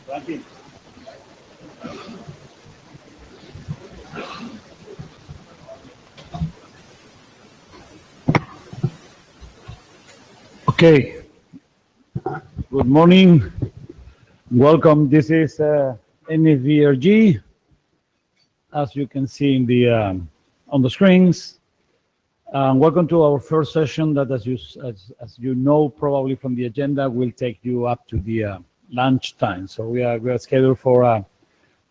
Okay, good morning. Welcome. This is Nfvrg, as you can see in the on the screens. Welcome to our first session that, as you know probably from the agenda, will take you up to the lunch time. So we are scheduled for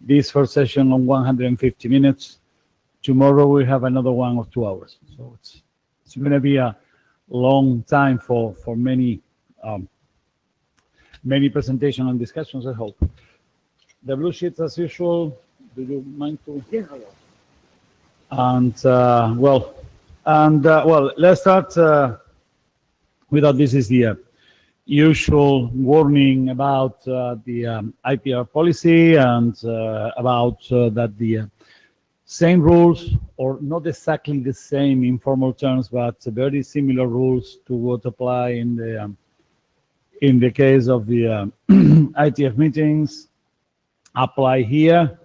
this first session on 150 minutes. Tomorrow we have another one of 2 hours. So it's going to be a long time for many many presentations and discussions, I hope. The blue sheets, as usual. Do you mind to? Yeah. And well, let's start with that. This is the usual warning about the IPR policy and about that the same rules, or not exactly the same in formal terms, but very similar rules to what apply in the case of the IETF meetings apply here.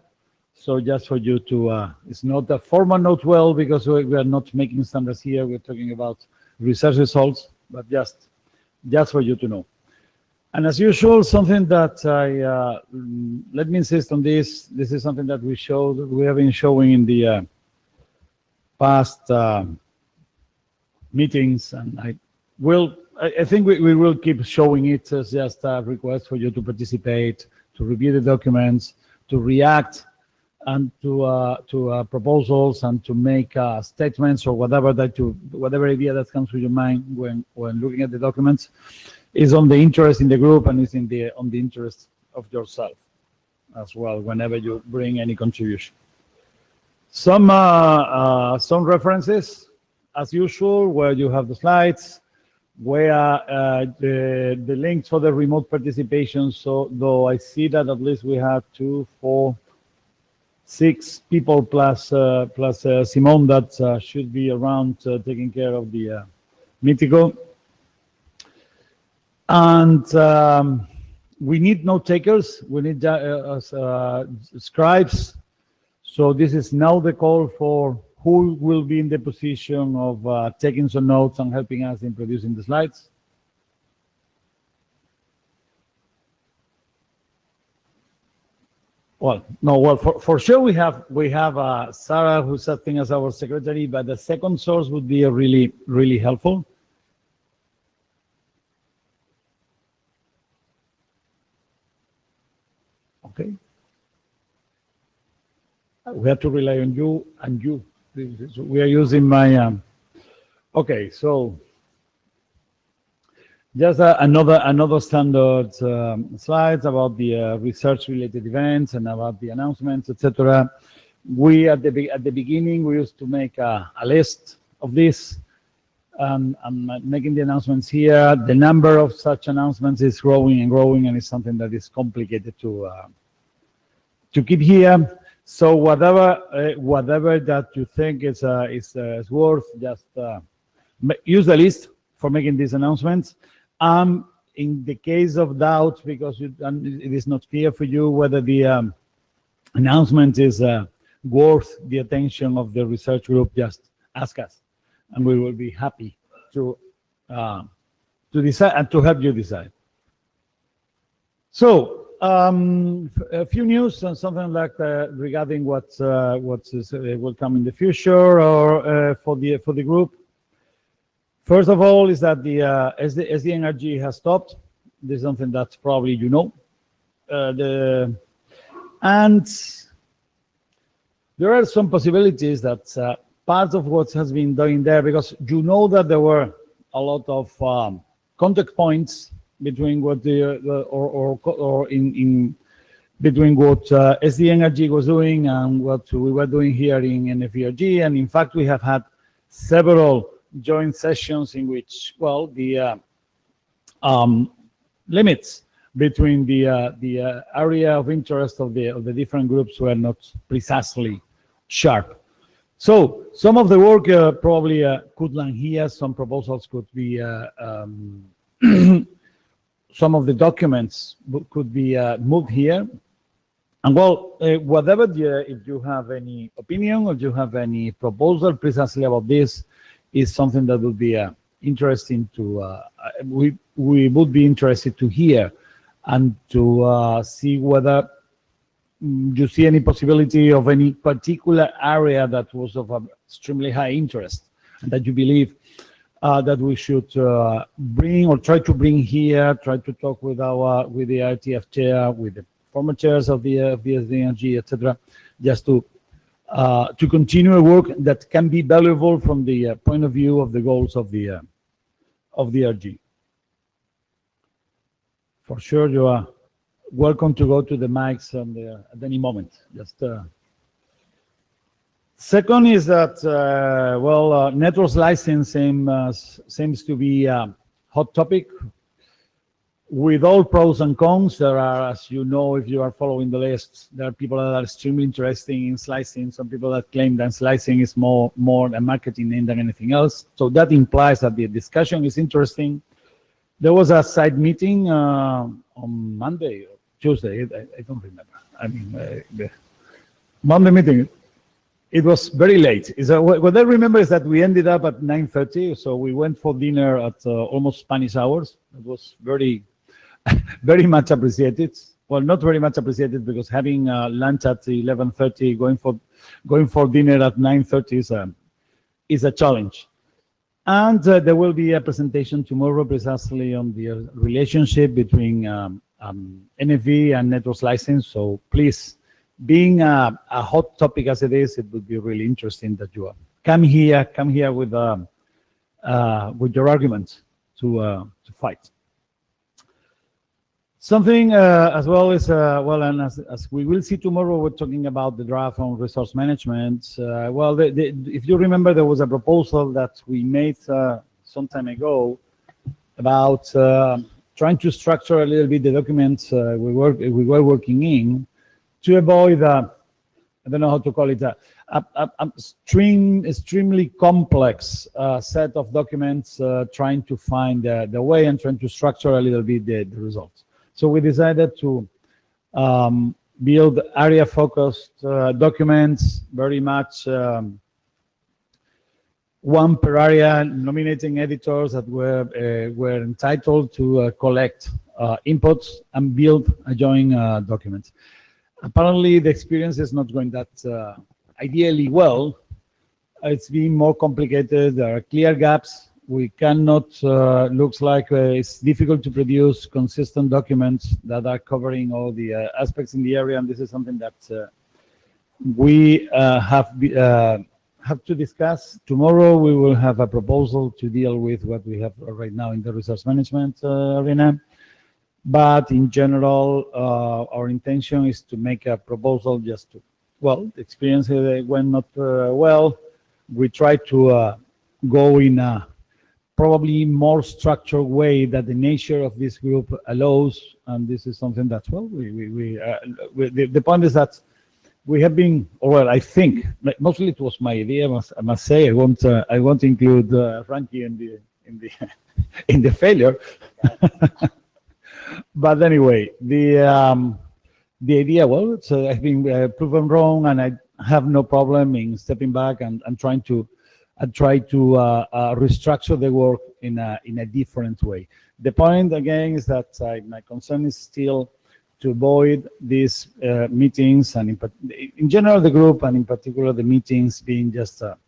So just for you to, it's not a formal note, well, because we are not making standards here. We're talking about research results, but just for you to know. And as usual, something that let me insist on this. This is something that we have been showing in the past meetings, and I think we will keep showing it as just a request for you to participate, to review the documents, to react, and to proposals, and to make statements or whatever idea that comes to your mind when looking at the documents. Is on the interest in the group, and is on the interest of yourself as well whenever you bring any contribution. Some references, as usual, where you have the slides, where the links for the remote participation. So though I see that at least we have 2, 4, 6 people plus Simone that should be around taking care of the Mitico. And we need note takers. We need scribes. So this is now the call for who will be in the position of taking some notes and helping us in producing the slides. Well, no. Well, for sure we have Sarah, who's acting as our secretary, but the second source would be really helpful. Okay. We have to rely on you and you. We are using my. Okay, so just another standard slides about the research-related events and about the announcements, etc. We at the beginning we used to make a list of this. I'm making the announcements here. The number of such announcements is growing and growing, and it's something that is complicated to keep here. So whatever that you think is worth, just use the list for making these announcements. In the case of doubt, because it is not clear for you whether the announcement is worth the attention of the research group, just ask us, and we will be happy to decide and to help you decide. So a few news and something like regarding what will come in the future or for the group. First of all, is that the SDNRG has stopped. This is something that probably you know. And there are some possibilities that part of what has been done there, because you know that there were a lot of contact points between what between what SDNRG was doing and what we were doing here in Nfvrg, and in fact we have had several joint sessions in which, well, the limits between the area of interest of the different groups were not precisely sharp. So some of the work probably could land here. Some proposals could be some of the documents could be moved here. And well, whatever, if you have any opinion or you have any proposal precisely about this, is something that would be interesting to, we would be interested to hear and to see whether you see any possibility of any particular area that was of extremely high interest and that you believe that we should bring or try to bring here, try to talk with the IETF chair, with the former chairs of the VSDNG, etc., just to continue a work that can be valuable from the point of view of the goals of the RG. For sure, you are welcome to go to the mics at any moment. Just second is that network slicing seems to be a hot topic. With all pros and cons, there are, as you know, if you are following the list, there are people that are extremely interested in slicing. Some people that claim that slicing is more a marketing name than anything else. So that implies that the discussion is interesting. There was a side meeting on Monday or Tuesday. I don't remember. I mean, the Monday meeting. It was very late. What I remember is that we ended up at 9:30, so we went for dinner at almost Spanish hours. It was very, very much appreciated. Well, not very much appreciated because having lunch at 11:30, going for dinner at 9:30 is a challenge. And there will be a presentation tomorrow precisely on the relationship between NFV and network slicing. So please, being a hot topic as it is, it would be really interesting that you come here with your arguments to fight. Something as well is and as we will see tomorrow, we're talking about the draft on resource management. If you remember, there was a proposal that we made some time ago about trying to structure a little bit the documents we were working in, to avoid, I don't know how to call it, extremely complex set of documents, trying to find the way and trying to structure a little bit the results. So we decided to build area-focused documents, very much one per area, nominating editors that were entitled to collect inputs and build a joint document. Apparently, the experience is not going that ideally well. It's been more complicated. There are clear gaps. We cannot, looks like it's difficult to produce consistent documents that are covering all the aspects in the area. And this is something that we have to discuss. Tomorrow, we will have a proposal to deal with what we have right now in the resource management arena. But in general, our intention is to make a proposal just to, well, the experience went not well. We try to go in a probably more structured way that the nature of this group allows. And this is something that, well, the point is that we have been, or well, I think, mostly it was my idea, I must say. I won't include Frankie in the failure. But anyway, the idea, well, I've been proven wrong, and I have no problem in stepping back and trying to restructure the work in a different way. The point again is that my concern is still to avoid these meetings, and in general the group, and in particular the meetings being just a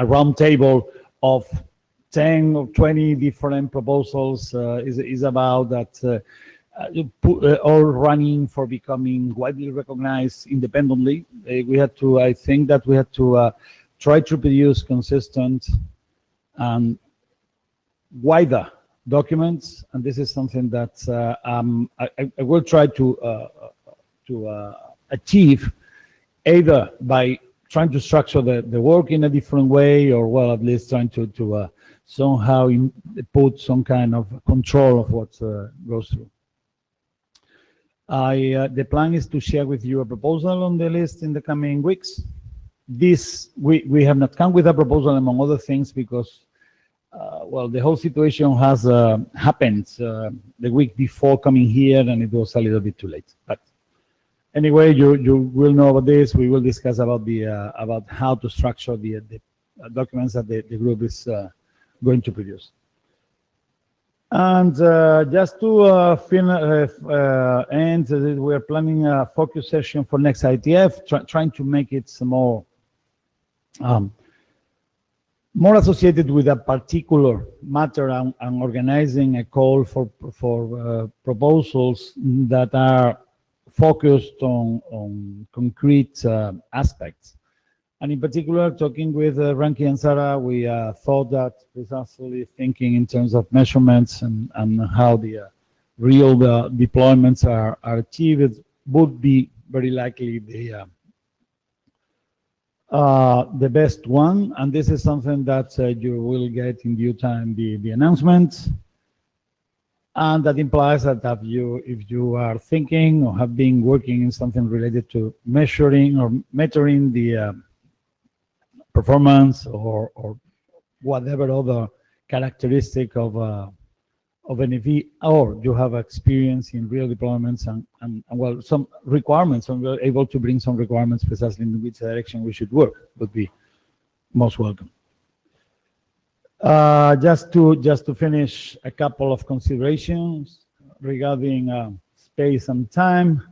round table of 10 or 20 different proposals. Is about that all running for becoming widely recognized independently. I think that we had to try to produce consistent and wider documents, and this is something that I will try to achieve, either by trying to structure the work in a different way, or well, at least trying to somehow put some kind of control of what goes through. The plan is to share with you a proposal on the list in the coming weeks. We have not come with a proposal, among other things, because well, the whole situation has happened the week before coming here, and it was a little bit too late. But anyway, you will know about this. We will discuss about how to structure the documents that the group is going to produce. And just to end, we are planning a focus session for next IETF, trying to make it more more associated with a particular matter, and organizing a call for proposals that are focused on concrete aspects. And in particular, talking with Ranky and Sarah, we thought that precisely thinking in terms of measurements and how the real deployments are achieved would be very likely the best one. And this is something that you will get in due time, the announcement. And that implies that if you are thinking or have been working in something related to measuring or metering the performance or whatever other characteristic of NFV, or you have experience in real deployments and well, some requirements, and we're able to bring some requirements precisely in which direction we should work, would be most welcome. Just to finish, a couple of considerations regarding space and time.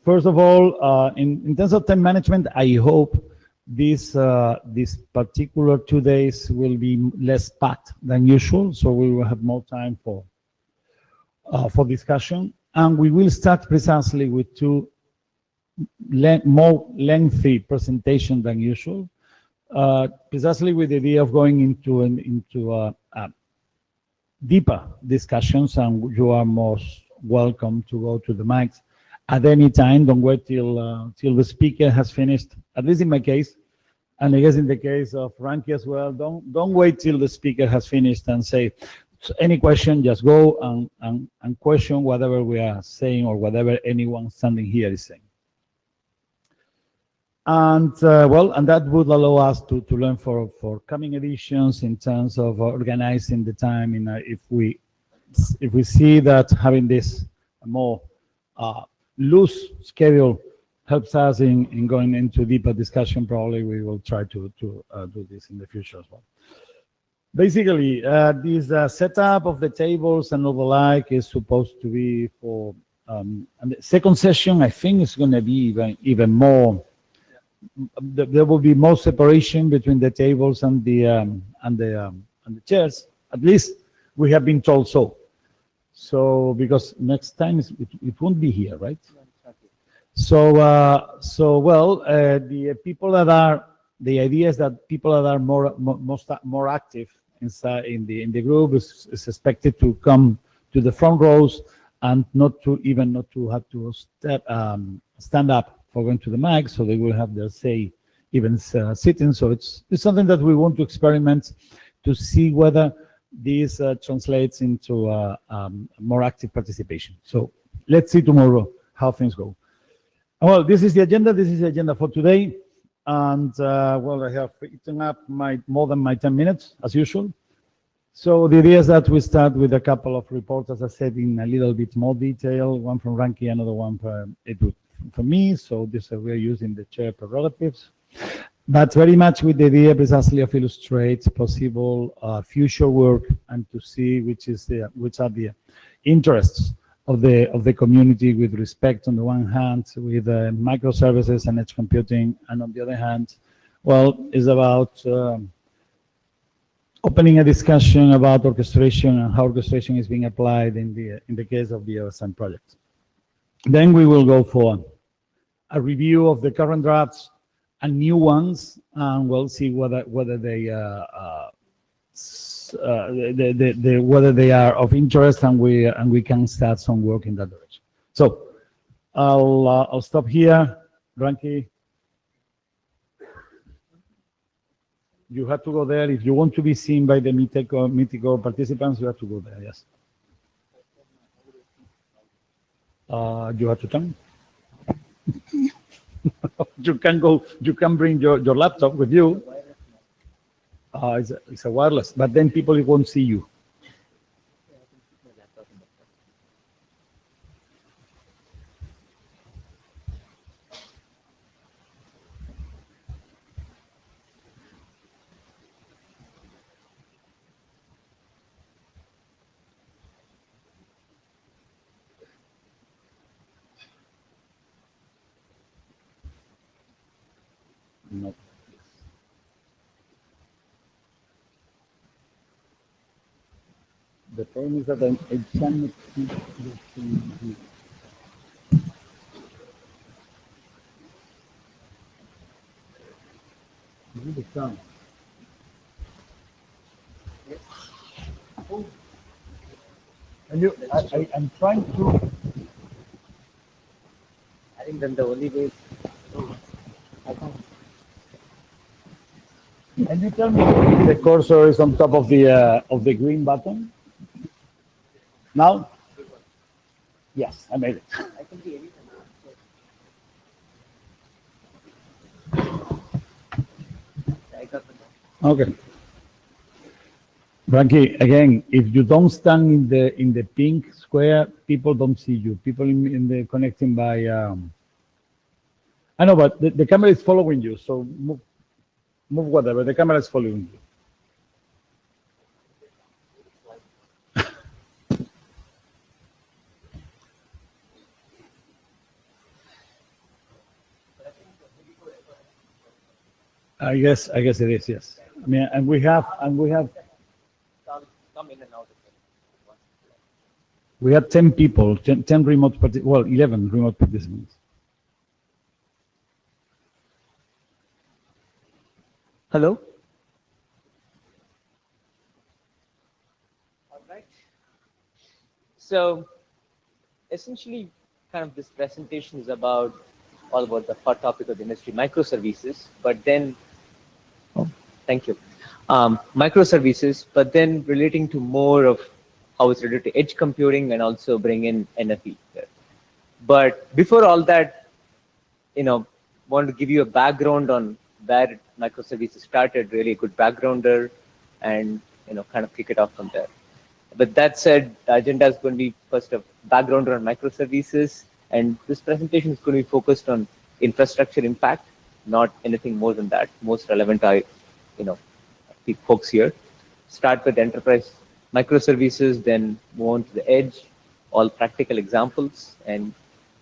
First of all, in terms of time management, I hope this particular 2 days will be less packed than usual, so we will have more time for discussion, and we will start precisely with two more lengthy presentations than usual, precisely with the idea of going into deeper discussions, and you are most welcome to go to the mics at any time. Don't wait till the speaker has finished. At least in my case, and I guess in the case of Ranky as well, don't wait till the speaker has finished and say any question. Just go and question whatever we are saying or whatever anyone standing here is saying. And well, and that would allow us to learn for coming editions in terms of organizing the time. If we see that having this more loose schedule helps us in going into deeper discussion, probably we will try to do this in the future as well. Basically, this setup of the tables and all the like is supposed to be for, and the second session, I think, is going to be even more. There will be more separation between the tables and the chairs. At least we have been told so. So because next time it won't be here, right? So well, the people that are, the idea is that people that are more active inside in the group is expected to come to the front rows and not to have to stand up for going to the mic, so they will have their say even sitting. So it's something that we want to experiment to see whether this translates into more active participation. So let's see tomorrow how things go. Well, this is the agenda. This is the agenda for today. And well, I have eaten up more than my 10 minutes, as usual. So the idea is that we start with a couple of reports, as I said, in a little bit more detail, one from Ranky, another one for me. So this we are using the chair prerogatives, but very much with the idea precisely of illustrate possible future work and to see which are the interests of the community with respect, on the one hand, with microservices and edge computing, and on the other hand, well, is about opening a discussion about orchestration and how orchestration is being applied in the case of the OSM project. Then we will go for a review of the current drafts and new ones, and we'll see whether they whether they are of interest, and we can start some work in that direction. So I'll stop here. Ranky, you have to go there if you want to be seen by the Mitico participants. You have to go there. Yes. You have to come. You can go. You can bring your laptop with you. It's a wireless, but then people won't see you. No. The problem is that I cannot see the thing. This is the sound. And I'm trying to. I think then the only way is Can you tell me if the cursor is on top of the green button? Now? Yes, I made it. I can see anything. I got the Okay. Frankie, again, if you don't stand in the pink square, people don't see you. People in the connecting by. I know, but the camera is following you, so move whatever. The camera is following you. I guess it is, yes. I mean, and we have come in and out of it. we have 10 people, 10 remote well, 11 remote participants. Hello? All right. So essentially, kind of this presentation is all about the hot topic of the industry, microservices, but then, thank you, microservices, but then relating to more of how it's related to edge computing and also bring in NFV there. But before all that, want to give you a background on where microservices started, really a good backgrounder, and kind of kick it off from there. But that said, the agenda is going to be first a background on microservices, and this presentation is going to be focused on infrastructure impact, not anything more than that. Most relevant are, folks here. Start with enterprise microservices, then move on to the edge, all practical examples and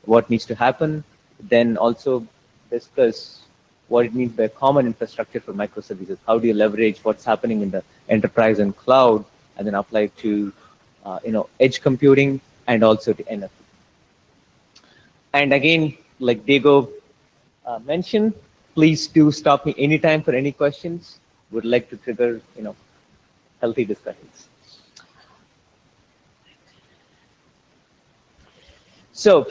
what needs to happen. Then also discuss what it means by common infrastructure for microservices. How do you leverage what's happening in the enterprise and cloud, and then apply to edge computing and also to NFV. And again, like Diego mentioned, please do stop me anytime for any questions. Would like to trigger healthy discussions. So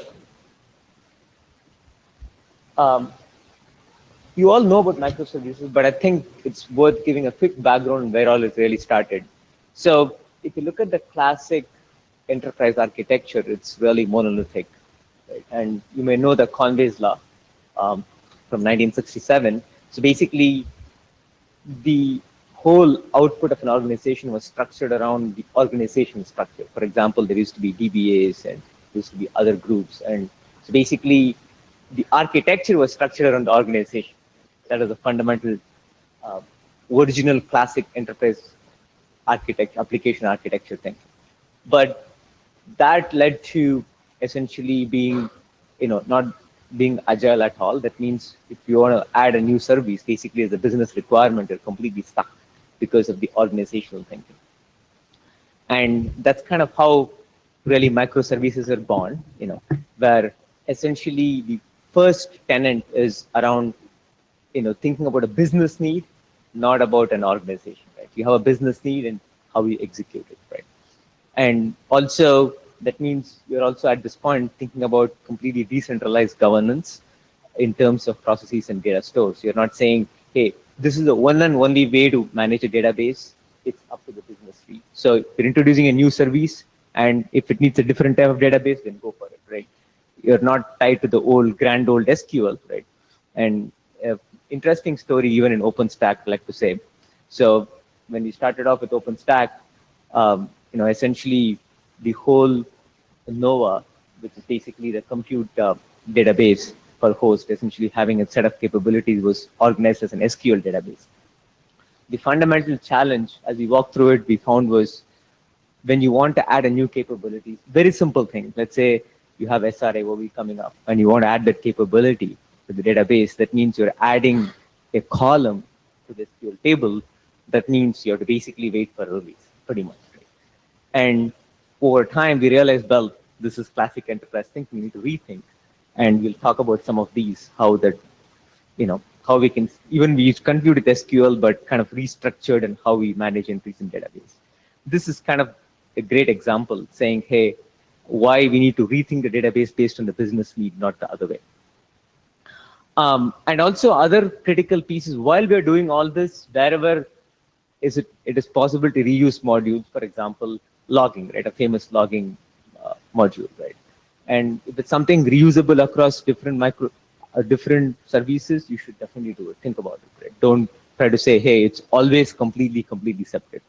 you all know about microservices, but I think it's worth giving a quick background on where all it really started. So if you look at the classic enterprise architecture, it's really monolithic. Right? And you may know the Conway's law from 1967. So basically, the whole output of an organization was structured around the organization structure. For example, there used to be DBAs and there used to be other groups. And so basically, the architecture was structured around the organization. That is a fundamental, original classic enterprise architecture, application architecture thing. But that led to essentially being, not being agile at all. That means if you want to add a new service, basically as a business requirement, you're completely stuck because of the organizational thinking. And that's kind of how really microservices are born, where essentially the first tenet is around, thinking about a business need, not about an organization, right? You have a business need and how you execute it, right? And also that means you're also at this point thinking about completely decentralized governance in terms of processes and data stores. You're not saying, hey, this is the one and only way to manage a database. It's up to the business need. So if you're introducing a new service, and if it needs a different type of database, then go for it, right? You're not tied to the grand old SQL, right? And interesting story, even in OpenStack, I like to say. So when we started off with OpenStack, essentially the whole Nova, which is basically the compute database per host, essentially having a set of capabilities, was organized as an SQL database. The fundamental challenge, as we walked through it, we found was when you want to add a new capability, very simple thing. Let's say you have SRAOV coming up and you want to add that capability to the database. That means you're adding a column to the SQL table. That means you have to basically wait for a release, pretty much. Right? And over time, we realized, well, this is classic enterprise thinking. We need to rethink. And we'll talk about some of these, how that, how we can, even we continue with SQL, but kind of restructured and how we manage entries in database. This is kind of a great example saying, hey, why we need to rethink the database based on the business need, not the other way. And also other critical pieces, while we're doing all this, wherever it is possible to reuse modules, for example, logging, right? A famous logging module, right? And if it's something reusable across different services, you should definitely do it. Think about it, right? Don't try to say, hey, it's always completely separate.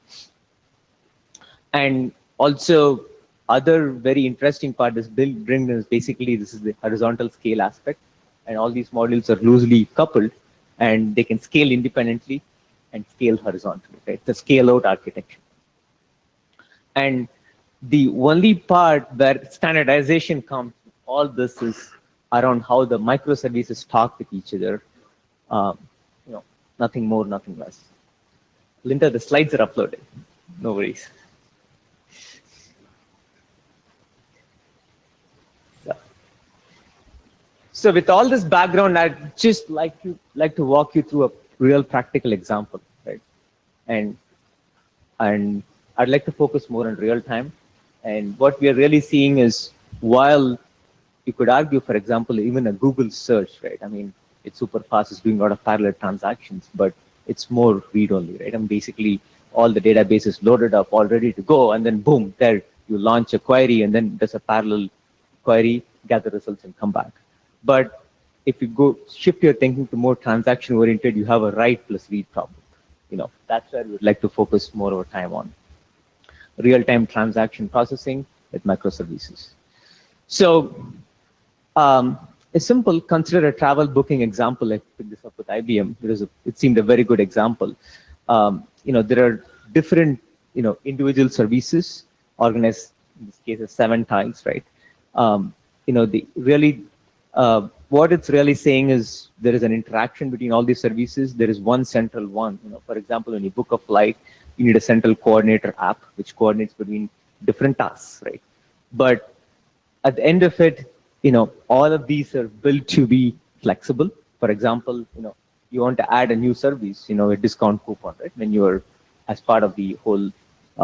And also, other very interesting part is bring is basically this is the horizontal scale aspect, and all these modules are loosely coupled, and they can scale independently and scale horizontally. Right, the scale out architecture. And the only part where standardization comes, all this is around how the microservices talk with each other. Nothing more, nothing less. Linda, the slides are uploaded. No worries. So with all this background, I'd just like to walk you through a real practical example, right? And I'd like to focus more on real time. And what we are really seeing is, while you could argue, for example, even a Google search, right? I mean, it's super fast, it's doing a lot of parallel transactions, but it's more read-only, right? And basically, all the database is loaded up, all ready to go, and then boom, there you launch a query, and then there's a parallel query, gather results, and come back. But if you shift your thinking to more transaction-oriented, you have a write plus read problem. That's where we would like to focus more of our time on. Real-time transaction processing with microservices. So, a simple, consider a travel booking example. I picked this up with IBM. It seemed a very good example. There are different, individual services organized, in this case, as 7 tiles, right? What it's really saying is there is an interaction between all these services. There is one central one. For example, when you book a flight, you need a central coordinator app which coordinates between different tasks, right? But at the end of it, all of these are built to be flexible. For example, you want to add a new service, a discount coupon, right? When you're as part of the whole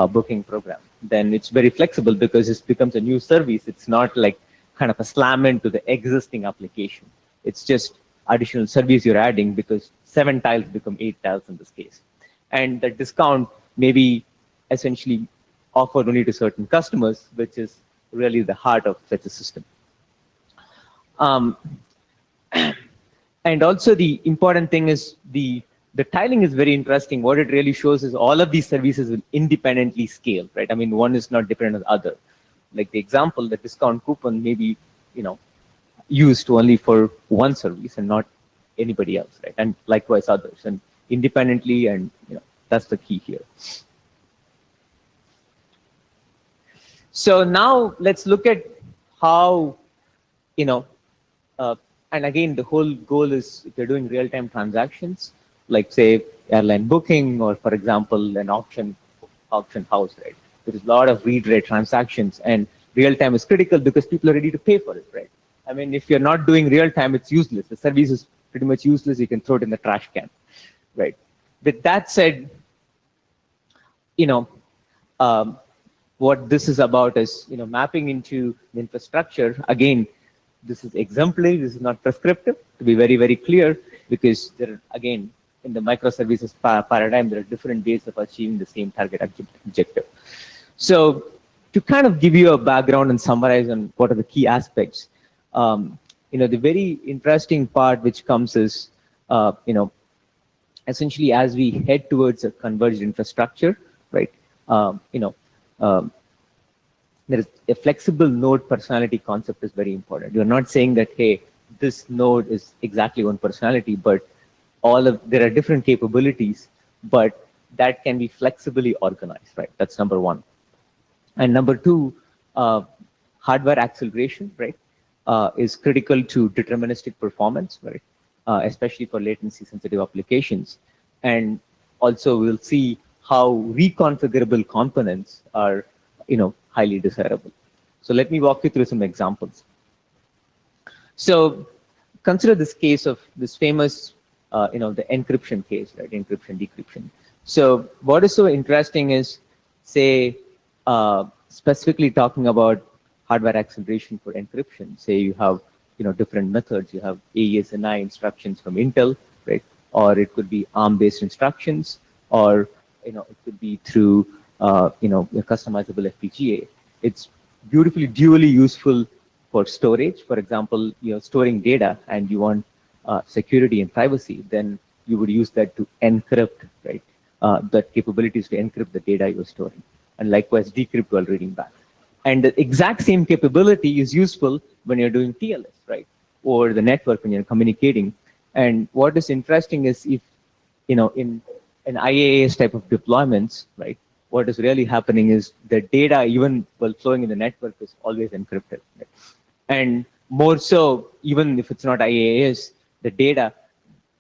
booking program, then it's very flexible because it becomes a new service. It's not like kind of a slam into the existing application. It's just additional service you're adding because 7 tiles become 8 tiles in this case. And the discount may be essentially offered only to certain customers, which is really the heart of such a system. And also the important thing is the tiling is very interesting. What it really shows is all of these services will independently scale, right? I mean, one is not dependent on the other. Like the example, the discount coupon may be, used only for one service and not anybody else, right? And likewise others, and independently, and that's the key here. So now let's look at how, and again, the whole goal is if you're doing real-time transactions, like say airline booking, or for example, an auction house, right? There is a lot of read-write transactions, and real-time is critical because people are ready to pay for it, right? I mean, if you're not doing real-time, it's useless. The service is pretty much useless. You can throw it in the trash can, right? With that said, what this is about is, mapping into the infrastructure. Again, this is exemplary. This is not prescriptive, to be very, very clear, because there are, again, in the microservices paradigm, there are different ways of achieving the same target objective. So to kind of give you a background and summarize on what are the key aspects, the very interesting part which comes is, essentially as we head towards a converged infrastructure, right? You know, um, there is a flexible node personality concept is very important. You're not saying that, hey, this node is exactly one personality, but there are different capabilities, but that can be flexibly organized, right? That's number one. And number two, hardware acceleration, right, is critical to deterministic performance, right, especially for latency sensitive applications. And also we'll see how reconfigurable components are, highly desirable. So let me walk you through some examples. So consider this case of this famous, the encryption case, right? Encryption, decryption. So what is so interesting is, say, specifically talking about hardware acceleration for encryption. Say you have, different methods. You have AES and I instructions from Intel, right? Or it could be ARM-based instructions, or it could be through, a customizable FPGA. It's beautifully dually useful for storage. For example, you're storing data and you want security and privacy, then you would use that to encrypt, right? That capabilities to encrypt the data you're storing, and likewise decrypt while reading back. And the exact same capability is useful when you're doing TLS, right? Or the network when you're communicating. And what is interesting is if, in an IaaS type of deployments, right, what is really happening is the data, even while flowing in the network, is always encrypted. Right? And more so, even if it's not IaaS, the data,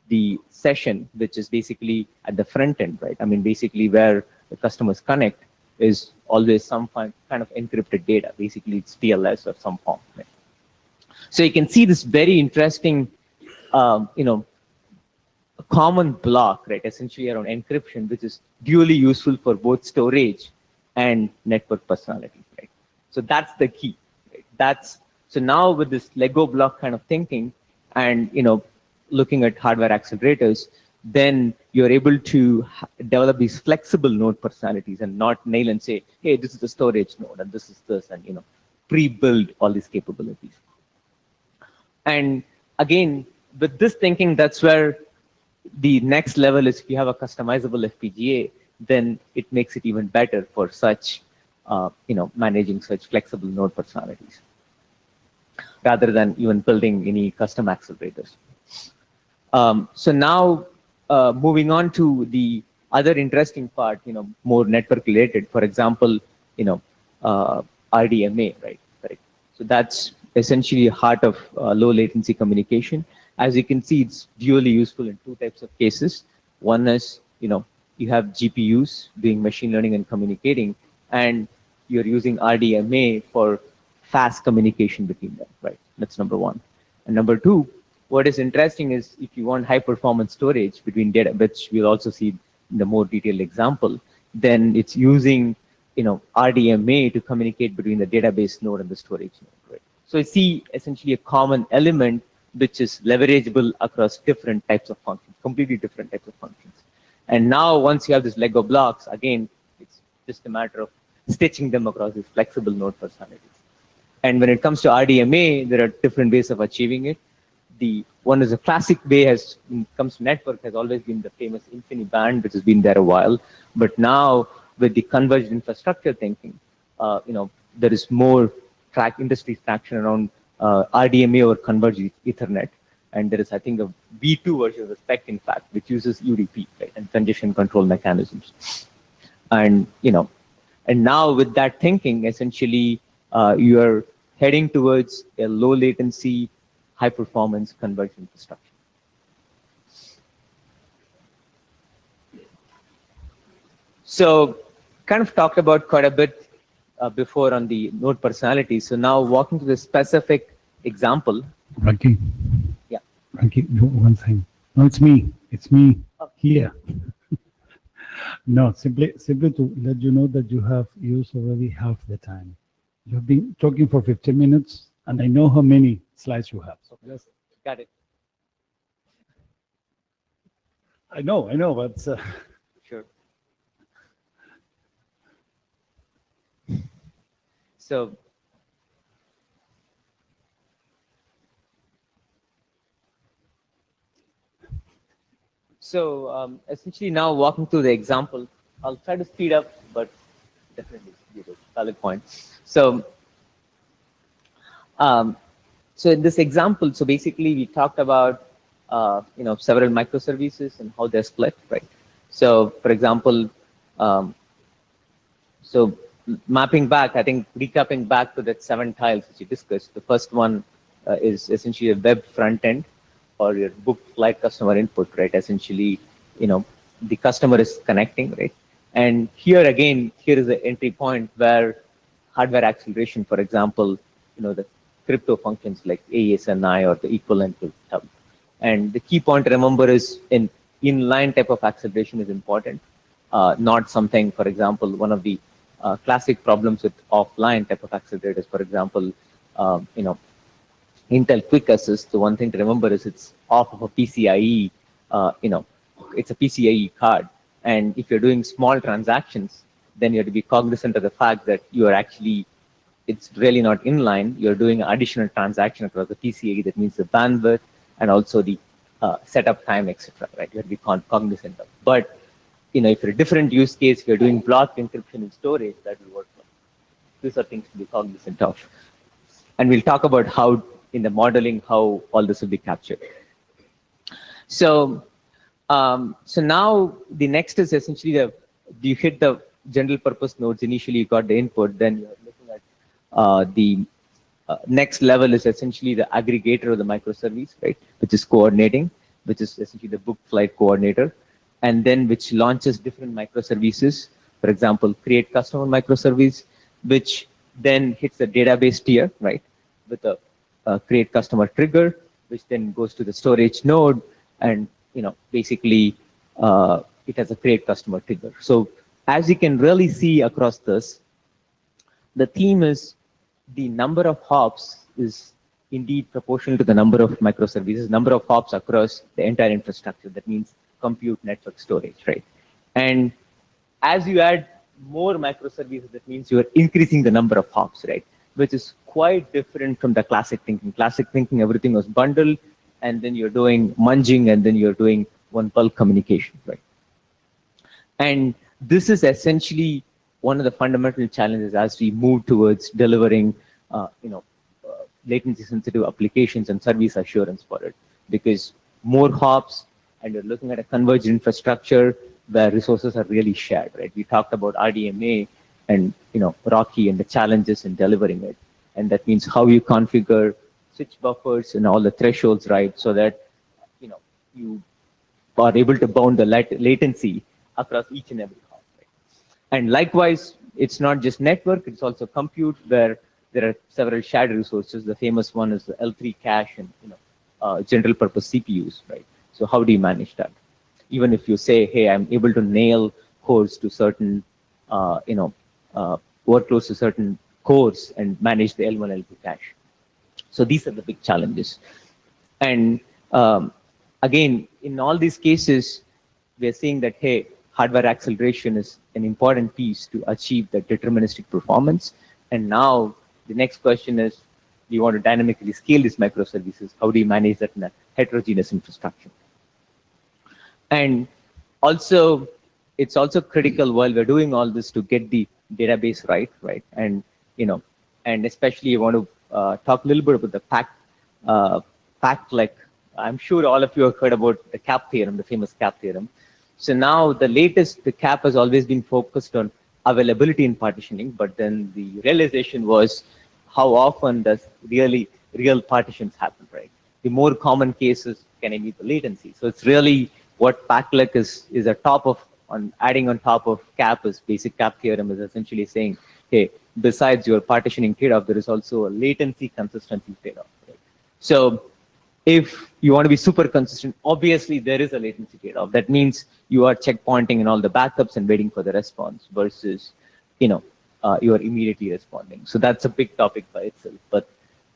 the session, which is basically at the front end, right? I mean, basically where the customers connect is always some kind of encrypted data. Basically, it's TLS or some form. Right? So you can see this very interesting, a common block, right, essentially around encryption, which is dually useful for both storage and network personality, right? So that's the key, right? So now with this Lego block kind of thinking and, looking at hardware accelerators, then you're able to develop these flexible node personalities and not nail and say, hey, this is the storage node and this is this, and, pre-build all these capabilities. And again, with this thinking, that's where the next level is if you have a customizable FPGA, then it makes it even better for such, managing such flexible node personalities, rather than even building any custom accelerators. So now, moving on to the other interesting part, more network related. For example, RDMA, right? So that's essentially a heart of low latency communication. As you can see, it's dually useful in two types of cases. One is, you have GPUs doing machine learning and communicating, and you're using RDMA for fast communication between them, right? That's number one. And number two, what is interesting is if you want high performance storage between data, which we'll also see in the more detailed example, then it's using, RDMA to communicate between the database node and the storage node, right? So you see essentially a common element which is leverageable across different types of functions, completely different types of functions. And now once you have these Lego blocks, again, it's just a matter of stitching them across these flexible node personalities. And when it comes to RDMA, there are different ways of achieving it. The one is a classic way when it comes to network has always been the famous InfiniBand, which has been there a while. But now with the converged infrastructure thinking, there is more industry traction around RDMA or converged Ethernet. And there is, I think, a V2 version of the spec, in fact, which uses UDP, right, and congestion control mechanisms. And, and now with that thinking, essentially, you are heading towards a low latency, high performance converged infrastructure. So kind of talked about quite a bit before on the node personality. So now walking to the specific example. Rocky. Yeah. Rocky, one thing. No, it's me. It's me here. No, simply to let you know that you have used already half the time. You've been talking for 15 minutes, and I know how many slides you have. So just got it. I know, but sure. So So essentially now walking through the example, I'll try to speed up, but definitely give a valid point. So, um, so in this example, so basically we talked about several microservices and how they're split, right? So for example, um, so mapping back, I think recapping back to that 7 tiles which you discussed, the first one is essentially a web front end or your book flight customer input, right? Essentially, the customer is connecting, right? And here again, here is the entry point where hardware acceleration, for example, the crypto functions like AES-NI or the equivalent will help. And the key point to remember is inline type of acceleration is important, not something, for example, one of the classic problems with offline type of accelerators, for example, Intel Quick Assist, the one thing to remember is it's off of a PCIe, it's a PCIe card. And if you're doing small transactions, then you have to be cognizant of the fact that you are actually, it's really not inline. You're doing additional transaction across the PCIe. That means the bandwidth and also the setup time, etc. Right? You have to be cognizant of. But if you're a different use case, if you're doing block encryption and storage, that will work. These are things to be cognizant of. And we'll talk about how, in the modeling, how all this will be captured. So, so now the next is essentially you hit the general purpose nodes. Initially, you got the input. Then you're looking at the next level is essentially the aggregator of the microservice, right? Which is coordinating, which is essentially the book flight coordinator, and then which launches different microservices. For example, create customer microservice, which then hits the database tier, right? With a create customer trigger, which then goes to the storage node, and basically it has a create customer trigger. So as you can really see across this, the theme is the number of hops is indeed proportional to the number of microservices, number of hops across the entire infrastructure. That means compute, network, storage, right? And as you add more microservices, that means you are increasing the number of hops, right? Which is quite different from the classic thinking. Classic thinking, everything was bundled, and then you're doing munging, and then you're doing one bulk communication, right? And this is essentially one of the fundamental challenges as we move towards delivering, latency-sensitive applications and service assurance for it. Because more hops, and you're looking at a converged infrastructure where resources are really shared, right? We talked about RDMA and Rocky and the challenges in delivering it, and that means how you configure switch buffers and all the thresholds, right? So that you are able to bound the latency across each and every hop. Right? And likewise, it's not just network, it's also compute, where there are several shared resources. The famous one is the L3 cache and general purpose CPUs, right? So how do you manage that? Even if you say, hey, I'm able to nail cores to certain, workloads to certain cores and manage the L1, L2 cache. So these are the big challenges. And again, in all these cases, we're seeing that, hey, hardware acceleration is an important piece to achieve the deterministic performance. And now the next question is, do you want to dynamically scale these microservices? How do you manage that in a heterogeneous infrastructure? And also, it's also critical while we're doing all this to get the database right? And, and especially you want to talk a little bit about the pact, like I'm sure all of you have heard about the CAP theorem, the famous CAP theorem. So now the CAP has always been focused on availability in partitioning, but then the realization was how often does real partitions happen, right? The more common cases can I meet the latency. So it's really what PACLEC is a top of, adding on top of CAP is basic CAP theorem is essentially saying, hey, besides your partitioning trade-off, there is also a latency consistency trade-off, right? So if you want to be super consistent, obviously there is a latency trade-off. That means you are checkpointing in all the backups and waiting for the response versus, you are immediately responding. So that's a big topic by itself. But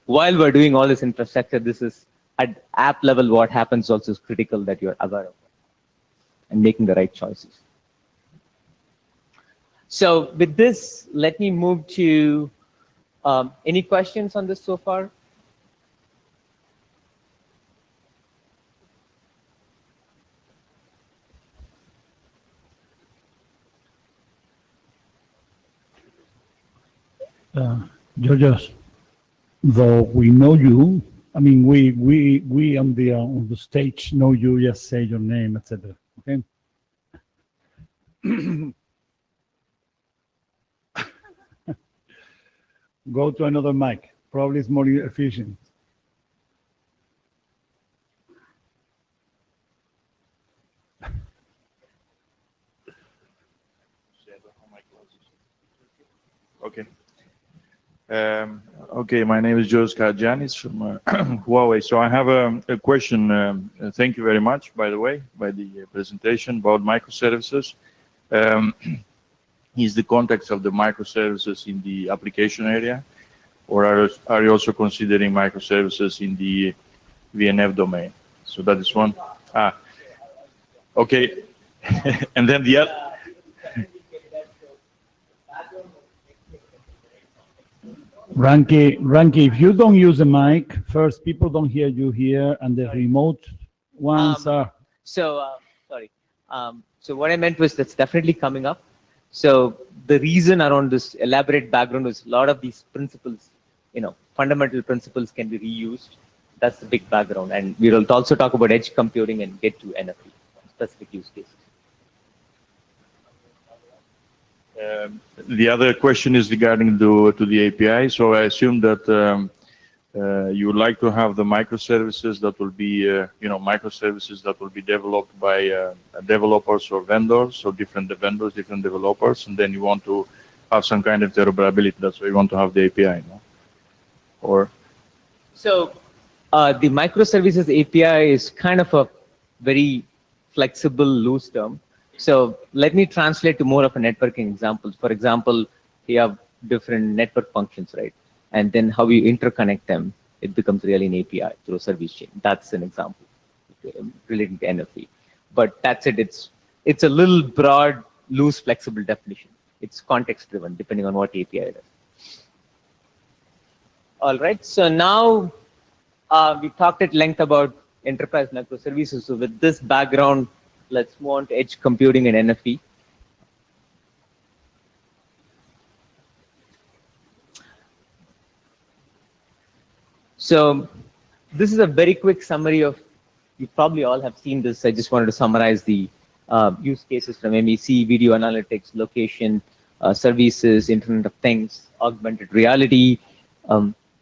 while we're doing all this infrastructure, this is at app level, what happens also is critical that you're aware of and making the right choices. So with this, let me move to any questions on this so far? Georgios, though we know you, I mean, we on the stage know you. Just say your name, etc. Okay. Go to another mic. Probably it's more efficient. Okay. Okay, my name is George Karjanis from Huawei. So I have a question. Thank you very much, by the way, by the presentation about microservices. Is the context of the microservices in the application area, or are you also considering microservices in the VNF domain? So that is one. Okay. And then the other. Ranky, if you don't use the mic, first people don't hear you here, and the remote ones are. Sorry. So what I meant was that's definitely coming up. So the reason around this elaborate background is a lot of these principles, fundamental principles can be reused. That's the big background. And we will also talk about edge computing and get to NFV, specific use cases. The other question is regarding to the API. So I assume that you would like to have the microservices that will be, microservices that will be developed by developers or vendors, or different vendors, different developers, and then you want to have some kind of interoperability. That's why you want to have the API, no? Or so the microservices API is kind of a very flexible, loose term. So let me translate to more of a networking example. For example, you have different network functions, right? And then how you interconnect them, it becomes really an API through a service chain. That's an example relating to NFV. But that's it. It's a little broad, loose, flexible definition. It's context driven, depending on what API it is. All right. So now we talked at length about enterprise microservices. So with this background, let's move on to edge computing and NFV. So this is a very quick summary of, you probably all have seen this. I just wanted to summarize the use cases from MEC, video analytics, location, services, Internet of Things, augmented reality,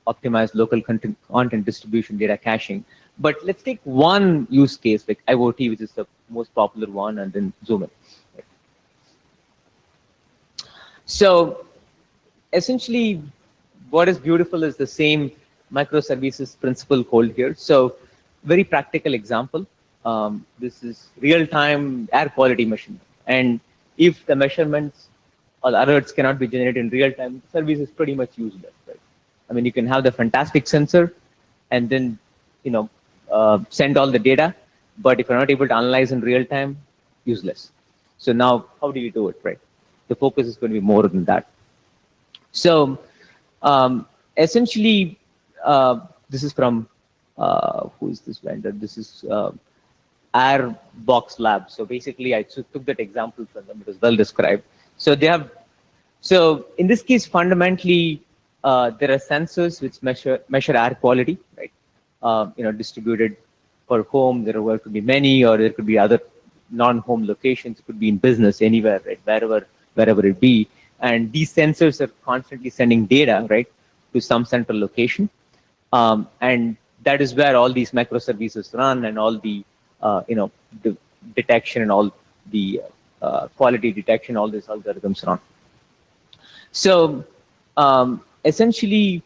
optimized local content distribution, data caching. But let's take one use case like IoT, which is the most popular one, and then zoom in. So essentially, what is beautiful is the same microservices principle hold here. So very practical example. This is real-time air quality measurement. And if the measurements or the alerts cannot be generated in real time, service is pretty much useless, right? I mean, you can have the fantastic sensor and then, send all the data, but if you're not able to analyze in real time, useless. So now, how do you do it, right? The focus is going to be more than that. So essentially, this is from, who is this vendor? This is Airbox Labs. So basically, I took that example from them. It was well described. So they have, so in this case, fundamentally, there are sensors which measure air quality, right? Distributed per home. There could be many, or there could be other non-home locations. It could be in business, anywhere, right? Wherever it be. And these sensors are constantly sending data, right, to some central location. And that is where all these microservices run, and all the, the detection and all the quality detection, all these algorithms run. So essentially,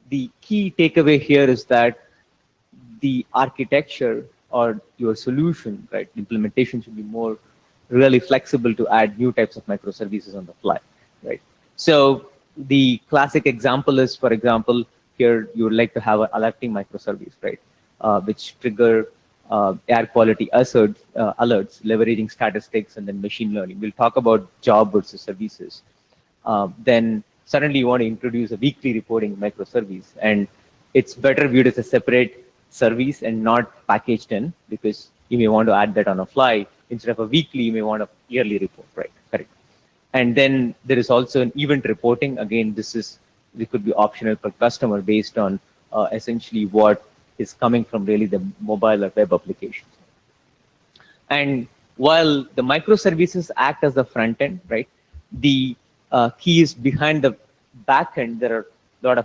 the key takeaway here is that the architecture or your solution, right, implementation should be more really flexible to add new types of microservices on the fly, right? So the classic example is, for example, here you would like to have an alerting microservice, right, which trigger air quality alerts, leveraging statistics and then machine learning. We'll talk about job versus services. Then suddenly you want to introduce a weekly reporting microservice, and it's better viewed as a separate service and not packaged in, because you may want to add that on a fly. Instead of a weekly, you may want a yearly report, right? Correct. And then there is also an event reporting. Again, this could be optional per customer based on essentially what is coming from really the mobile or web applications. And while the microservices act as the front end, right, the keys behind the back end, there are a lot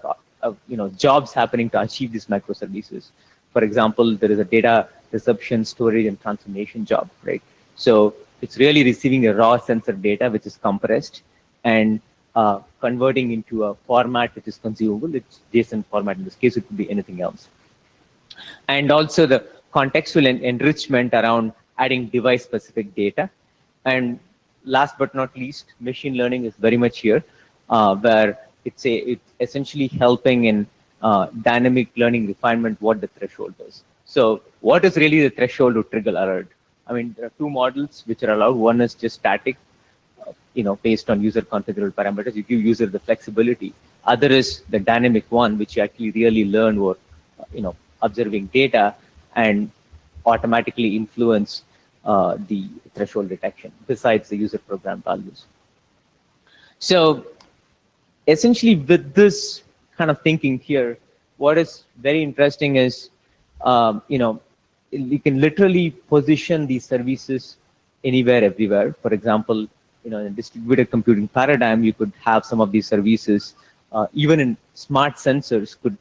of jobs happening to achieve these microservices. For example, there is a data reception, storage, and transformation job, right? So it's really receiving a raw sensor data which is compressed and converting into a format which is consumable. It's JSON format. In this case, it could be anything else. And also the contextual enrichment around adding device-specific data. And last but not least, machine learning is very much here, where it's essentially helping in dynamic learning refinement what the threshold is. So what is really the threshold to trigger alert? I mean, there are two models which are allowed. One is just static, based on user configurable parameters. You give user the flexibility. Other is the dynamic one, which you actually really learn or, observing data and automatically influence the threshold detection besides the user program values. So essentially with this kind of thinking here, what is very interesting is, we can literally position these services anywhere, everywhere. For example, in a distributed computing paradigm, you could have some of these services, even in smart sensors could,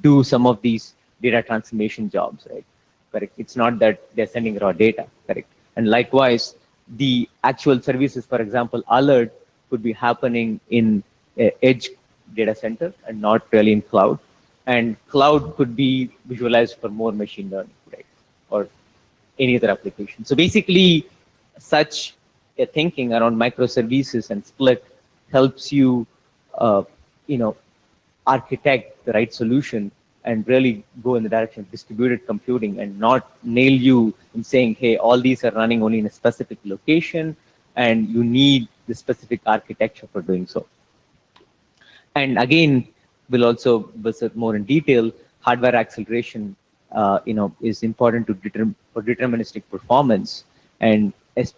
do some of these data transformation jobs, right? Correct. It's not that they're sending raw data, correct? And likewise, the actual services, for example, alert could be happening in a edge data center and not really in cloud. And cloud could be visualized for more machine learning, right? Or any other application. So basically, such a thinking around microservices and split helps you, architect the right solution and really go in the direction of distributed computing and not nail you in saying, hey, all these are running only in a specific location and you need the specific architecture for doing so. And again, we'll also visit more in detail, hardware acceleration, is important for deterministic performance. And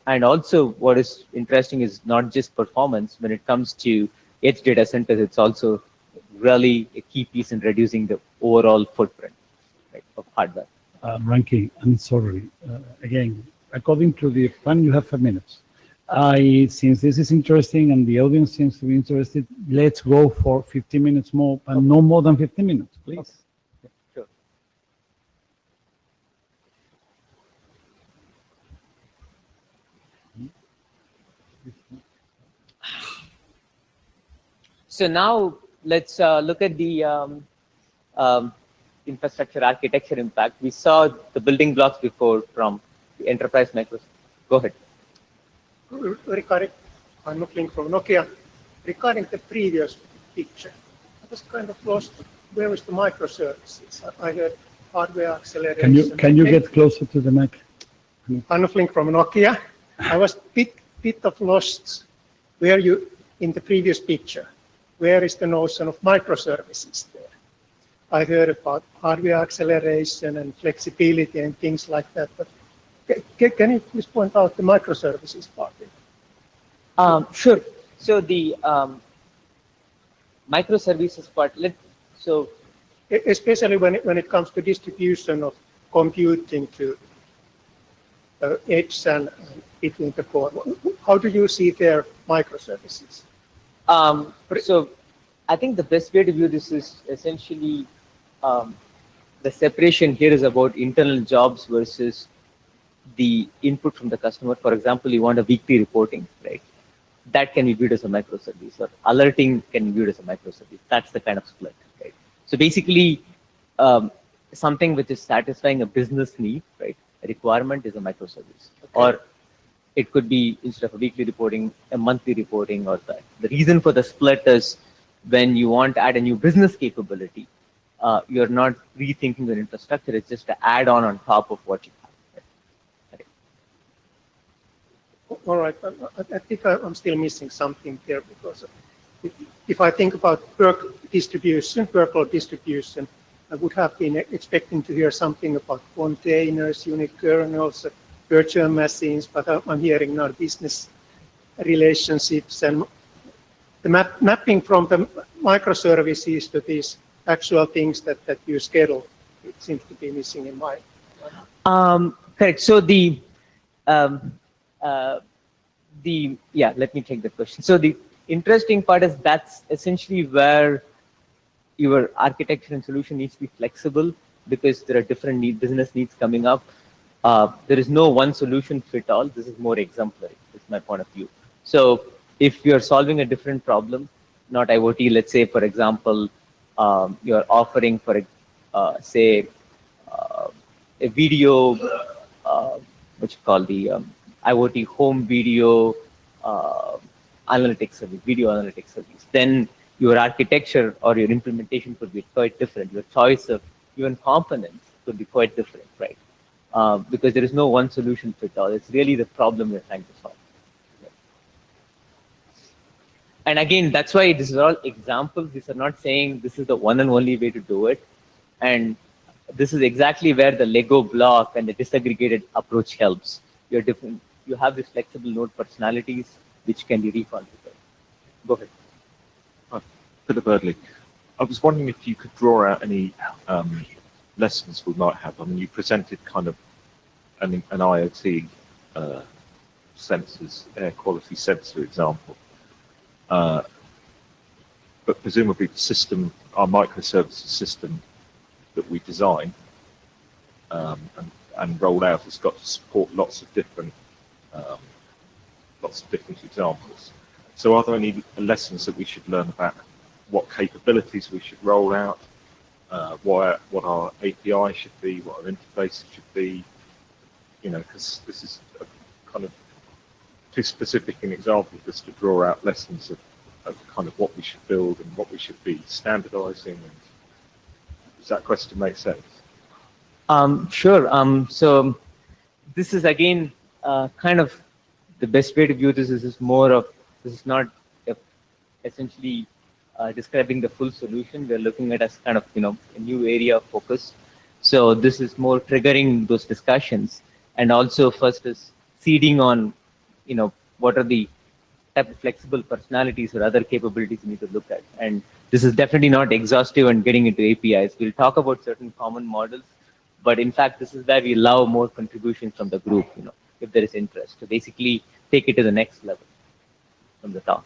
also what is interesting is not just performance. When it comes to edge data centers, it's also really a key piece in reducing the overall footprint, right, of hardware. Ranky, I'm sorry. Again, according to the plan, you have 5 minutes. Since this is interesting and the audience seems to be interested, let's go for 15 minutes more, but no more than 15 minutes, please. Okay. Sure. So now let's look at the infrastructure architecture impact. We saw the building blocks before from the enterprise micros. Go ahead. Regarding, I'm looking from Nokia. Regarding the previous picture, I was kind of lost. Where is the microservices? I heard hardware acceleration. Can you get closer to the mic? I'm looking from Nokia. I was bit of lost. Where you in the previous picture? Where is the notion of microservices there? I heard about hardware acceleration and flexibility and things like that, but can you please point out the microservices part? Sure. So the microservices part, especially when it comes to distribution of computing to edge and between the core, how do you see their microservices? So I think the best way to view this is essentially the separation here is about internal jobs versus the input from the customer. For example, you want a weekly reporting, right? That can be viewed as a microservice, or alerting can be viewed as a microservice. That's the kind of split, right? So basically, something which is satisfying a business need, right? A requirement is a microservice. Okay. Or it could be, instead of a weekly reporting, a monthly reporting or that. The reason for the split is when you want to add a new business capability, you're not rethinking your infrastructure. It's just an add-on on top of what you have. All right, I think I'm still missing something there, because if I think about workload distribution, I would have been expecting to hear something about containers, unit kernels, virtual machines, but I'm hearing now business relationships and the mapping from the microservices to these actual things that you schedule, it seems to be missing in my. Correct. So yeah, let me take the question. So the interesting part is that's essentially where your architecture and solution needs to be flexible because there are different business needs coming up. There is no one solution fit all. This is more exemplary. That's my point of view. So if you're solving a different problem, not IoT, let's say, for example, you're offering for, say, a video, what you call the IoT home video analytics service, video analytics service, then your architecture or your implementation could be quite different. Your choice of even components could be quite different, right? Because there is no one solution fit all. It's really the problem you're trying to solve. And again, that's why these are all examples. These are not saying this is the one and only way to do it. And this is exactly where the Lego block and the disaggregated approach helps. You're different. You have these flexible node personalities which can be reconfigured. Go ahead. Philip Erdley. I was wondering if you could draw out any lessons we might have. I mean, you presented kind of an IoT sensors, air quality sensor example. But presumably the system, our microservices system that we design and roll out has got to support lots of different examples. So are there any lessons that we should learn about what capabilities we should roll out, what our API should be, what our interface should be, you know, because this is a kind of too specific an example just to draw out lessons of kind of what we should build and what we should be standardizing. And does that question make sense? Sure. So this is again kind of the best way to view this is more of, this is not essentially describing the full solution. We're looking at as kind of, you know, a new area of focus. So this is more triggering those discussions, and also first is seeding on, you know, what are the type of flexible personalities or other capabilities you need to look at. And this is definitely not exhaustive and getting into APIs. We'll talk about certain common models, but in fact, this is where we allow more contributions from the group, you know, if there is interest, to basically take it to the next level from the talk.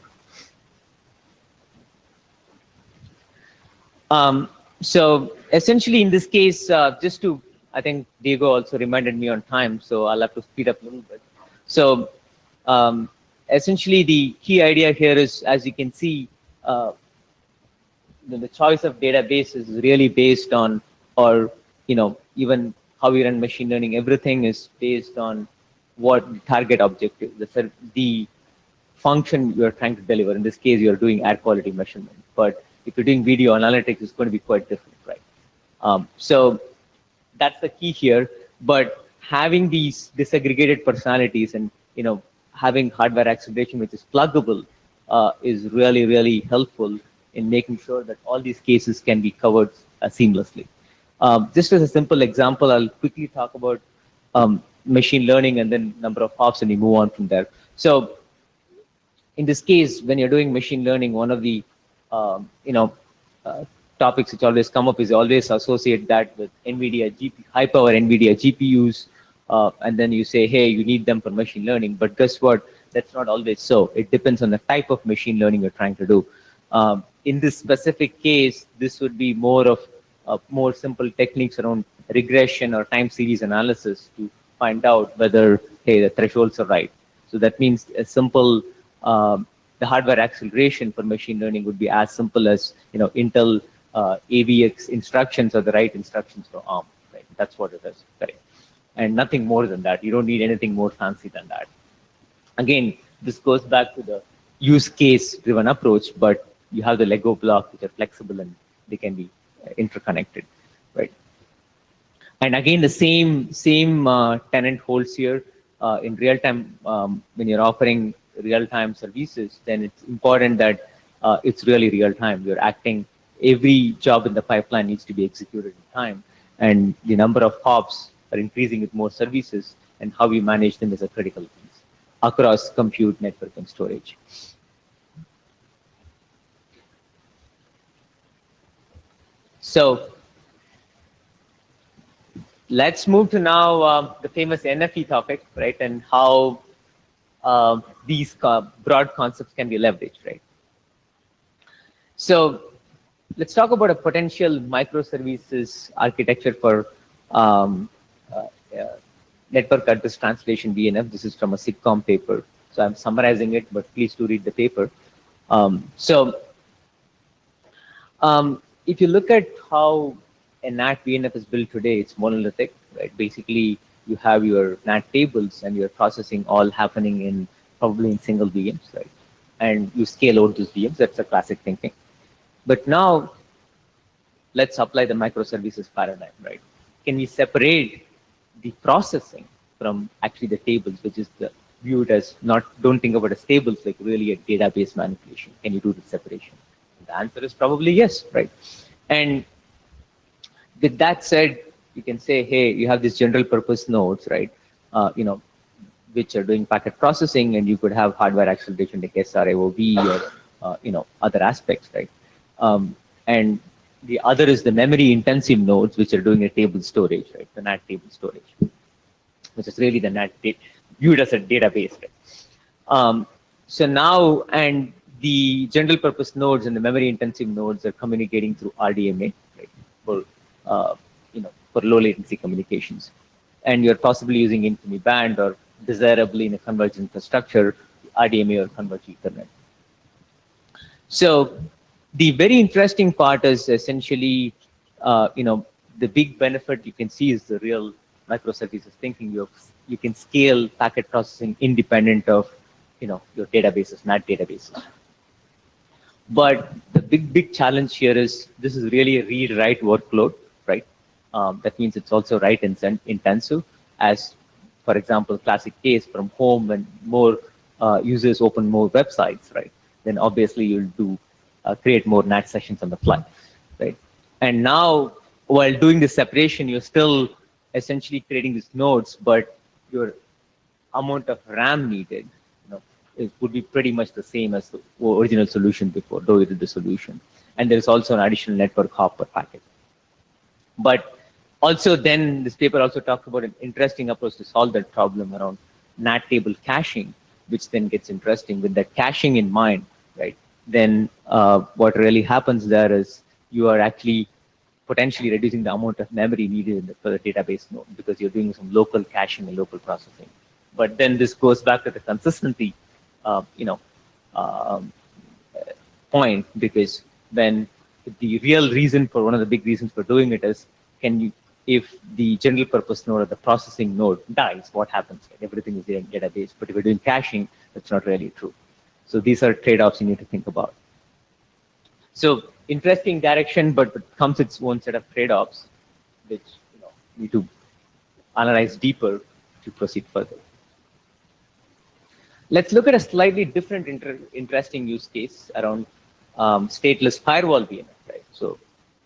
So essentially in this case, just to, I think Diego also reminded me on time, so I'll have to speed up a little bit. So essentially the key idea here is, as you can see, the choice of database is really based on, or, you know, even how we run machine learning, everything is based on what the target objective, the function you're trying to deliver. In this case, you're doing air quality measurement, but if you're doing video analytics, it's going to be quite different, right? So that's the key here. But having these disaggregated personalities and, you know, having hardware acceleration which is pluggable is really, really helpful in making sure that all these cases can be covered seamlessly. Just as a simple example, I'll quickly talk about machine learning and then number of hops, and we move on from there. So in this case, when you're doing machine learning, one of the topics which always come up is always associate that with NVIDIA high power NVIDIA GPUs, and then you say, hey, you need them for machine learning. But guess what? That's not always so. It depends on the type of machine learning you're trying to do. In this specific case, this would be more of more simple techniques around regression or time series analysis to find out whether, hey, the thresholds are right. So that means a simple the hardware acceleration for machine learning would be as simple as, you know, Intel AVX instructions are the right instructions for ARM, right? That's what it is, right? And nothing more than that. You don't need anything more fancy than that. Again, this goes back to the use case driven approach, but you have the Lego blocks which are flexible and they can be interconnected, right? And again, the same tenant holds here. In real time, when you're offering real-time services, then it's important that it's really real-time. You're acting, every job in the pipeline needs to be executed in time, and the number of hops are increasing with more services, and how we manage them is a critical piece. across compute, network, and storage. So let's move to now the famous NFV topic, right? And how these broad concepts can be leveraged, right? So let's talk about a potential microservices architecture for network address translation DNF. This is from a SIGCOMM paper. So I'm summarizing it, but please do read the paper. If you look at how a NAT DNF is built today, it's monolithic, right? Basically, you have your NAT tables and your processing all happening in probably in single VMs, right? And you scale out those VMs. That's a classic thinking. But now, let's apply the microservices paradigm, right? Can we separate the processing from actually the tables, which is the viewed as not, don't think about as tables, like really a database manipulation. Can you do the separation? And the answer is probably yes, right? And with that said, you can say, hey, you have these general purpose nodes, right? Which are doing packet processing, and you could have hardware acceleration like SRAOV or other aspects, right? And the other is the memory intensive nodes, which are doing a table storage, right? The NAT table storage, which is really the NAT viewed as a database, right? So now, and the general purpose nodes and the memory intensive nodes are communicating through RDMA, right? For low latency communications. And you're possibly using InfiniBand or desirably in a converged infrastructure, RDMA or converged Ethernet. So the very interesting part is essentially, the big benefit you can see is the real microservices thinking. You can scale packet processing independent of, your databases, NAT databases. But the big challenge here is this is really a read-write workload, right? That means it's also write intensive, as, for example, classic case from home when more users open more websites, right? Then obviously you'll do create more NAT sessions on the fly, right? And now, while doing this separation, you're still essentially creating these nodes, but your amount of RAM needed, it would be pretty much the same as the original solution before, though you did the solution. And there is also an additional network hop per packet. But also then, this paper also talked about an interesting approach to solve that problem around NAT table caching, which then gets interesting. With that caching in mind, right? Then what really happens there is you are actually potentially reducing the amount of memory needed for the database node because you're doing some local caching and local processing. But then this goes back to the consistency, point, because when the real reason for one of the big reasons for doing it is, if the general purpose node or the processing node dies, what happens? Everything is there in database. But if you're doing caching, that's not really true. So these are trade-offs you need to think about. So interesting direction, but it comes its own set of trade-offs, which need to analyze deeper to proceed further. Let's look at a slightly different interesting use case around stateless firewall DNF, right? So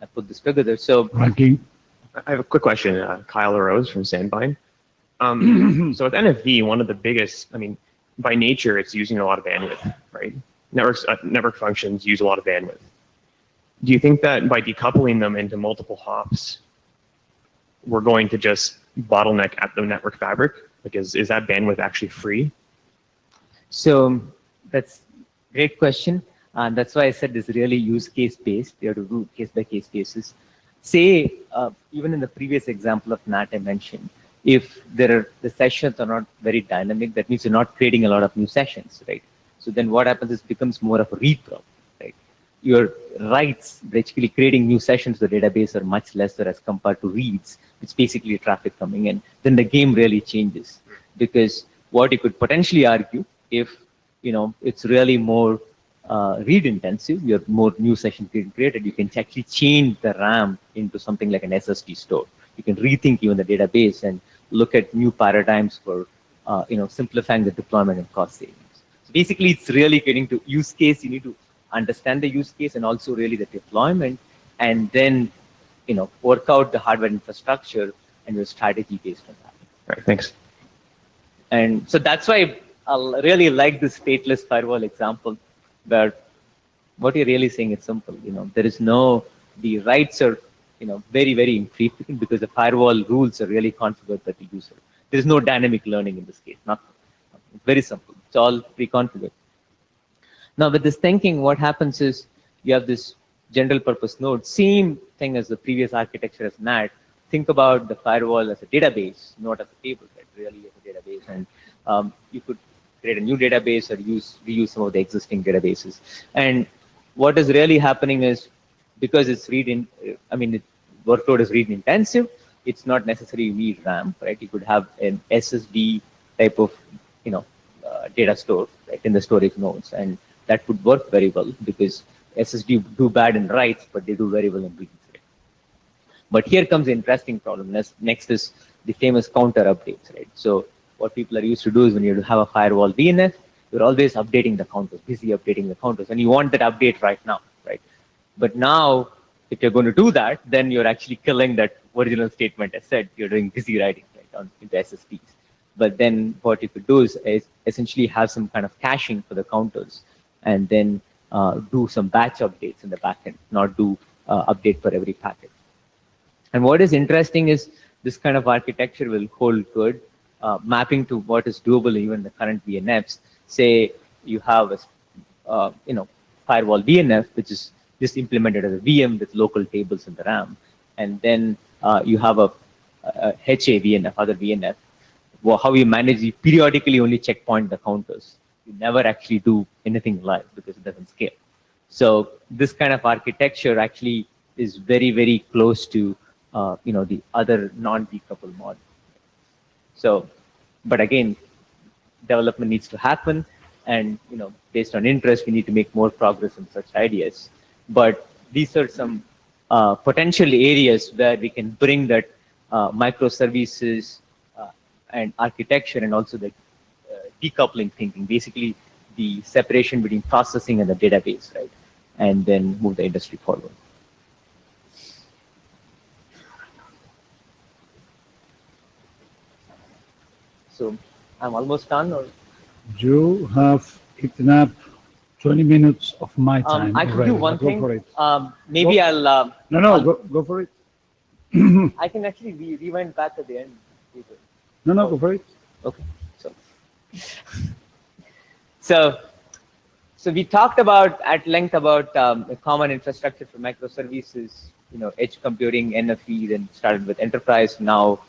I put this together. So I have a quick question, Kyle LaRose from Sandvine. So with NFV, one of the biggest, by nature, it's using a lot of bandwidth, right? Network functions use a lot of bandwidth. Do you think that by decoupling them into multiple hops, we're going to just bottleneck at the network fabric? Like, is that bandwidth actually free? So that's a great question. And that's why I said this is really use case based. You have to do case by case basis. Say, even in the previous example of NAT I mentioned, if the sessions are not very dynamic, that means you're not creating a lot of new sessions, right? So then what happens is it becomes more of a read problem, right? Your writes, basically creating new sessions to the database, are much lesser as compared to reads, which basically traffic coming in. Then the game really changes, because what you could potentially argue, if it's really more read intensive, you have more new sessions getting created, you can actually change the RAM into something like an SSD store. You can rethink even the database and look at new paradigms for simplifying the deployment and cost savings. So basically, it's really getting to use case. You need to understand the use case and also really the deployment, and then work out the hardware infrastructure and your strategy based on that. All right, thanks. And so that's why really like this stateless firewall example, where what you're really saying is simple. There is the rights are, very, very infrequent because the firewall rules are really configured by the user. There is no dynamic learning in this case. Nothing. It's very simple. It's all pre-configured. Now, with this thinking, what happens is you have this general purpose node, same thing as the previous architecture as NAT. Think about the firewall as a database, not as a table, right? Really as a database. And you could create a new database or reuse some of the existing databases. And what is really happening is, because it's workload is read intensive, it's not necessarily you need RAM, right? You could have an SSD type of, data store, right, in the storage nodes. And that would work very well because SSD do bad in writes, but they do very well in reads. Right? But here comes the interesting problem. Next is the famous counter updates, right? So what people are used to do is when you have a firewall DNS, you're always updating the counters, busy updating the counters, and you want that update right now, right? But now, if you're going to do that, then you're actually killing that original statement as said. You're doing busy writing, right, into SSDs. But then what you could do is essentially have some kind of caching for the counters, and then do some batch updates in the backend, not do update for every packet. And what is interesting is this kind of architecture will hold good, mapping to what is doable even in the current VNFs. Say you have a firewall DNF, which is just implemented as a VM with local tables in the RAM, and then you have a HA VNF, other VNF. Well, how you manage, you periodically only checkpoint the counters. You never actually do anything live because it doesn't scale. So this kind of architecture actually is very, very close to the other non-decoupled model. So, but again, development needs to happen, and based on interest, we need to make more progress in such ideas. But these are some potential areas where we can bring that microservices and architecture, and also the decoupling thinking, basically the separation between processing and the database, right? And then move the industry forward. So I'm almost done, or You have eaten up 20 minutes of my time. I can already. do one Go thing. for it. Maybe Go. I'll Go for it. I can actually rewind back at the end. No, go for it. Okay. So we talked at length about a common infrastructure for microservices, edge computing, NFV, then started with enterprise. Now,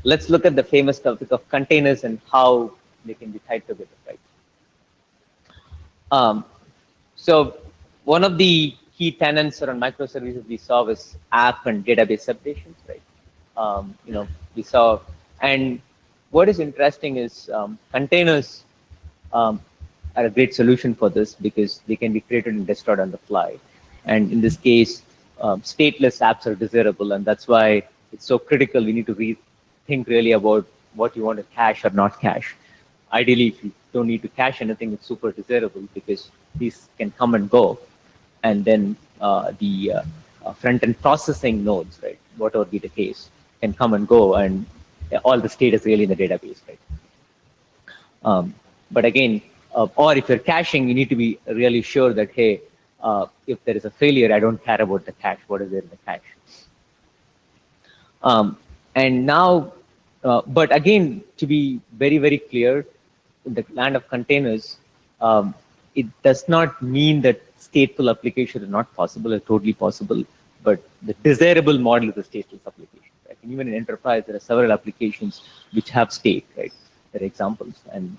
let's look at the famous topic of containers and how they can be tied together, right? So one of the key tenets around microservices we saw was app and database separations, right? We saw, and what is interesting is containers are a great solution for this because they can be created and destroyed on the fly. And in this case, stateless apps are desirable, and that's why it's so critical. We need to rethink really about what you want to cache or not cache. Ideally, if you don't need to cache anything, it's super desirable because these can come and go. And then the front-end processing nodes, right, whatever be the case, can come and go, and all the state is really in the database, right? But again, or if you're caching, you need to be really sure that, hey, if there is a failure, I don't care about the cache. What is there in the cache? And now, but again, to be very, very clear, in the land of containers, it does not mean that stateful application is not possible. It's totally possible. But the desirable model is the stateless application. Right? And even in enterprise, there are several applications which have state, right? There are examples, and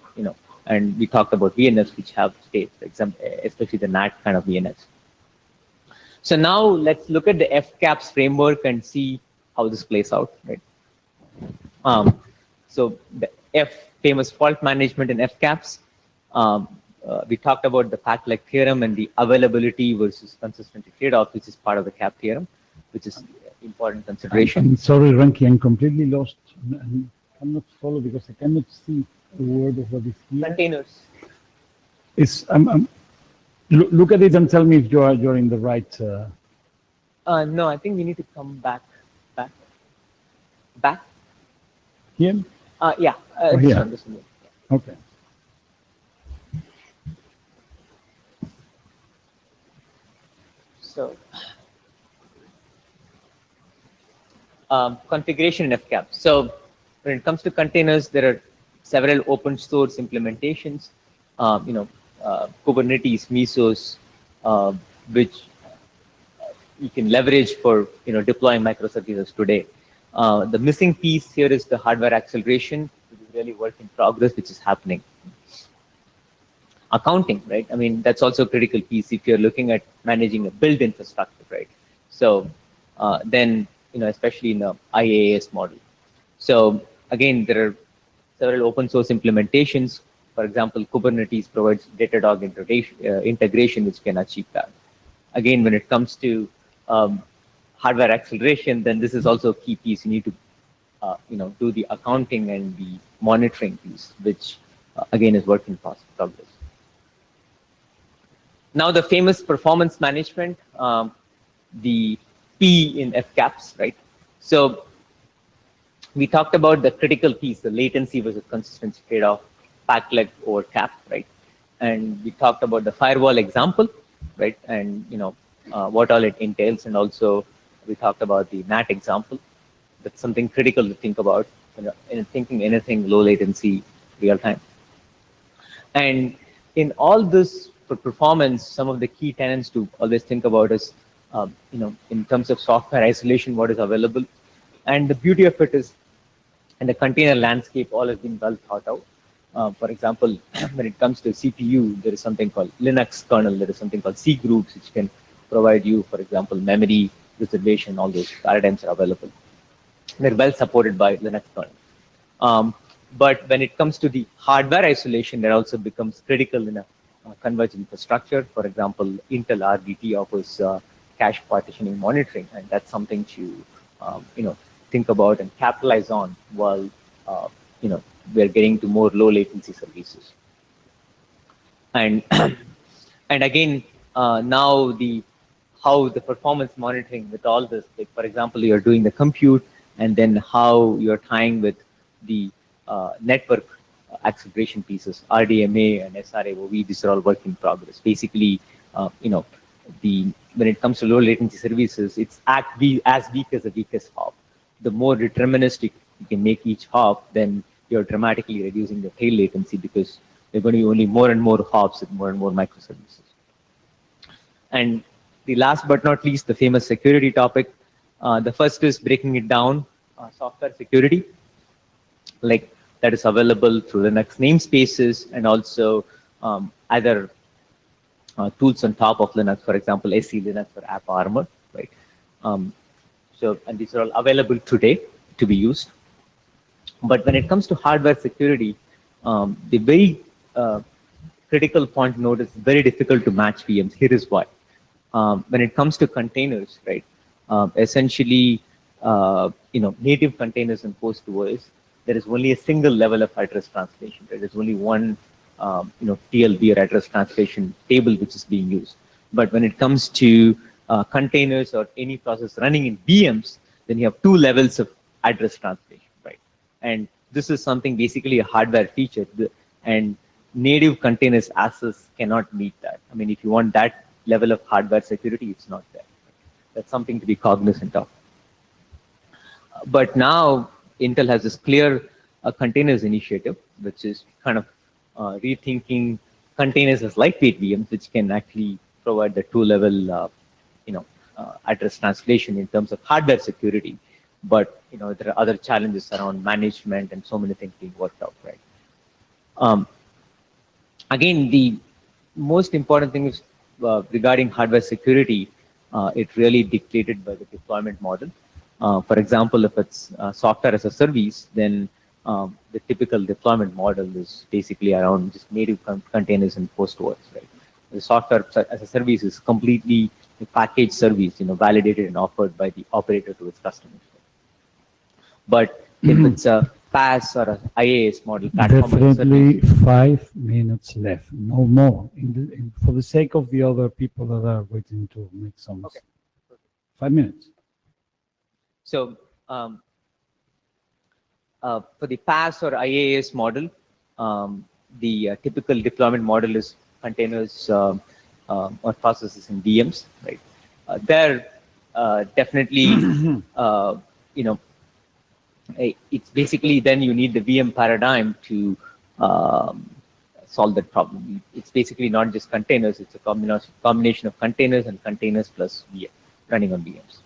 and we talked about VNFs which have state, especially the NAT kind of VNFs. So now let's look at the FCAPS framework and see how this plays out, right? So the famous fault management in FCAPS. We talked about the fact-like theorem and the availability versus consistency trade-off, which is part of the CAP theorem, which is important consideration. I'm sorry, Ranky, I'm completely lost. I cannot follow because I cannot see the word of what is here. Containers. Look at it and tell me if you're in the right. No, I think we need to come back. Here? Yeah. Here. This one. Okay. So, configuration in FCAP. So, when it comes to containers, there are several open source implementations. Kubernetes, Mesos, which you can leverage for deploying microservices today. The missing piece here is the hardware acceleration, which is really work in progress, which is happening. Accounting, right? I mean, that's also a critical piece if you're looking at managing a build infrastructure, right? So then, especially in the IaaS model. So again, there are several open source implementations. For example, Kubernetes provides Datadog integration, which can achieve that. Again, when it comes to hardware acceleration, then this is also a key piece. You need to, do the accounting and the monitoring piece, which again is work in progress. Now the famous performance management, the P in FCAPS, right? So we talked about the critical piece, the latency versus consistency trade-off, packlet over cap, right? And we talked about the firewall example, right? And what all it entails, and also we talked about the NAT example. That's something critical to think about in thinking anything low latency, real time. And in all this for performance, some of the key tenets to always think about is, in terms of software isolation, what is available. And the beauty of it is, in the container landscape, all has been well thought out. For example, when it comes to CPU, there is something called Linux kernel, there is something called C groups, which can provide you, for example, memory reservation, all those paradigms are available. They're well supported by Linux kernel. But when it comes to the hardware isolation, that also becomes critical in a converged infrastructure. For example, Intel RDT offers cache partitioning monitoring, and that's something to think about and capitalize on while we're getting to more low latency services. And and again, now how the performance monitoring with all this, like for example, you're doing the compute, and then how you're tying with the network acceleration pieces, RDMA and SRAOV, these are all work in progress. Basically, when it comes to low latency services, it's as weak as the weakest hop. The more deterministic you can make each hop, then you're dramatically reducing the tail latency, because there are going to be only more and more hops with more and more microservices. And the last but not least, the famous security topic. The first is breaking it down, software security, like that is available through Linux namespaces, and also other tools on top of Linux, for example, SC Linux or App Armor, right? And these are all available today to be used. But when it comes to hardware security, the very critical point to note is very difficult to match VMs. Here is why. When it comes to containers, right? Essentially, native containers and post-OS, there is only a single level of address translation. Right? There's only one, TLB or address translation table which is being used. But when it comes to containers or any process running in VMs, then you have two levels of address translation, right? And this is something basically a hardware feature, and native containers access cannot meet that. I mean, if you want that level of hardware security, it's not there. That's something to be cognizant of. But now Intel has this clear containers initiative, which is kind of rethinking containers as lightweight VMs, which can actually provide the two-level, address translation in terms of hardware security. But there are other challenges around management and so many things being worked out, right? Again, the most important thing is regarding hardware security. It really dictated by the deployment model. For example, if it's software as a service, then the typical deployment model is basically around just native containers and post-OS, right? The software as a service is completely a packaged service, validated and offered by the operator to its customers. But if it's a PaaS or an IaaS model, platform as a Definitely service, 5 minutes left, no more. For the sake of the other people that are waiting to make some. Okay. 5 minutes. So for the PaaS or IaaS model, the typical deployment model is containers or processes in VMs, right? There, definitely, you know, it's basically then you need the VM paradigm to solve that problem. It's basically not just containers, it's a combination of containers and containers plus VM running on VMs.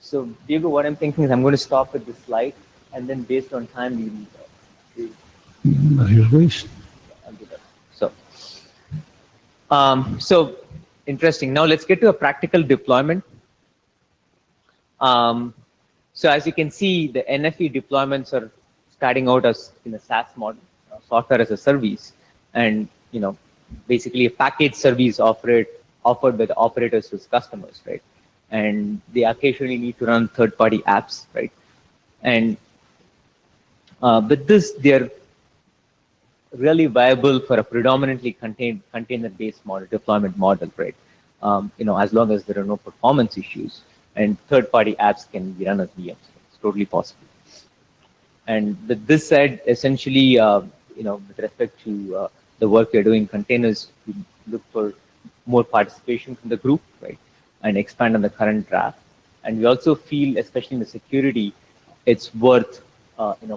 So Diego, what I'm thinking is I'm going to stop at this slide, and then based on time, we'll As you wish. I'll do that. So interesting. Now let's get to a practical deployment. So as you can see, the NFV deployments are starting out as in a SaaS model, software as a service, and basically a package service offered by the operators to its customers, right? And they occasionally need to run third-party apps, right? And with this, they're really viable for a predominantly container-based model, deployment model, right? As long as there are no performance issues, and third-party apps can be run as VMs. It's totally possible. And with this said, essentially, with respect to the work we're doing, containers, we look for more participation from the group, right? And expand on the current draft. And we also feel, especially in the security, it's worth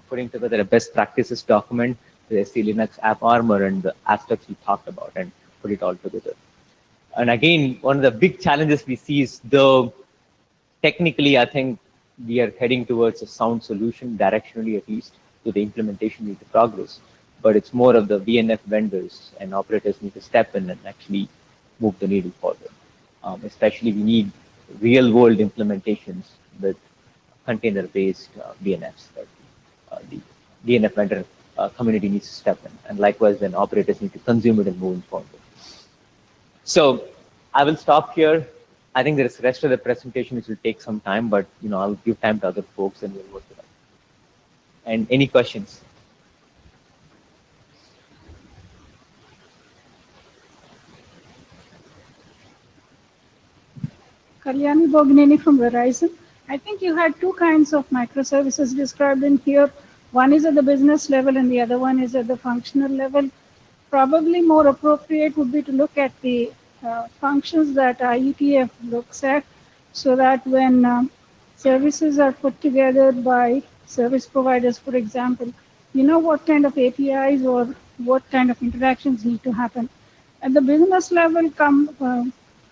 putting together a best practices document with SC Linux App Armor and the aspects we talked about, and put it all together. And again, one of the big challenges we see is, though technically I think we are heading towards a sound solution, directionally at least, to the implementation need to progress. But it's more of the VNF vendors and operators need to step in and actually move the needle forward. Especially we need real world implementations with container-based VNFs. Right? The VNF vendor community needs to step in, and likewise then operators need to consume it and move forward. So I will stop here. I think there is the rest of the presentation which will take some time, but I'll give time to other folks and we'll work it out. And any questions? Kalyani Bognini from Verizon. I think you had two kinds of microservices described in here. One is at the business level and the other one is at the functional level. Probably more appropriate would be to look at the functions that IETF looks at, so that when services are put together by service providers, for example, you know what kind of APIs or what kind of interactions need to happen. At the business level,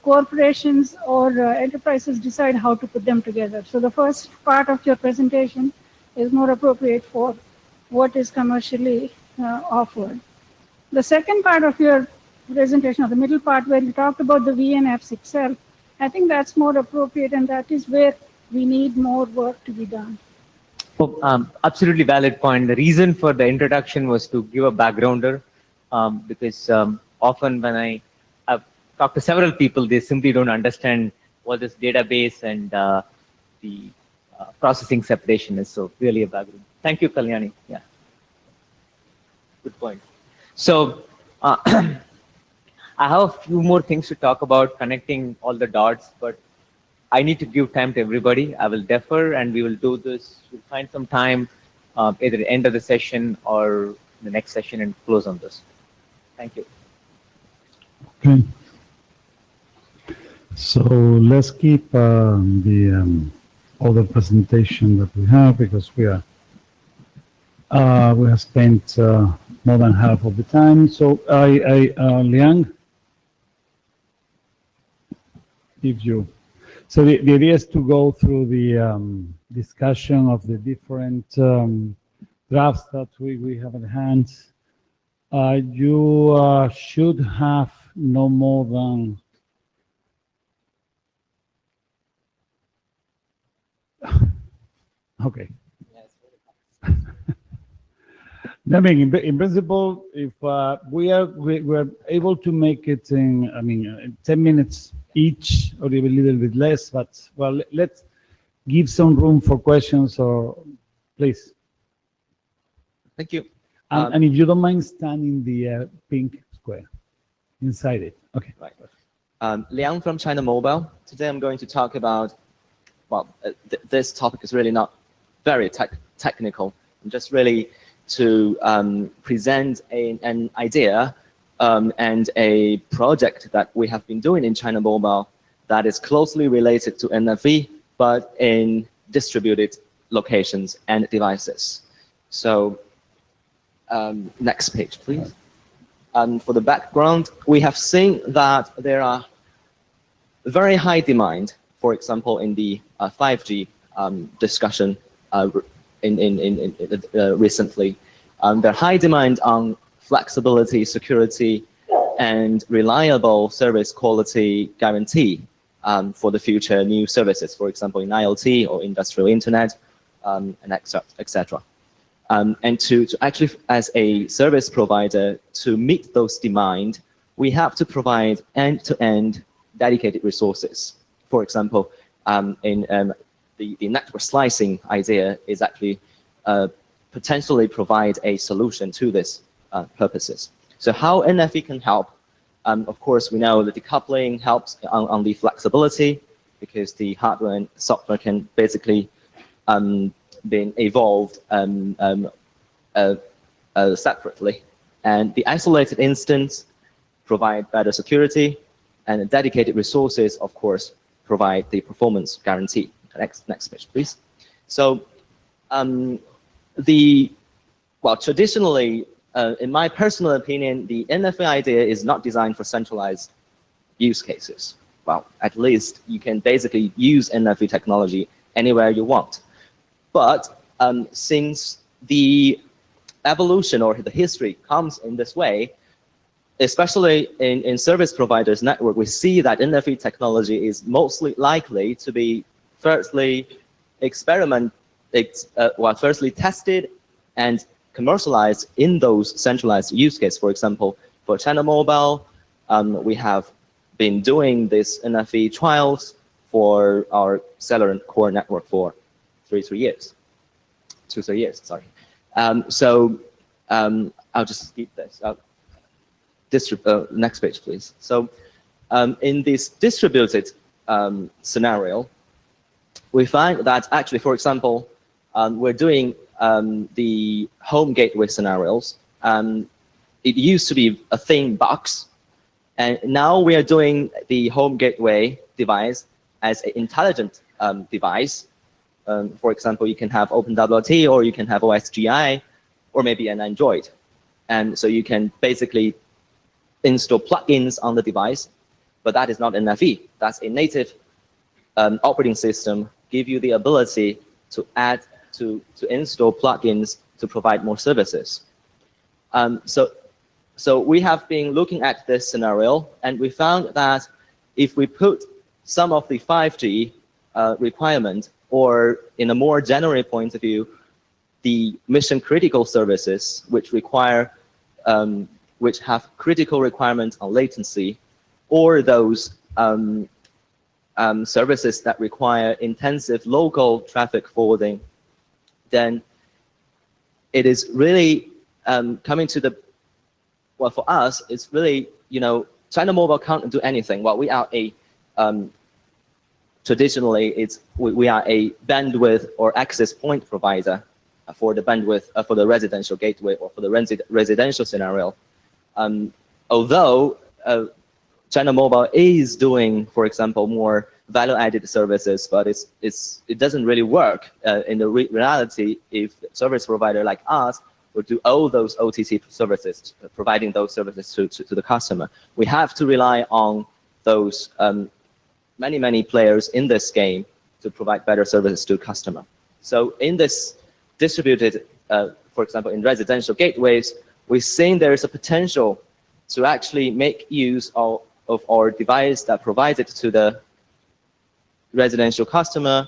corporations or enterprises decide how to put them together. So the first part of your presentation is more appropriate for what is commercially offered. The second part of your presentation, or the middle part where you talked about the VNFs itself, I think that's more appropriate, and that is where we need more work to be done. Oh, absolutely valid point. The reason for the introduction was to give a backgrounder, because often when I've talked to several people, they simply don't understand what this database and the processing separation is. So really a background. Thank you, Kalyani. Yeah, good point. So I have a few more things to talk about, connecting all the dots, but I need to give time to everybody. I will defer and we will do this. We'll find some time either at the end of the session or the next session and close on this. Thank you. Okay. So let's keep the other presentation that we have, because we have spent more than half of the time. So Liang, if you. So the idea is to go through the discussion of the different drafts that we have at hand. You should have no more than okay. I mean, in principle, if we're able to make it in, 10 minutes each, or even a little bit less, but well, let's give some room for questions, or please. Thank you. And if you don't mind standing the pink square inside it. Okay. Right. Liang from China Mobile. Today I'm going to talk about, well, this topic is really not very technical. I'm just really to present an idea and a project that we have been doing in China Mobile that is closely related to NFV, but in distributed locations and devices. So next page, please. For the background, we have seen that there are very high demand, for example, in the 5G discussion recently. There are high demand on flexibility, security, and reliable service quality guarantee for the future new services, for example, in IoT or industrial internet, and etc. And to actually, as a service provider, to meet those demand, we have to provide end-to-end dedicated resources. For example, the network slicing idea is actually potentially provide a solution to this purposes. So how NFV can help? Of course, we know that decoupling helps on the flexibility because the hardware and software can basically been evolved separately. And the isolated instance provide better security, and the dedicated resources, of course, provide the performance guarantee. Next page, please. So traditionally, in my personal opinion, the NFV idea is not designed for centralized use cases. Well, at least you can basically use NFV technology anywhere you want. But since the evolution or the history comes in this way, especially in service providers network, we see that NFV technology is mostly likely to be firstly tested and commercialized in those centralized use cases. For example, for China Mobile, we have been doing this NFV trials for our cellular core network for 2 3 years, sorry. I'll just skip this. Next page, please. So in this distributed scenario, we find that actually, for example, we're doing the home gateway scenarios. It used to be a thin box, and now we are doing the home gateway device as an intelligent device. For example, you can have OpenWRT, or you can have OSGI, or maybe an Android. And so you can basically install plugins on the device, but that is not NFV. That's a native operating system, give you the ability to add, to install plugins to provide more services. So we have been looking at this scenario, and we found that if we put some of the 5G requirement, or in a more general point of view, the mission critical services which require, which have critical requirements on latency, or those services that require intensive local traffic forwarding, then it is really coming to the, well, for us, it's really, China Mobile can't do anything. Well, we are a, traditionally, we are a bandwidth or access point provider for the bandwidth, for the residential gateway or for the residential scenario. Although China Mobile is doing, for example, more value-added services, but it doesn't really work in the reality if a service provider like us would do all those OTT services, providing those services to the customer. We have to rely on those many players in this game to provide better services to customer. So in this distributed, for example, in residential gateways, we've seen there is a potential to actually make use of our device that provides it to the residential customer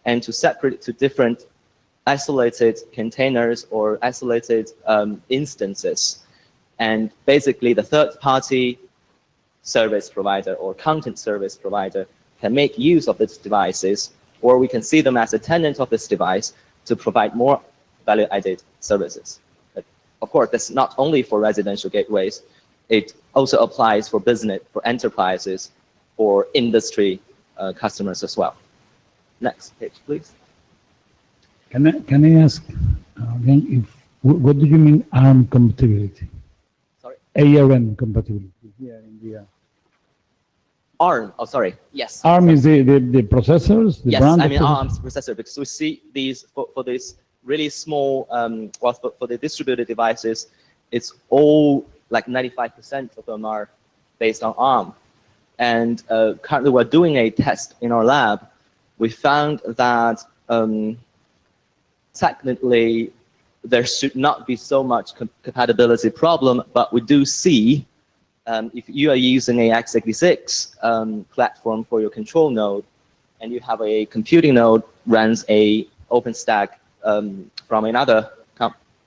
and to separate it to different isolated containers or isolated instances. And basically the third-party service provider or content service provider can make use of these devices, or we can see them as a tenant of this device to provide more value-added services. But of course, that's not only for residential gateways. It also applies for business, for enterprises, for industry customers as well. Next page, please. Can I ask again, what do you mean ARM compatibility? Sorry. ARM compatibility. Yeah, in the, ARM. Oh, sorry. Yes. ARM is the processors, the Yes, brand. I of mean processors? ARM processor, because we see these for these really small, well, for the distributed devices, it's all like 95% of them are based on ARM. And currently we're doing a test in our lab. We found that technically there should not be so much compatibility problem, but we do see if you are using a x86 platform for your control node, and you have a computing node runs a OpenStack from another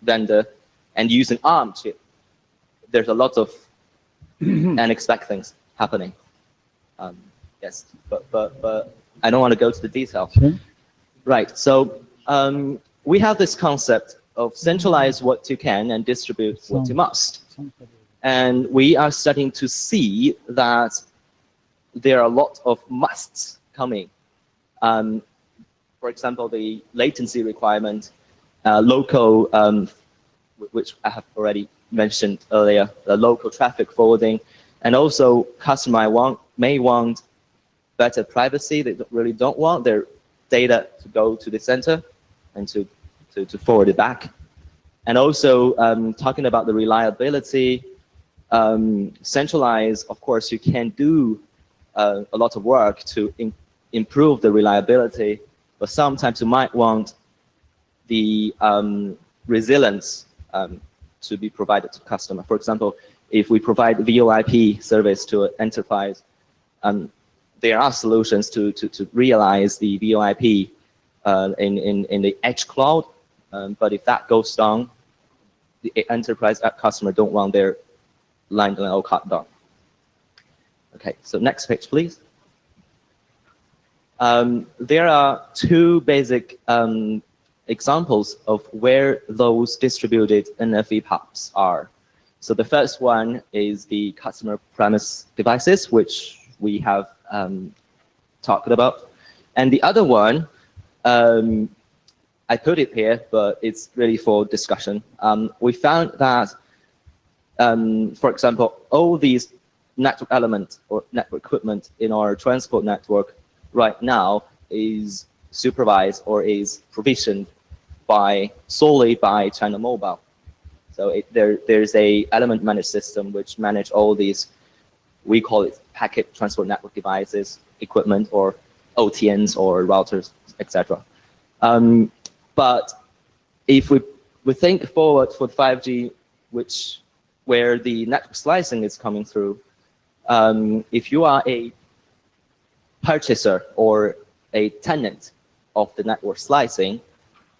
vendor and using ARM chip, there's a lot of unexpected things happening. Yes, but I don't want to go to the detail. Sure. Right. So we have this concept of centralize what you can and distribute what you must. And we are starting to see that there are a lot of musts coming. For example, the latency requirement, local, which I have already mentioned earlier, the local traffic forwarding, and also customer may want better privacy. They really don't want their data to go to the center and to forward it back. And also talking about the reliability, centralize, of course, you can do a lot of work to improve the reliability, but sometimes you might want the resilience to be provided to customer. For example, if we provide VoIP service to an enterprise, there are solutions to realize the VoIP in the edge cloud, but if that goes down, the enterprise customer don't want their line all cut down. Okay, so next page, please. There are two basic examples of where those distributed NFV hubs are. So the first one is the customer premise devices, which we have talked about. And the other one, I put it here, but it's really for discussion. We found that, for example, all these network elements or network equipment in our transport network right now is supervised or is provisioned solely by China Mobile. So there's a element managed system which manage all these, we call it packet transport network devices, equipment, or OTNs or routers, etc. But if we think forward for 5G, where the network slicing is coming through, if you are a purchaser or a tenant of the network slicing,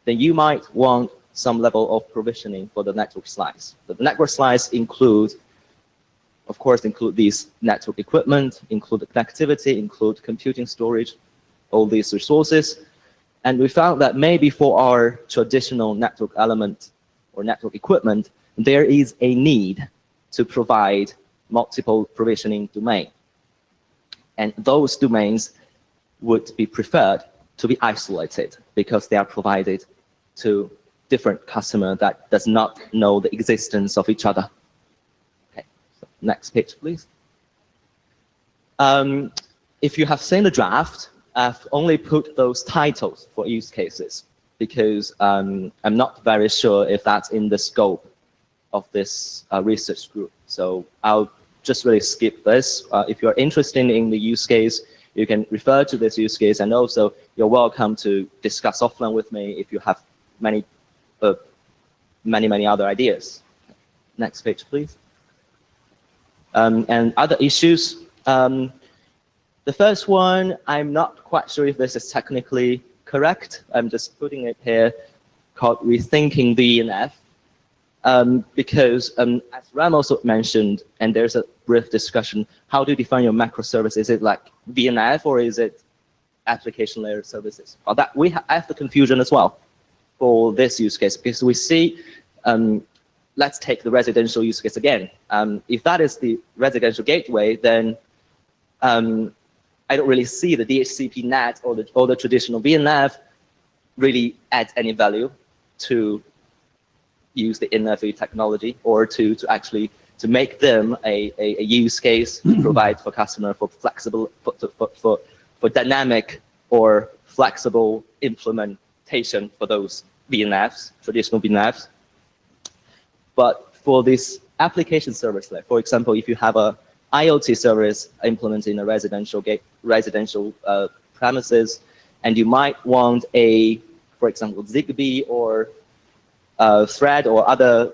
then you might want some level of provisioning for the network slice. The network slice of course, include these network equipment, include the connectivity, include computing storage, all these resources. And we found that maybe for our traditional network element or network equipment, there is a need to provide multiple provisioning domain. And those domains would be preferred to be isolated because they are provided to different customer that does not know the existence of each other. Okay, so next page, please. If you have seen the draft, I've only put those titles for use cases because I'm not very sure if that's in the scope of this research group. So I'll just really skip this. If you're interested in the use case, you can refer to this use case, and also you're welcome to discuss offline with me if you have many other ideas. Next page, please. And other issues. The first one, I'm not quite sure if this is technically correct. I'm just putting it here, called rethinking VNF. Because as Ram also mentioned, and there's a brief discussion, how do you define your microservice? Is it like VNF or is it application layer services? Well, I have the confusion as well for this use case, because we see, let's take the residential use case again. If that is the residential gateway, then I don't really see the DHCP NAT or the traditional VNF really add any value to use the Nfvrg technology, or to actually to make them a use case to provide for customer for flexible for dynamic or flexible implementation for those VNFs, traditional VNFs. But for this application service, like for example, if you have a IoT service implemented in a residential premises, and you might want a, for example, Zigbee or Thread or other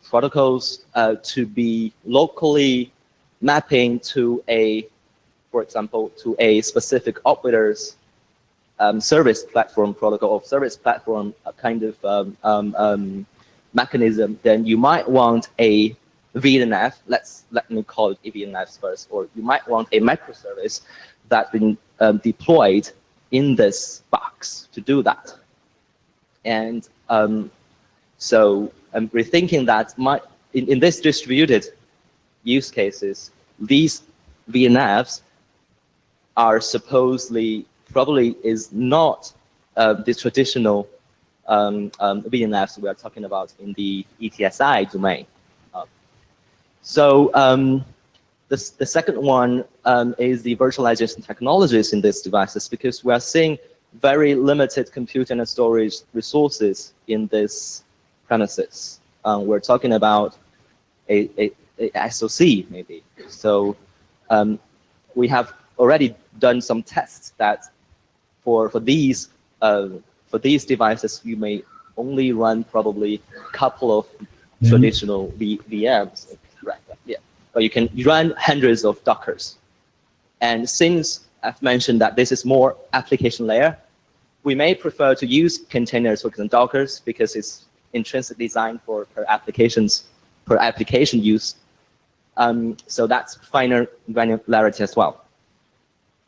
protocols to be locally mapping to a, for example, to a specific operator's service platform protocol or service platform kind of mechanism, then you might want a VNF. Let me call it a VNF first, or you might want a microservice that's been deployed in this box to do that. And so we're thinking that in this distributed use cases, these VNFs are supposedly probably is not the traditional VNFs we are talking about in the ETSI domain. So the second one is the virtualization technologies in these devices, because we are seeing very limited compute and storage resources in this premises. We're talking about a SoC maybe. So we have already done some tests that for these devices, you may only run probably a couple of traditional VMs. Right. Yeah. Or you can run hundreds of Dockers. And since I've mentioned that this is more application layer, we may prefer to use containers, for example, Dockers, because it's intrinsically designed for per application use. So that's finer granularity as well.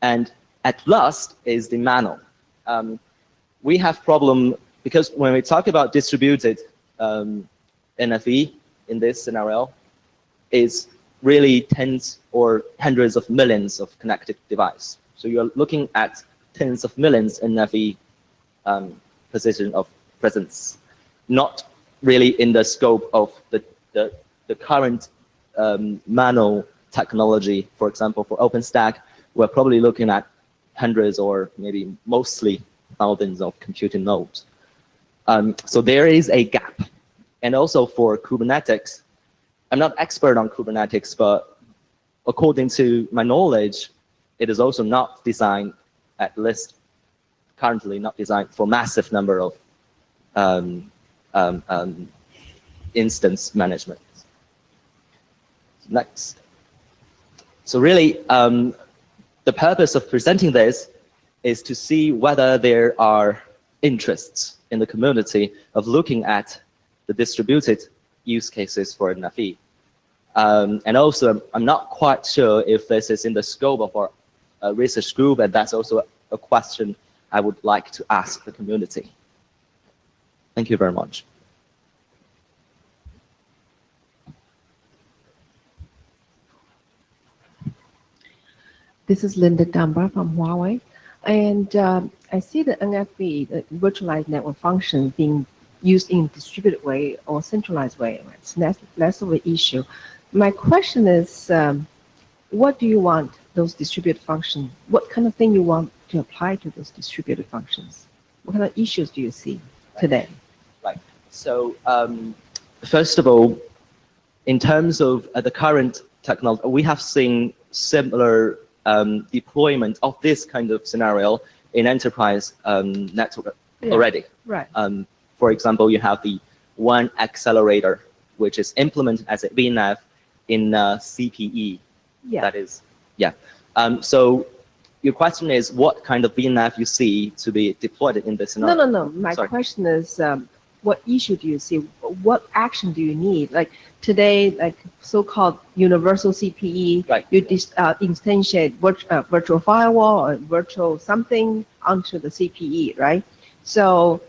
And at last is the MANO. We have problem because when we talk about distributed NFV in this scenario, is really tens or hundreds of millions of connected devices. So you're looking at tens of millions NFV position of presence, not really in the scope of the current MANO technology. For example, for OpenStack, we're probably looking at hundreds or maybe mostly thousands of computing nodes. So there is a gap. And also for Kubernetes, I'm not expert on Kubernetes, but according to my knowledge, it is also not designed, at least currently not designed for massive number of instance management. Next. So really, the purpose of presenting this is to see whether there are interests in the community of looking at the distributed use cases for NFV. And also, I'm not quite sure if this is in the scope of our research group, and that's also a question I would like to ask the community. Thank you very much. This is Linda Dunbar from Huawei. And I see the NFV, the virtualized network function, being used in distributed way or centralized way. It's less of an issue. My question is, what do you want those distributed functions? What kind of thing you want to apply to those distributed functions? What kind of issues do you see today? Right. So first of all, in terms of the current technology, we have seen similar deployment of this kind of scenario in enterprise network already. Right. For example, you have the one accelerator, which is implemented as a VNF in CPE. Yeah. That is, yeah. So your question is what kind of VNF you see to be deployed in this scenario? No. My question is, what issue do you see? What action do you need? Like today, like so-called universal CPE, right. You instantiate virtual firewall or virtual something onto the CPE, right? So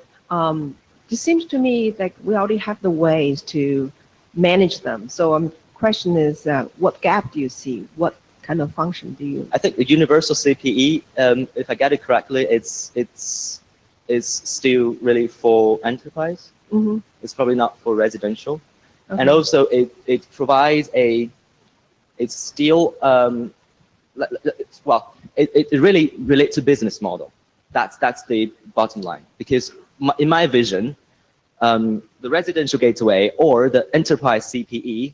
it seems to me like we already have the ways to manage them. So question is, what gap do you see? What kind of function do you? I think the universal CPE, if I get it correctly, it's is still really for enterprise. Mhm. It's probably not for residential. And Okay. also it provides it's still, well, it really relates to business model. That's the bottom line. Because in my vision, the residential gateway or the enterprise CPE,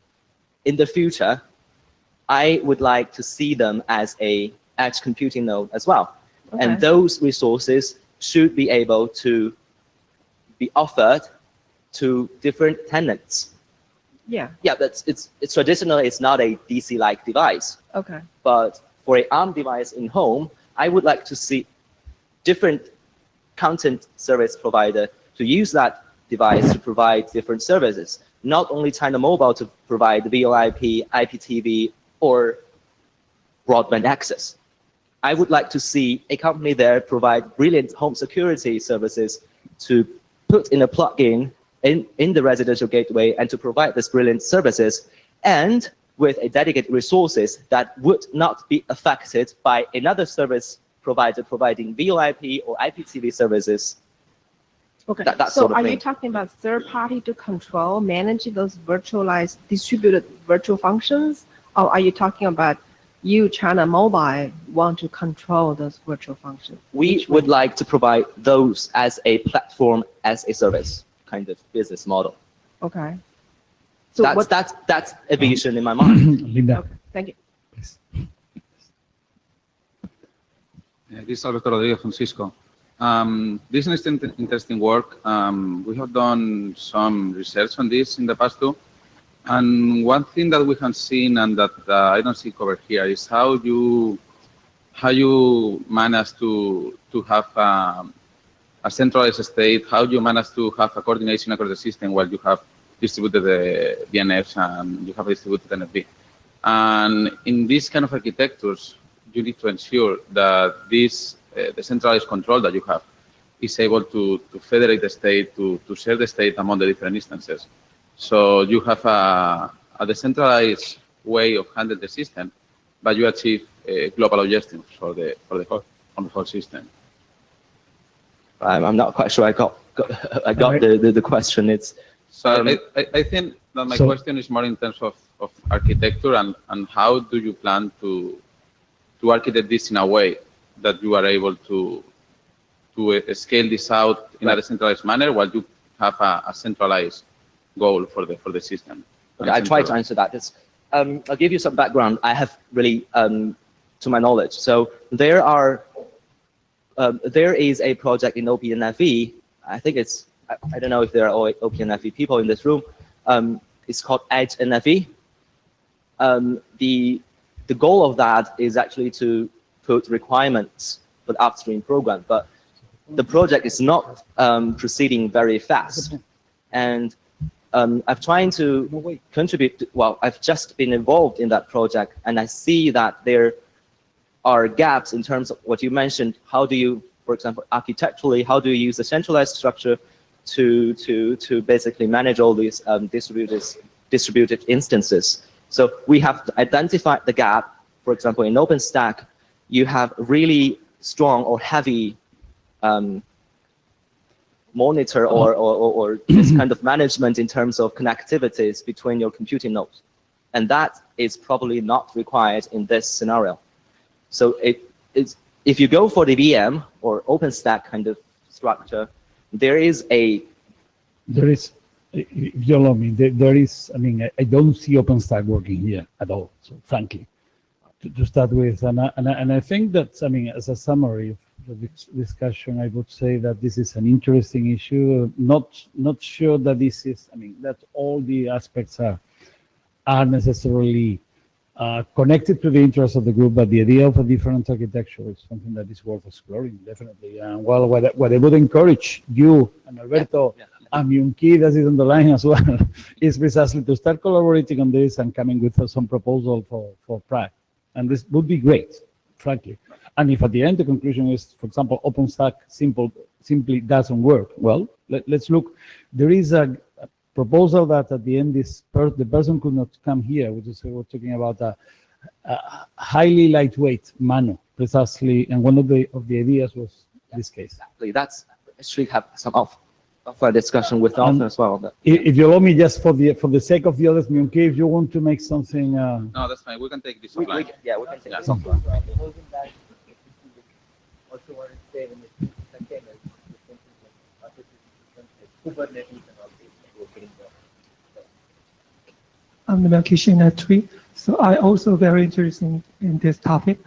in the future, I would like to see them as a edge computing node as well. Okay. And those resources should be able to be offered to different tenants. Yeah. Yeah, it's traditionally it's not a DC-like device, Okay. but for an ARM device in home, I would like to see different content service provider to use that device to provide different services. Not only China Mobile to provide VoIP, IPTV, or broadband access. I would like to see a company there provide brilliant home security services to put in a plugin in the residential gateway and to provide these brilliant services, and with a dedicated resources that would not be affected by another service provider providing VoIP or IPTV services. Okay. That So sort of are you thing. talking about third party to control, manage those virtualized, distributed virtual functions? Or are you talking about you, China Mobile, want to control those virtual functions? We Which would one? like to provide those as a platform, as a service kind of business model. Okay. So what? That's a vision in my mind. Linda, Okay, thank you. please. This is Alberto Rodriguez from Cisco. This is interesting work. We have done some research on this in the past too. And one thing that we have seen and that I don't see covered here is how you manage to have a centralized state, how you manage to have a coordination across the system while you have distributed the DNFs and you have distributed NFV. And in these kind of architectures, you need to ensure that this decentralized control that you have is able to federate the state, to share the state among the different instances. So you have a decentralized way of handling the system, but you achieve global objectives for the whole system. I'm not quite sure I got the question. It's So I think that my question is more in terms of architecture and how do you plan to architect this in a way that you are able to scale this out in a decentralized manner while you have a centralized goal for the system. okay, I try to answer that. I'll give you some background. I have really, to my knowledge. So there is a project in OPNFV. I think it's, I don't know if there are all OPNFV people in this room. It's called Edge NFV. The goal of that is actually to put requirements for the upstream program, but the project is not proceeding very fast. And I'm trying to contribute. Well, I've just been involved in that project, and I see that there are gaps in terms of what you mentioned. How do you, for example, architecturally, how do you use a centralized structure to basically manage all these distributed instances? So we have identified the gap. For example, in OpenStack, you have really strong or heavy monitor or this kind of management in terms of connectivities between your computing nodes. And that is probably not required in this scenario. So if you go for the VM or OpenStack kind of structure, there is, if you allow me, there is, I mean, I don't see OpenStack working here at all, so frankly, to start with. And I think that, I mean, as a summary of the discussion, I would say that this is an interesting issue. Not sure that this is, I mean, that all the aspects are necessarily connected to the interests of the group, but the idea of a different architecture is something that is worth exploring, definitely. And well, what I would encourage you and Alberto and Myung-Ki, that is on the line as well, is precisely to start collaborating on this and coming with some proposal for Prague. And this would be great, frankly. And if at the end the conclusion is, for example, OpenStack simply doesn't work, well, let's look. There is a proposal that at the end the person could not come here, which is we're talking about a highly lightweight Mano, precisely, and one of the ideas was this case. Exactly. That's actually have some of a discussion with the author as well. But If you allow me, just for the sake of the others, okay, if you want to make something, No, that's fine. We can take this offline. we can take Yeah. this offline. I'm the Melchizedek tree. So I also very interested in this topic.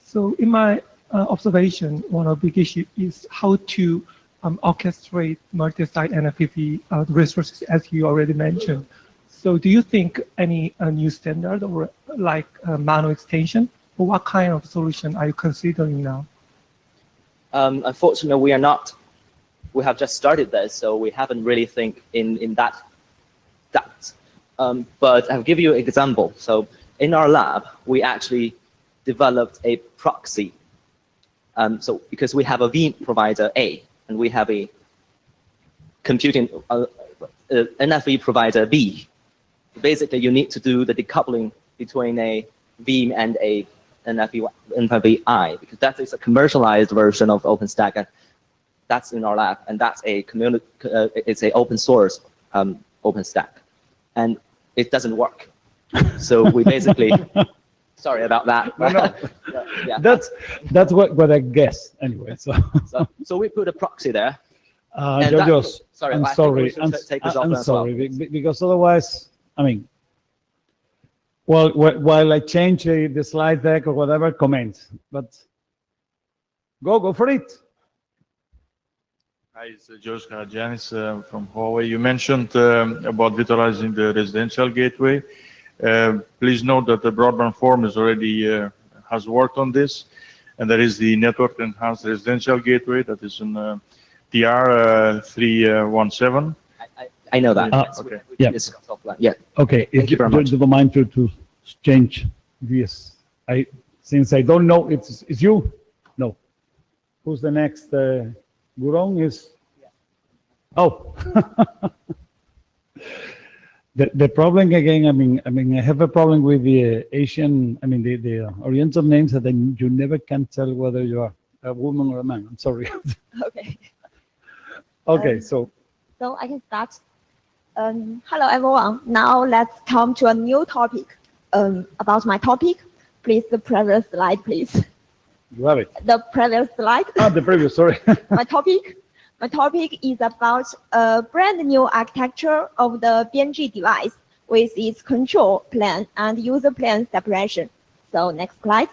So in my observation, one of the big issues is how to orchestrate multi-site NFV resources, as you already mentioned. So do you think any new standard or like manual extension, or what kind of solution are you considering now? Unfortunately, we are not. We have just started this, so we haven't really think in that depth. But I'll give you an example. So in our lab, we actually developed a proxy. So because we have a VM provider A, and we have a computing NFV provider B. Basically, you need to do the decoupling between a VM and a NFV I, because that is a commercialized version of OpenStack, and that's in our lab, and that's a it's a open source OpenStack, and it doesn't work. So we basically, sorry about that. No. Yeah, That's what I guess anyway. so we put a proxy there. And Georgios, sorry, I'm I think sorry. we should I'm take this I'm offline as well. sorry because otherwise, I mean, well, while I change the slide deck or whatever, comment. But go for it. Hi, it's George Karagianis from Huawei. You mentioned about virtualizing the residential gateway. Please note that the broadband forum is already has worked on this, and there is the network enhanced residential gateway that is in TR 317. I know that. Okay. Yeah. Discuss offline. Yeah. Okay, Thank you very much. Do you mind to change this? Since I don't know, it's you. No. Who's the next? Gurong is. Oh. The problem again. I mean, I have a problem with the Asian. I mean, the Oriental names that you never can tell whether you are a woman or a man. I'm sorry. Okay. Okay, so I can start. Hello, everyone. Now let's come to a new topic. About my topic, please, the previous slide, please. you have it. The previous slide. The previous. Sorry. My topic is about a brand new architecture of the BNG device with its control plane and user plane separation. So next slide.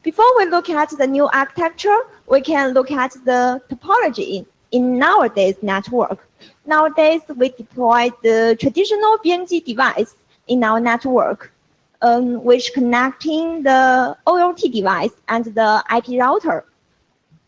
Before we look at the new architecture, we can look at the topology in nowadays network. Nowadays, we deploy the traditional BNG device in our network, which connecting the OLT device and the IP router.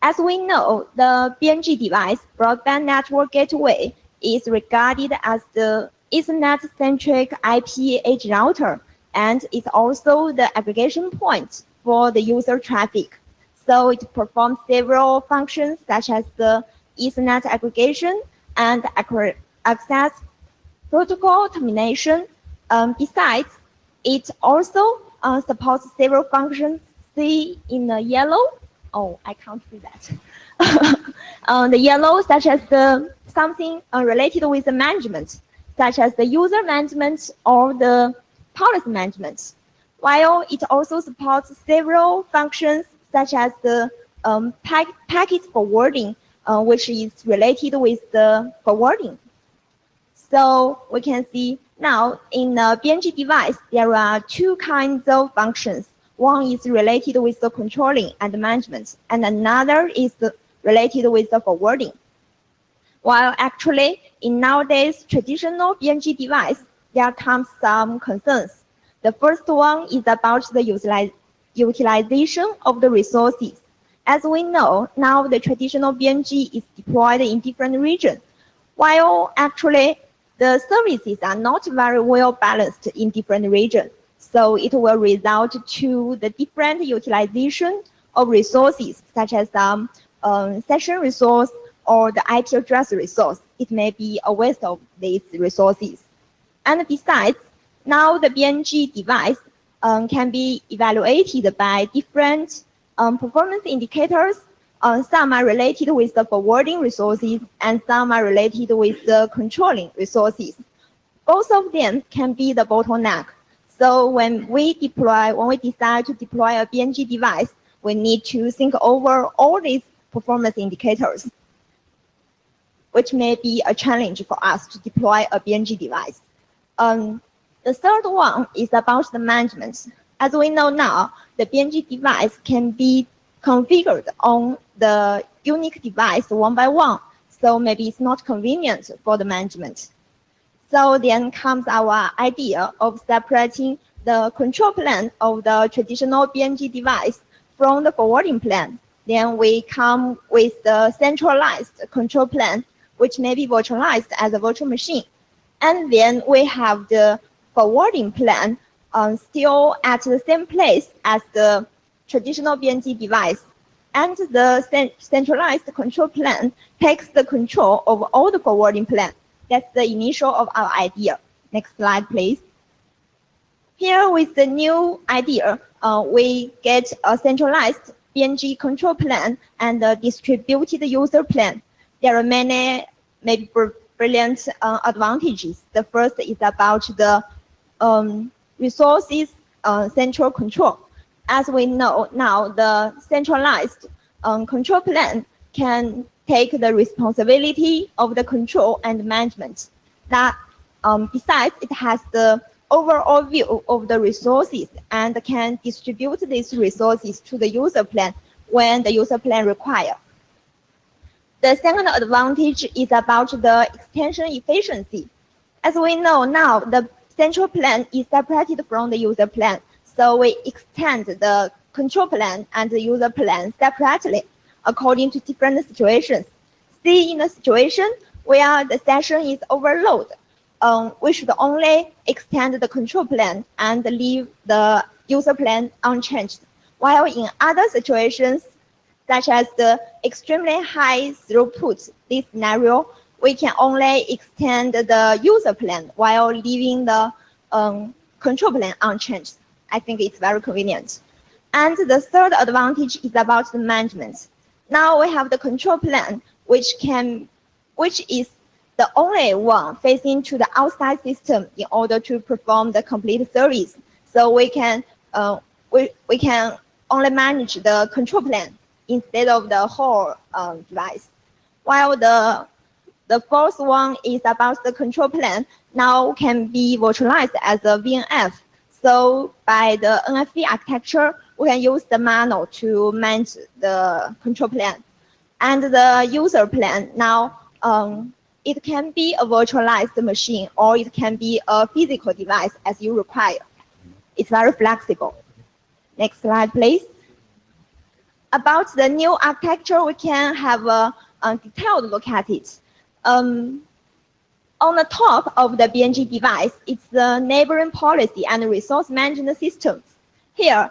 As we know, the BNG device, broadband network gateway, is regarded as the Ethernet-centric IP edge router, and it's also the aggregation point for the user traffic. So it performs several functions such as the Ethernet aggregation and access protocol termination. Besides, it also supports several functions. See in the yellow. Oh, I can't see that. The yellow, such as the something related with the management, such as the user management or the policy management. While it also supports several functions such as the packet forwarding, which is related with the forwarding. So we can see now in the BNG device, there are two kinds of functions. One is related with the controlling and management, and another is related with the forwarding. While actually in nowadays traditional BNG device, there comes some concerns. The first one is about the utilization of the resources. As we know, now the traditional BNG is deployed in different regions, while actually the services are not very well balanced in different regions. So it will result to the different utilization of resources, such as session resource or the IP address resource. It may be a waste of these resources. And besides, now the BNG device can be evaluated by different performance indicators Some are related with the forwarding resources, and some are related with the controlling resources. Both of them can be the bottleneck. So when we decide to deploy a BNG device, we need to think over all these performance indicators, which may be a challenge for us to deploy a BNG device. The third one is about the management. As we know now, the BNG device can be configured on the unique device one by one, so maybe it's not convenient for the management. So then comes our idea of separating the control plane of the traditional BNG device from the forwarding plane. Then we come with the centralized control plane, which may be virtualized as a virtual machine. And then we have the forwarding plane still at the same place as the traditional BNG device. And the centralized control plane takes the control of all the forwarding plane. That's the initial of our idea. Next slide, please. Here with the new idea, we get a centralized BNG control plane and a distributed user plane. There are many maybe brilliant advantages. The first is about the resources central control. As we know now, the centralized control plane can take the responsibility of the control and management. That besides, it has the overall view of the resources and can distribute these resources to the user plane when the user plane requires. The second advantage is about the extension efficiency. As we know now, the central plane is separated from the user plane, so we extend the control plane and the user plane separately according to different situations. See, in a situation where the session is overloaded, we should only extend the control plane and leave the user plane unchanged. While in other situations, such as the extremely high throughput, this scenario, we can only extend the user plane while leaving the control plane unchanged. I think it's very convenient. And the third advantage is about the management. Now we have the control plane, which is the only one facing to the outside system in order to perform the complete service. So we can only manage the control plane instead of the whole device. While the fourth one is about the control plane, now can be virtualized as a VNF. So by the Nfvrg architecture, we can use the manual to manage the control plane. And the user plane, now it can be a virtualized machine or it can be a physical device as you require. It's very flexible. Next slide, please. About the new architecture, we can have a detailed look at it. On the top of the BNG device, it's the neighboring policy and resource management systems. Here,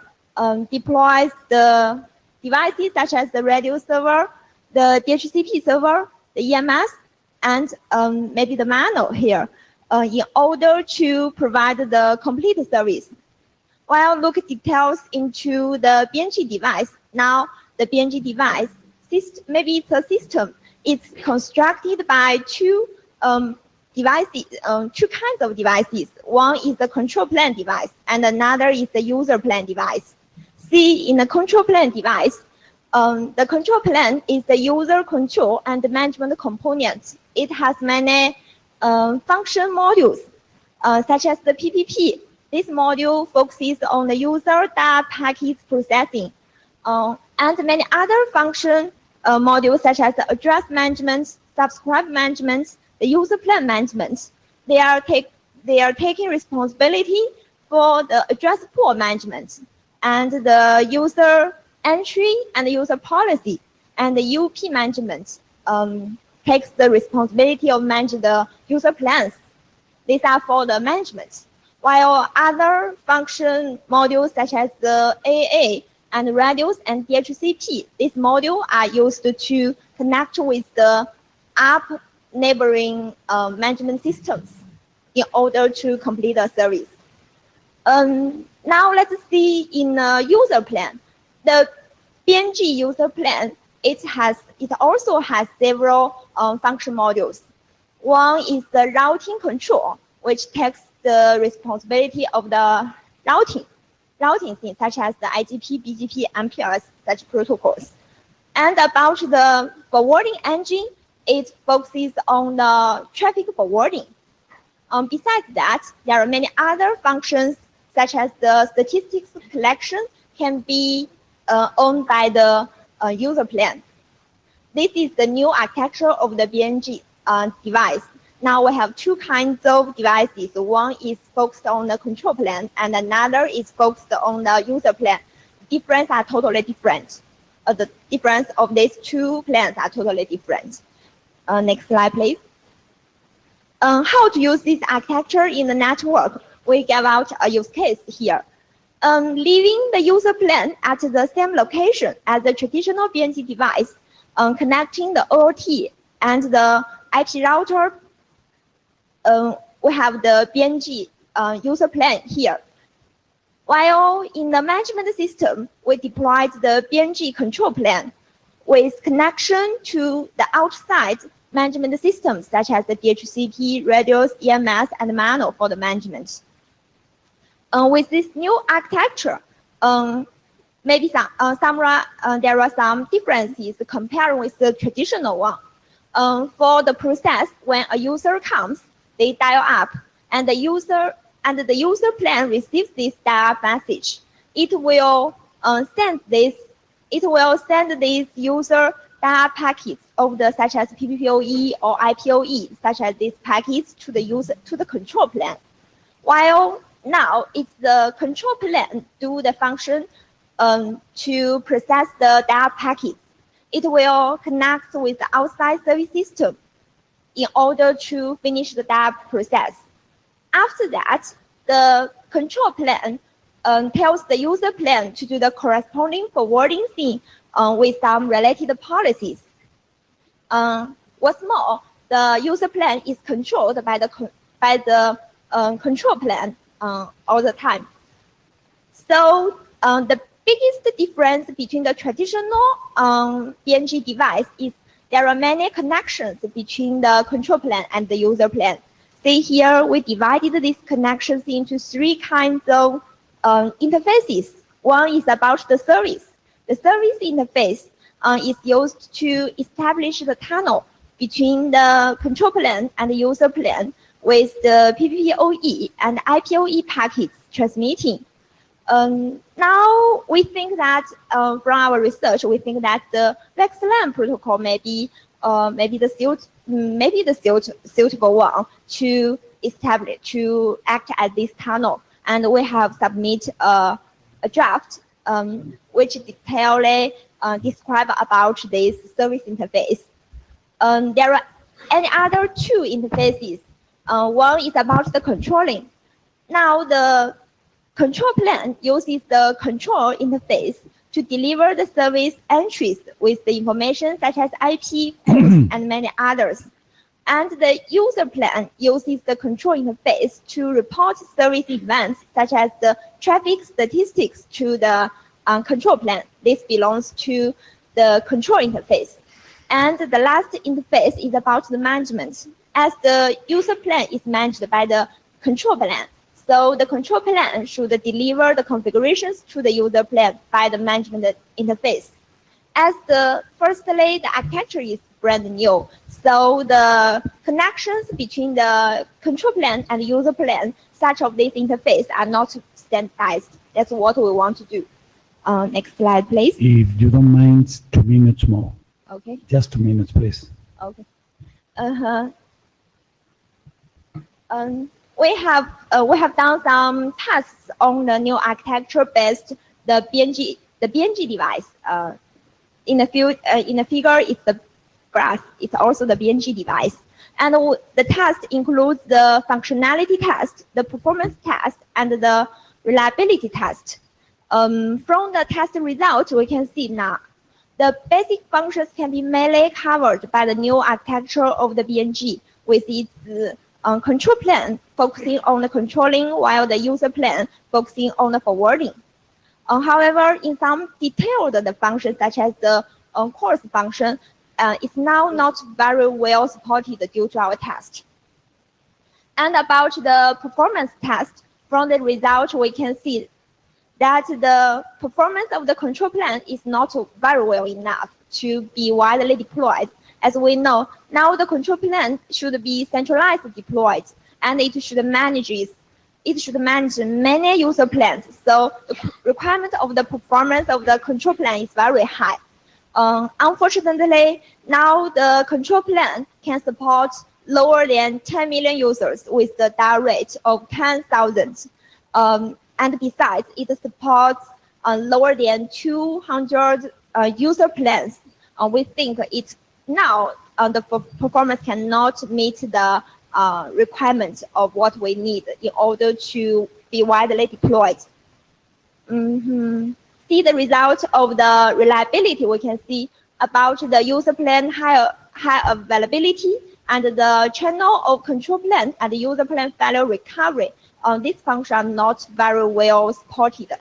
deploys the devices such as the radio server, the DHCP server, the EMS, and maybe the manual here in order to provide the complete service. While look details into the BNG device, now the BNG device, maybe it's a system. It's constructed by two devices, two kinds of devices. One is the control plane device, and another is the user plane device. See, in the control plane device, the control plane is the user control and management component. It has many function modules, such as the PPP. This module focuses on the user data packet processing, and many other function modules such as the address management, subscribe management, the user plan management. They are taking responsibility for the address pool management and the user entry and the user policy, and the UP management takes the responsibility of managing the user plans. These are for the management. While other function modules such as the AA and radios and DHCP, these modules are used to connect with the app neighboring management systems in order to complete the service. Now let's see in user plan. The BNG user plan it also has several function modules. One is the routing control, which takes the responsibility of the routing things such as the IGP, BGP, MPLS, such protocols. And about the forwarding engine, it focuses on the traffic forwarding. Besides that, there are many other functions such as the statistics collection can be owned by the user plan. This is the new architecture of the BNG device. Now we have two kinds of devices. One is focused on the control plane and another is focused on the user plane. Difference are totally different. The difference of these two planes are totally different. Next slide, please. How to use this architecture in the network? We give out a use case here. Leaving the user plane at the same location as the traditional BNG device, connecting the OLT and the IP router, we have the BNG user plane here. While in the management system, we deployed the BNG control plane with connection to the outside management systems such as the DHCP, radios, EMS, and manual for the management. With this new architecture, maybe there are some differences compared with the traditional one. For the process, when a user comes, they dial up, and the user plane receives this dial-up message. It will send this user dial-up packets of the such as PPPoE or IPoE, such as these packets to the control plane. While now it's the control plane do the function to process the dial-up packets. It will connect with the outside service system in order to finish the dial-up process. After that, the control plane tells the user plane to do the corresponding forwarding thing with some related policies. What's more, the user plane is controlled by the control plane all the time. So the biggest difference between the traditional BNG device is there are many connections between the control plane and the user plane. See here, we divided these connections into three kinds of interfaces. One is about the service. The service interface is used to establish the tunnel between the control plane and the user plane with the PPPoE and IPoE packets transmitting. Now we think that from our research, we think that the VXLAN protocol may be the suitable one to establish, to act as this tunnel. And we have submitted a draft which detailedly describe about this service interface. There are any other two interfaces. One is about the controlling. Now the control plane uses the control interface to deliver the service entries with the information such as IP, ports, and many others. And the user plane uses the control interface to report service events such as the traffic statistics to the control plane. This belongs to the control interface. And the last interface is about the management. As the user plane is managed by the control plane, so the control plane should deliver the configurations to the user plane by the management interface. As firstly, the architecture is brand new, so the connections between the control plane and the user plane, such of this interface, are not standardized. That's what we want to do. Next slide, please. If you don't mind, 2 minutes more. Okay. Just 2 minutes, please. Okay. We have done some tests on the new architecture based the BNG device. In the figure, it's the graph. It's also the BNG device, and the test includes the functionality test, the performance test, and the reliability test. From the test results, we can see now the basic functions can be mainly covered by the new architecture of the BNG with its control plane focusing on the controlling while the user plane focusing on the forwarding. However, in some detailed the functions such as the course function is now not very well supported due to our test. And about the performance test, from the result we can see that the performance of the control plane is not very well enough to be widely deployed. As we know, now the control plane should be centralized deployed, and it should manage many user planes. So the requirement of the performance of the control plane is very high. Unfortunately, now the control plane can support lower than 10 million users with the dial rate of 10,000. And besides, it supports lower than 200 user planes. We think it now the performance cannot meet the requirements of what we need in order to be widely deployed. See the result of the reliability. We can see about the user plane high availability and the channel of control plane and the user plane failure recovery. These functions are not very well supported.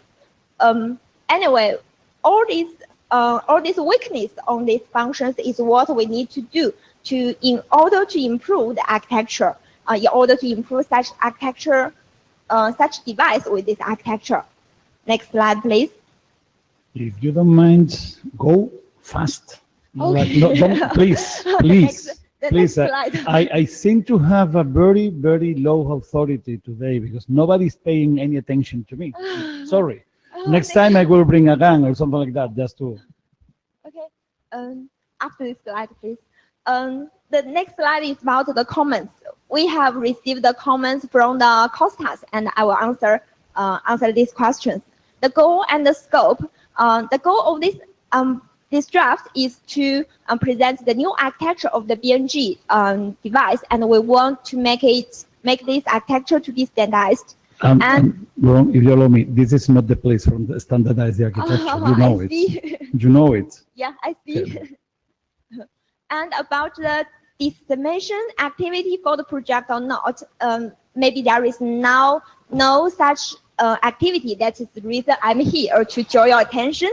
Anyway, all these weakness on these functions is what we need to do in order to improve the architecture, in order to improve such architecture, such device with this architecture. Next slide, please. If you don't mind, go fast. Okay. No, don't, please, please. Please, next slide. I seem to have a very, very low authority today because nobody's paying any attention to me. Sorry. Next time I will bring a gun or something like that just to. Okay. After this slide, please. The next slide is about the comments. We have received the comments from the Costas, and I will answer these questions. The goal and the scope. The goal of this draft is to present the new architecture of the BNG device, and we want to make this architecture to be standardized. Well, if you allow me, this is not the place for the standardized architecture. You know it. You know it. Yeah, I see. Okay. And about the dissemination activity for the project or not, maybe there is now no such activity. That is the reason I'm here to draw your attention.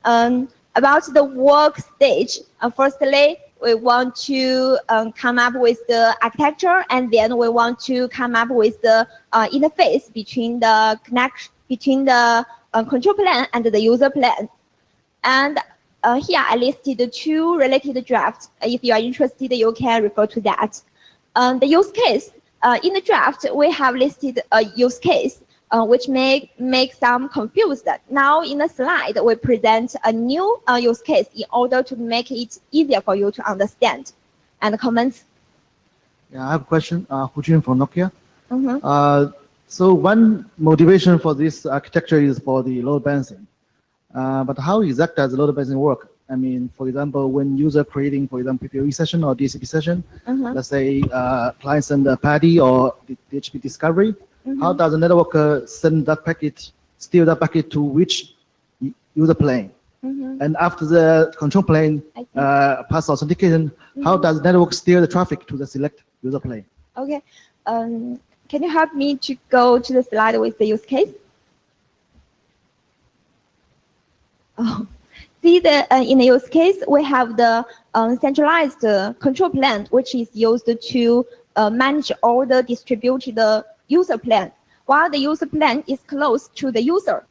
About the work stage, firstly, we want to come up with the architecture, and then we want to come up with the interface between the control plane and the user plane. And here I listed two related drafts. If you are interested, you can refer to that. The use case, in the draft, we have listed a use case which may make some confused. Now in the slide, we present a new use case in order to make it easier for you to understand. And comments? Yeah, I have a question. Hu Jun from Nokia. Mm-hmm. So one motivation for this architecture is for the load balancing. But how exactly does load balancing work? I mean, for example, when user creating, for example, PPOE session or DHCP session, let's say client send a PADI or DHCP discovery, how does the network send that packet, steer that packet to which user plane? And after the control plane pass authentication, how does the network steer the traffic to the select user plane? Okay. Can you help me to go to the slide with the use case? Oh. See, in the use case, we have the centralized control plane, which is used to manage all the distributed user plane, while the user plane is close to the user.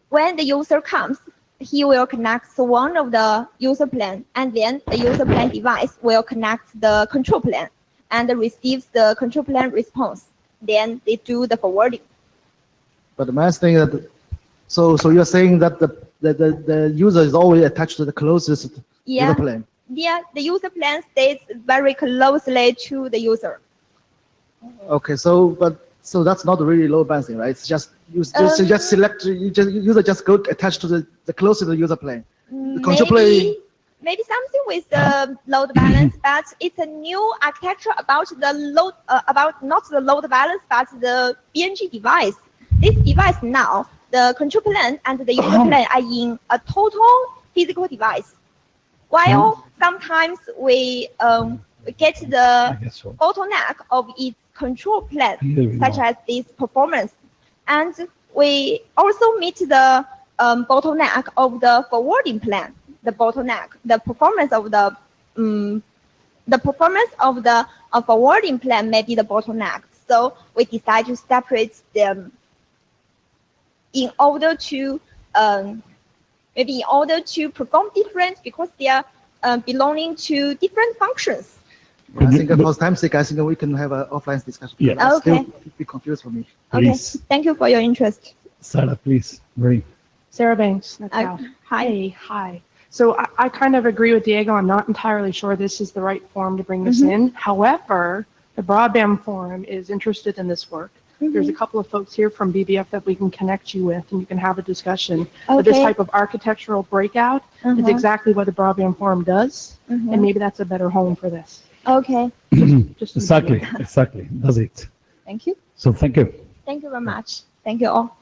When the user comes, he will connect one of the user plane, and then the user plane device will connect the control plane and receives the control plane response. Then they do the forwarding. But my thing that, so you're saying that the user is always attached to the closest user plane. Yeah, the user plane stays very closely to the user. Okay, so that's not really load balancing, right? It's just user just go attached to the closest user plane. The control plane. Maybe something with the load balance, but it's a new architecture about the load, about not the load balance, but the BNG device. This device now, the control plane and the user plane are in a total physical device. While sometimes we get the bottleneck of its control plane, such as this performance, and we also meet the bottleneck of the forwarding plane. the bottleneck. The performance of a forwarding plan may be the bottleneck. So we decide to separate them in order to maybe in order to perform different, because they are belonging to different functions. I think for time's sake, I think we can have an offline discussion. Yeah. That's Okay. still a bit confused for me. Okay, Please. thank you for your interest. Sarah, please. Very. Sarah Banks. Hi. Hi. Hi. So I kind of agree with Diego. I'm not entirely sure this is the right forum to bring this in. However, the Broadband Forum is interested in this work. There's a couple of folks here from BBF that we can connect you with, and you can have a discussion. But this type of architectural breakout is exactly what the Broadband Forum does, and maybe that's a better home for this. Okay, Just Exactly. That's it. thank you. So thank you. Thank you very much. Thank you all.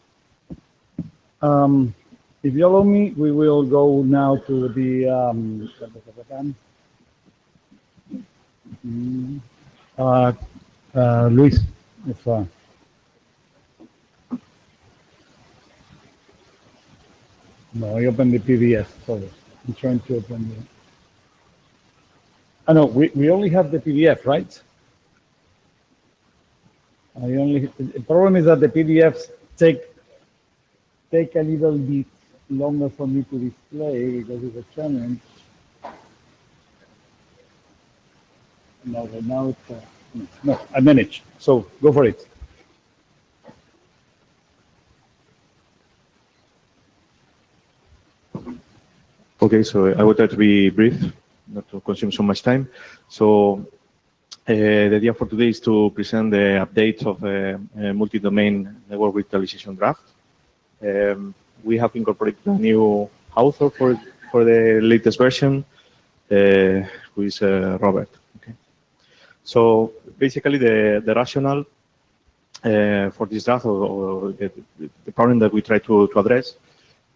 If you allow me, we will go now to the Luis. If, no, I opened the PDF. Sorry, I'm trying to open the. I know we only have the PDF, right? The problem is that the PDFs take a little bit longer for me to display because it's a challenge. No, but now it's no, I manage. So go for it. Okay, so I will try to be brief, not to consume so much time. So the idea for today is to present the update of a multi-domain network virtualization draft. We have incorporated a new author for the latest version, who is Robert. Okay. So basically, the rationale for this draft, or the problem that we try to address,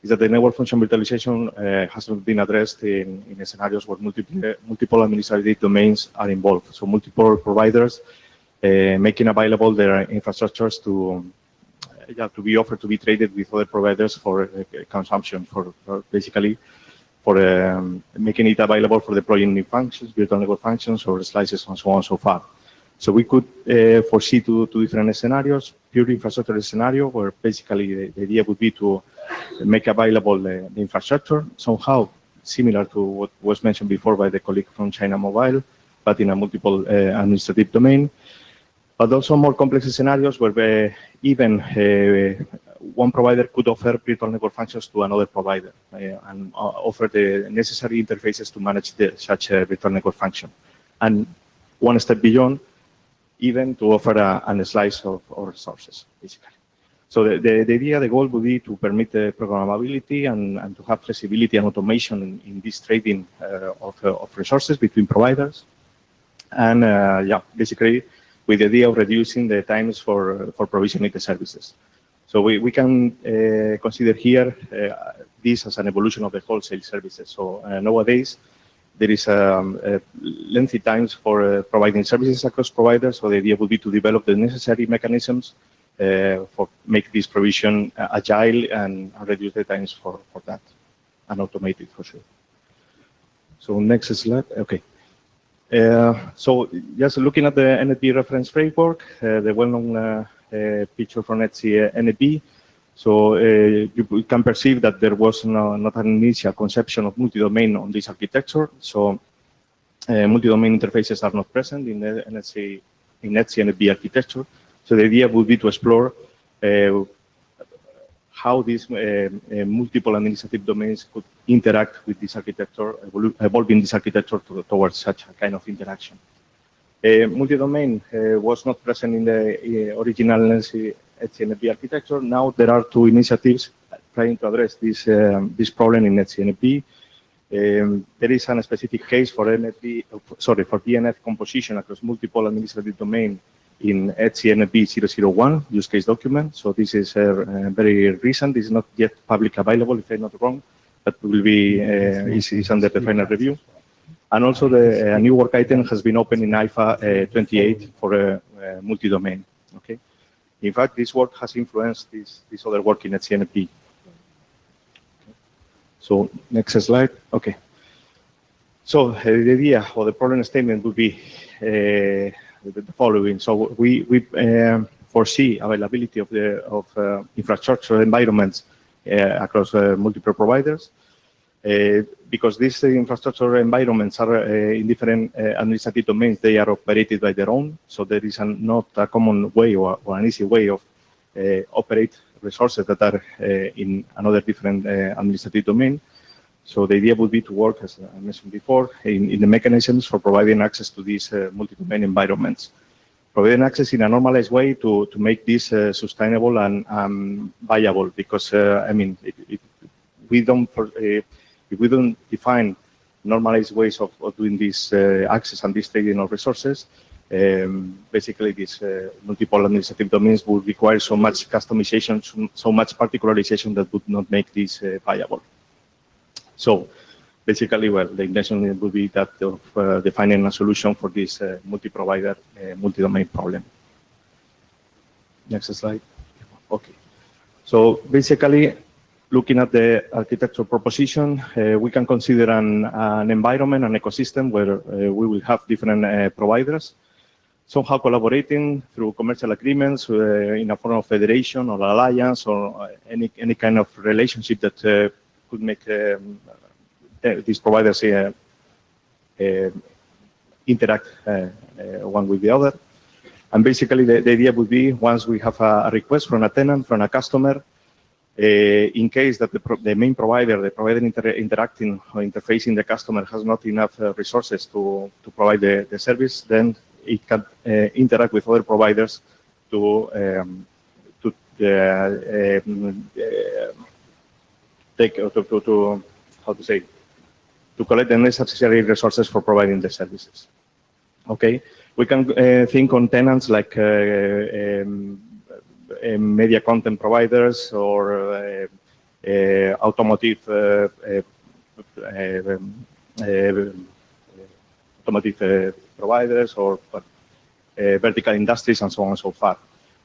is that the network function virtualization has not been addressed in scenarios where multiple administrative domains are involved. So multiple providers making available their infrastructures to be offered to be traded with other providers for consumption, for basically for making it available for deploying new functions, virtual network functions, or slices, and so on and so forth. So we could foresee two different scenarios: pure infrastructure scenario, where basically the idea would be to make available the infrastructure, somehow similar to what was mentioned before by the colleague from China Mobile, but in a multiple administrative domain. But also more complex scenarios where even one provider could offer virtual network functions to another provider and offer the necessary interfaces to manage such a virtual network function. And one step beyond, even to offer a slice of resources, basically. So the idea, the goal would be to permit the programmability and to have flexibility and automation in this trading of resources between providers. And basically with the idea of reducing the times for provisioning the services. So we can consider here this as an evolution of the wholesale services. So nowadays, there is lengthy times for providing services across providers. So the idea would be to develop the necessary mechanisms for make this provision agile and reduce the times for that, and automate it for sure. So next slide. Okay. So just looking at the NFV reference framework, the well-known picture from ETSI NFV. So you can perceive that there was not an initial conception of multi-domain on this architecture. So multi-domain interfaces are not present in the ETSI NFV architecture. So the idea would be to explore how these multiple administrative domains could interact with this architecture, evolving this architecture towards such a kind of interaction. Multi-domain was not present in the original ETSI architecture. Now there are two initiatives trying to address this problem in ETSI. There is a specific case for for DNF composition across multiple administrative domains in ETSI 001 use case document. So this is very recent. This is not yet publicly available, if I'm not wrong, but will be is under the final review. And also a new work item has been opened in IFA 28 for a multi-domain. Okay. In fact, this work has influenced this other work in ETSI. So next slide. Okay. So the idea or the problem statement would be the following. So we foresee availability of infrastructure environments across multiple providers. Because these infrastructure environments are in different administrative domains, they are operated by their own. So there is not a common way or an easy way of operate resources that are in another different administrative domain. So the idea would be to work, as I mentioned before, in the mechanisms for providing access to these multi-domain environments. Providing access in a normalized way to make this sustainable and viable, because I mean, if we don't define normalized ways of doing this access and this trading of resources, basically these multiple administrative domains would require so much customization, so much particularization that would not make this viable. So basically, well, the intention would be that of defining a solution for this multi-provider, multi-domain problem. Next slide. Okay. So basically, looking at the architecture proposition, we can consider an environment, an ecosystem where we will have different providers, somehow collaborating through commercial agreements in a form of federation or alliance or any kind of relationship that could make these providers interact one with the other. And basically, the idea would be once we have a request from a tenant, from a customer, in case that the main provider, the provider interacting or interfacing the customer has not enough resources to provide the service, then it can interact with other providers to collect the necessary resources for providing the services. Okay, we can think on tenants like media content providers or automotive providers or vertical industries and so on and so forth.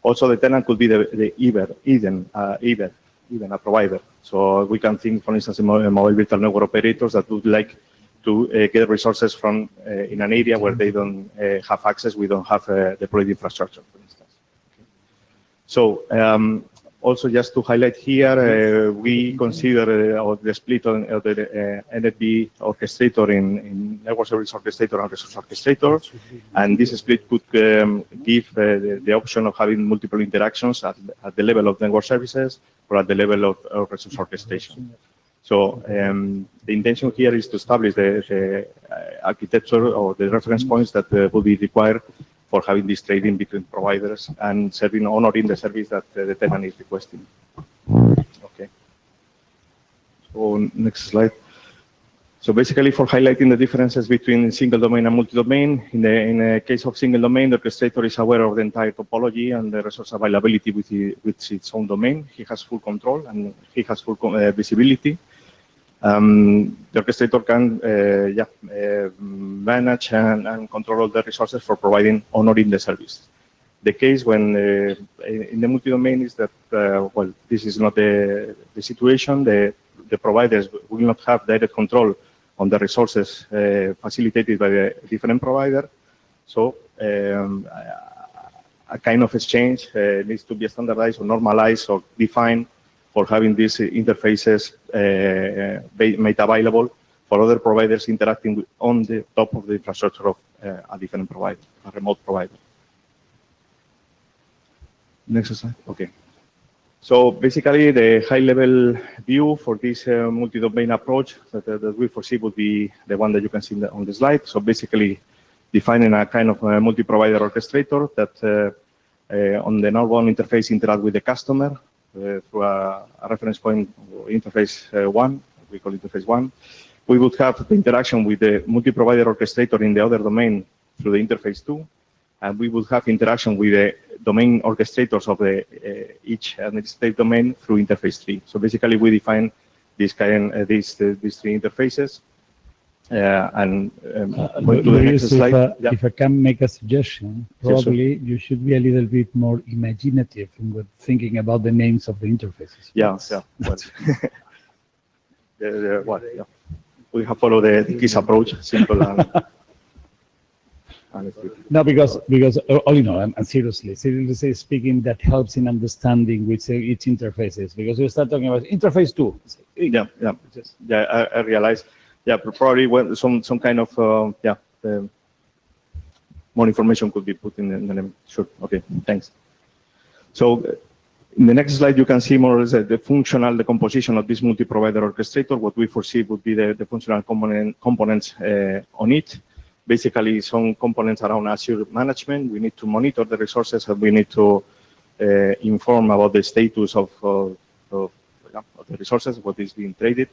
Also, the tenant could be even a provider. So we can think, for instance, in mobile virtual network operators that would like to get resources from in an area where they don't have access, we don't have deployed infrastructure, for instance. Okay. So also just to highlight here, we consider the split on the NFV orchestrator in network service orchestrator and resource orchestrator, and this split could give the option of having multiple interactions at the level of network services or at the level of resource orchestration. So the intention here is to establish the architecture or the reference points that will be required for having this trading between providers and honoring the service that the tenant is requesting. Okay. So next slide. So basically, for highlighting the differences between single domain and multi-domain, in the case of single domain, the orchestrator is aware of the entire topology and the resource availability with its own domain. He has full control and he has full visibility. The orchestrator can manage and control all the resources for honoring the service. The case when in the multi-domain is that, well, this is not the situation. The providers will not have direct control on the resources facilitated by the different provider. So a kind of exchange needs to be standardized or normalized or defined for having these interfaces made available for other providers interacting on the top of the infrastructure of a different provider, a remote provider. Next slide. Okay. So basically, the high-level view for this multi-domain approach that we foresee would be the one that you can see on the slide. So basically, defining a kind of multi-provider orchestrator that on the northbound interface interact with the customer through a reference point interface 1, we call interface 1. We would have the interaction with the multi-provider orchestrator in the other domain through the interface 2, and we would have interaction with the domain orchestrators of each administrative domain through interface 3. So basically, we define these three interfaces. Going to the next slide. If I can make a suggestion, probably you should be a little bit more imaginative in thinking about the names of the interfaces. Yeah, yeah. Well, We have followed the KISS approach, simple and No, because all you know, and seriously speaking, that helps in understanding which each interface is. Because we start talking about interface 2. I realize. Probably when some kind of more information could be put in the name. Sure. Okay. Thanks. So in the next slide, you can see more or less the functional, the composition of this multi-provider orchestrator. What we foresee would be the functional components on it. Basically, some components around Azure management. We need to monitor the resources, and we need to inform about the status of the resources, what is being traded.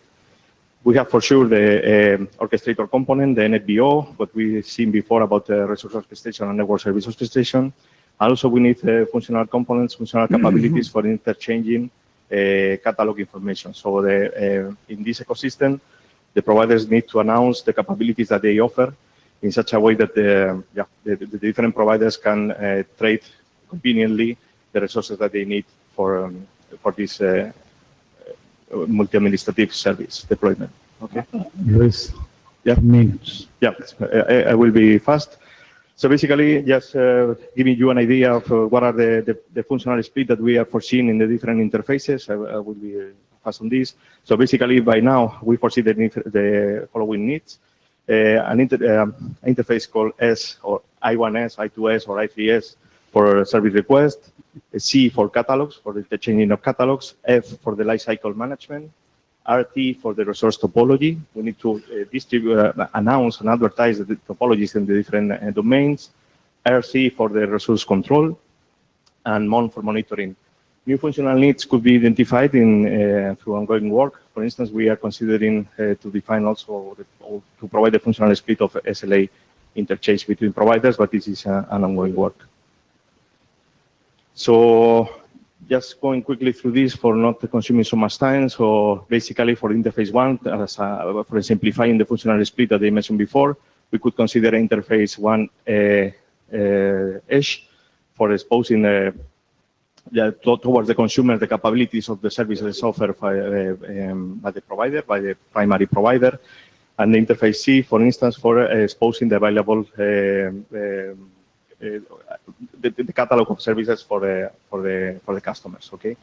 We have for sure the orchestrator component, the NFVO, what we've seen before about the resource orchestration and network service orchestration. And also we need functional components, functional capabilities for interchanging catalog information. So in this ecosystem, the providers need to announce the capabilities that they offer in such a way that the different providers can trade conveniently the resources that they need for this multi-administrative service deployment. Okay. Luis, minutes. I will be fast. So basically, just giving you an idea of what are the functional split that we are foreseeing in the different interfaces. I will be fast on this. So basically, by now, we foresee the following needs. An interface called S or I1S, I2S, or I3S for service request, C for catalogs, for the changing of catalogs, F for the lifecycle management, RT for the resource topology. We need to distribute, announce, and advertise the topologies in the different domains, RC for the resource control, and MON for monitoring. New functional needs could be identified through ongoing work. For instance, we are considering to define also or to provide the functional split of SLA interchange between providers, but this is an ongoing work. So just going quickly through this for not consuming so much time. So basically for interface 1, for simplifying the functional split that I mentioned before, we could consider interface 1 edge for exposing towards the consumer the capabilities of the services offered by the provider, by the primary provider, and the interface C, for instance, for exposing the available the catalog of services for the customers. Okay,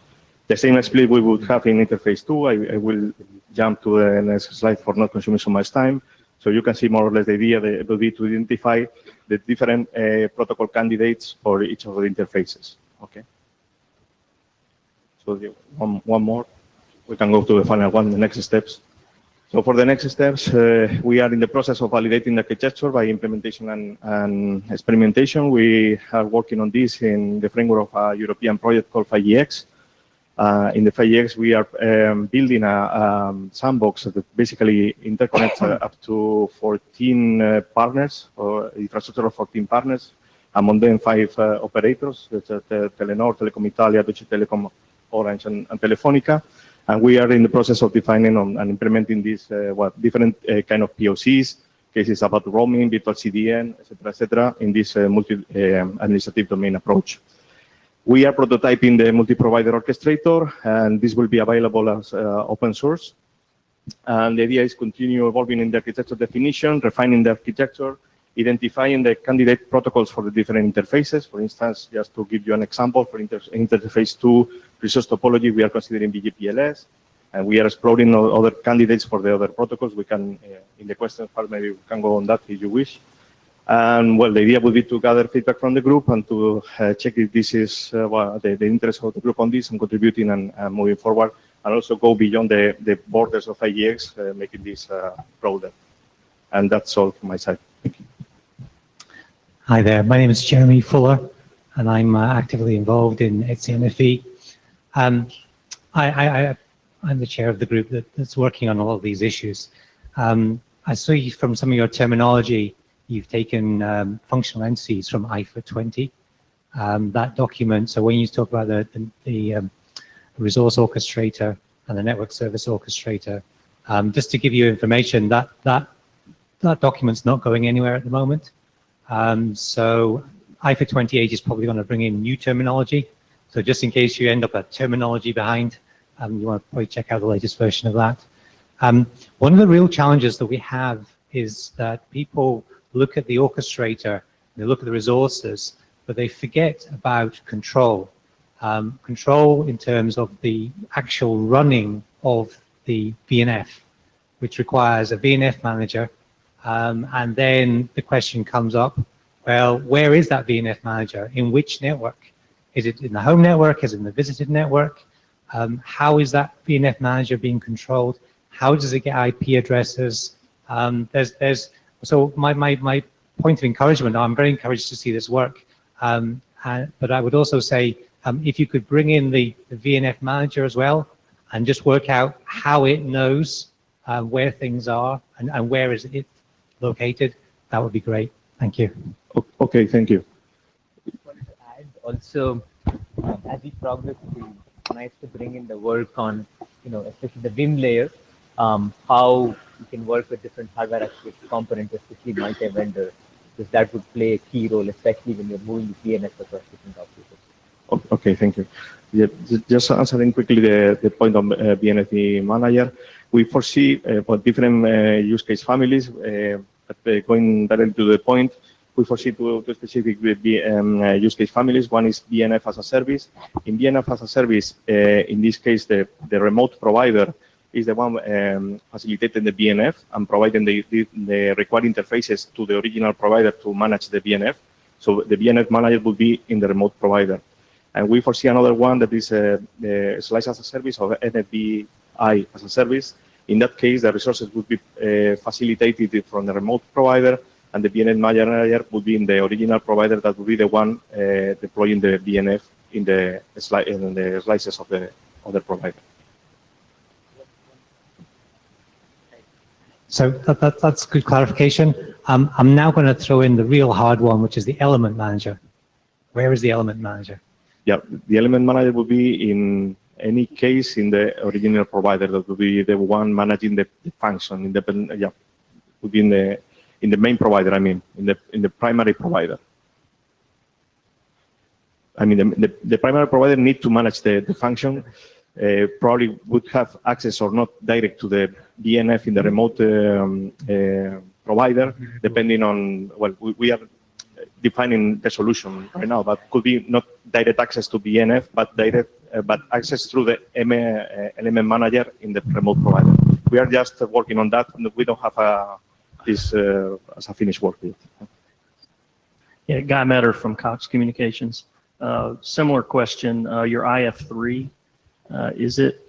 the same split we would have in interface 2. I will jump to the next slide for not consuming so much time. So you can see more or less the idea that will be to identify the different protocol candidates for each of the interfaces. Okay. So one more, we can go to the final one, the next steps. So for the next steps, we are in the process of validating the architecture by implementation and experimentation. We are working on this in the framework of a European project called 5GX. In the 5GX, we are building a sandbox that basically interconnects up to 14 partners, or infrastructure of 14 partners, among them 5 operators, such as Telenor, Telecom Italia, Deutsche Telekom, Orange, and Telefonica. And we are in the process of defining and implementing these different kind of POCs, cases about roaming, virtual CDN, et cetera, in this multi-administrative domain approach. We are prototyping the multi-provider orchestrator, and this will be available as open source. And the idea is continue evolving in the architecture definition, refining the architecture, identifying the candidate protocols for the different interfaces. For instance, just to give you an example, for interface 2 resource topology, we are considering BGPLS, and we are exploring other candidates for the other protocols. We can, in the question part, maybe we can go on that if you wish. And well, the idea would be to gather feedback from the group and to check if this is the interest of the group on this and contributing and moving forward, and also go beyond the borders of IEX, making this broader. And that's all from my side. Thank you. Hi there, my name is Jeremy Fuller, and I'm actively involved in Nfvrg. I'm the chair of the group that's working on all of these issues. I see from some of your terminology, you've taken functional entities from IFA 20. That document, so when you talk about the resource orchestrator and the network service orchestrator, just to give you information, that document's not going anywhere at the moment. So IFA 28 is probably going to bring in new terminology. So just in case you end up a terminology behind, you want to probably check out the latest version of that. One of the real challenges that we have is that people look at the orchestrator, they look at the resources, but they forget about control. Control in terms of the actual running of the VNF, which requires a VNF manager. And then the question comes up, well, where is that VNF manager? In which network? Is it in the home network? Is it in the visited network? How is that VNF manager being controlled? How does it get IP addresses? So my point of encouragement, I'm very encouraged to see this work. But I would also say, if you could bring in the VNF manager as well, and just work out how it knows where things are and where is it located, that would be great. Thank you. Okay, thank you. Also, as we progress, it will be nice to bring in the work on, especially the Vim layer, how you can work with different hardware components, especially multi-vendor, because that would play a key role, especially when you're moving the DNS across different operators. Okay, thank you. Yeah, just answering quickly the point on BNF manager, we foresee for different use case families, but going directly to the point, we foresee two specific use case families. One is BNF as a service. In BNF as a service, in this case, the remote provider is the one facilitating the BNF and providing the required interfaces to the original provider to manage the BNF. So the BNF manager will be in the remote provider. And we foresee another one that is the slice as a service or Nfvrg as a service. In that case, the resources would be facilitated from the remote provider, and the BNF manager would be in the original provider that would be the one deploying the BNF in the slices of the provider. So that's good clarification. I'm now going to throw in the real hard one, which is the element manager. Where is the element manager? Yeah, the element manager will be in any case in the original provider. That will be the one managing the function. Independent, yeah, would be in the main provider. I mean, in the primary provider. I mean, the primary provider need to manage the function. Probably would have access or not direct to the DNF in the remote provider, depending on, well, we are defining the solution right now, but could be not direct access to DNF, but access through the element manager in the remote provider. We are just working on that. We don't have this as a finished work yet. Yeah, Guy Metter from Cox Communications. Similar question, your IF3, is it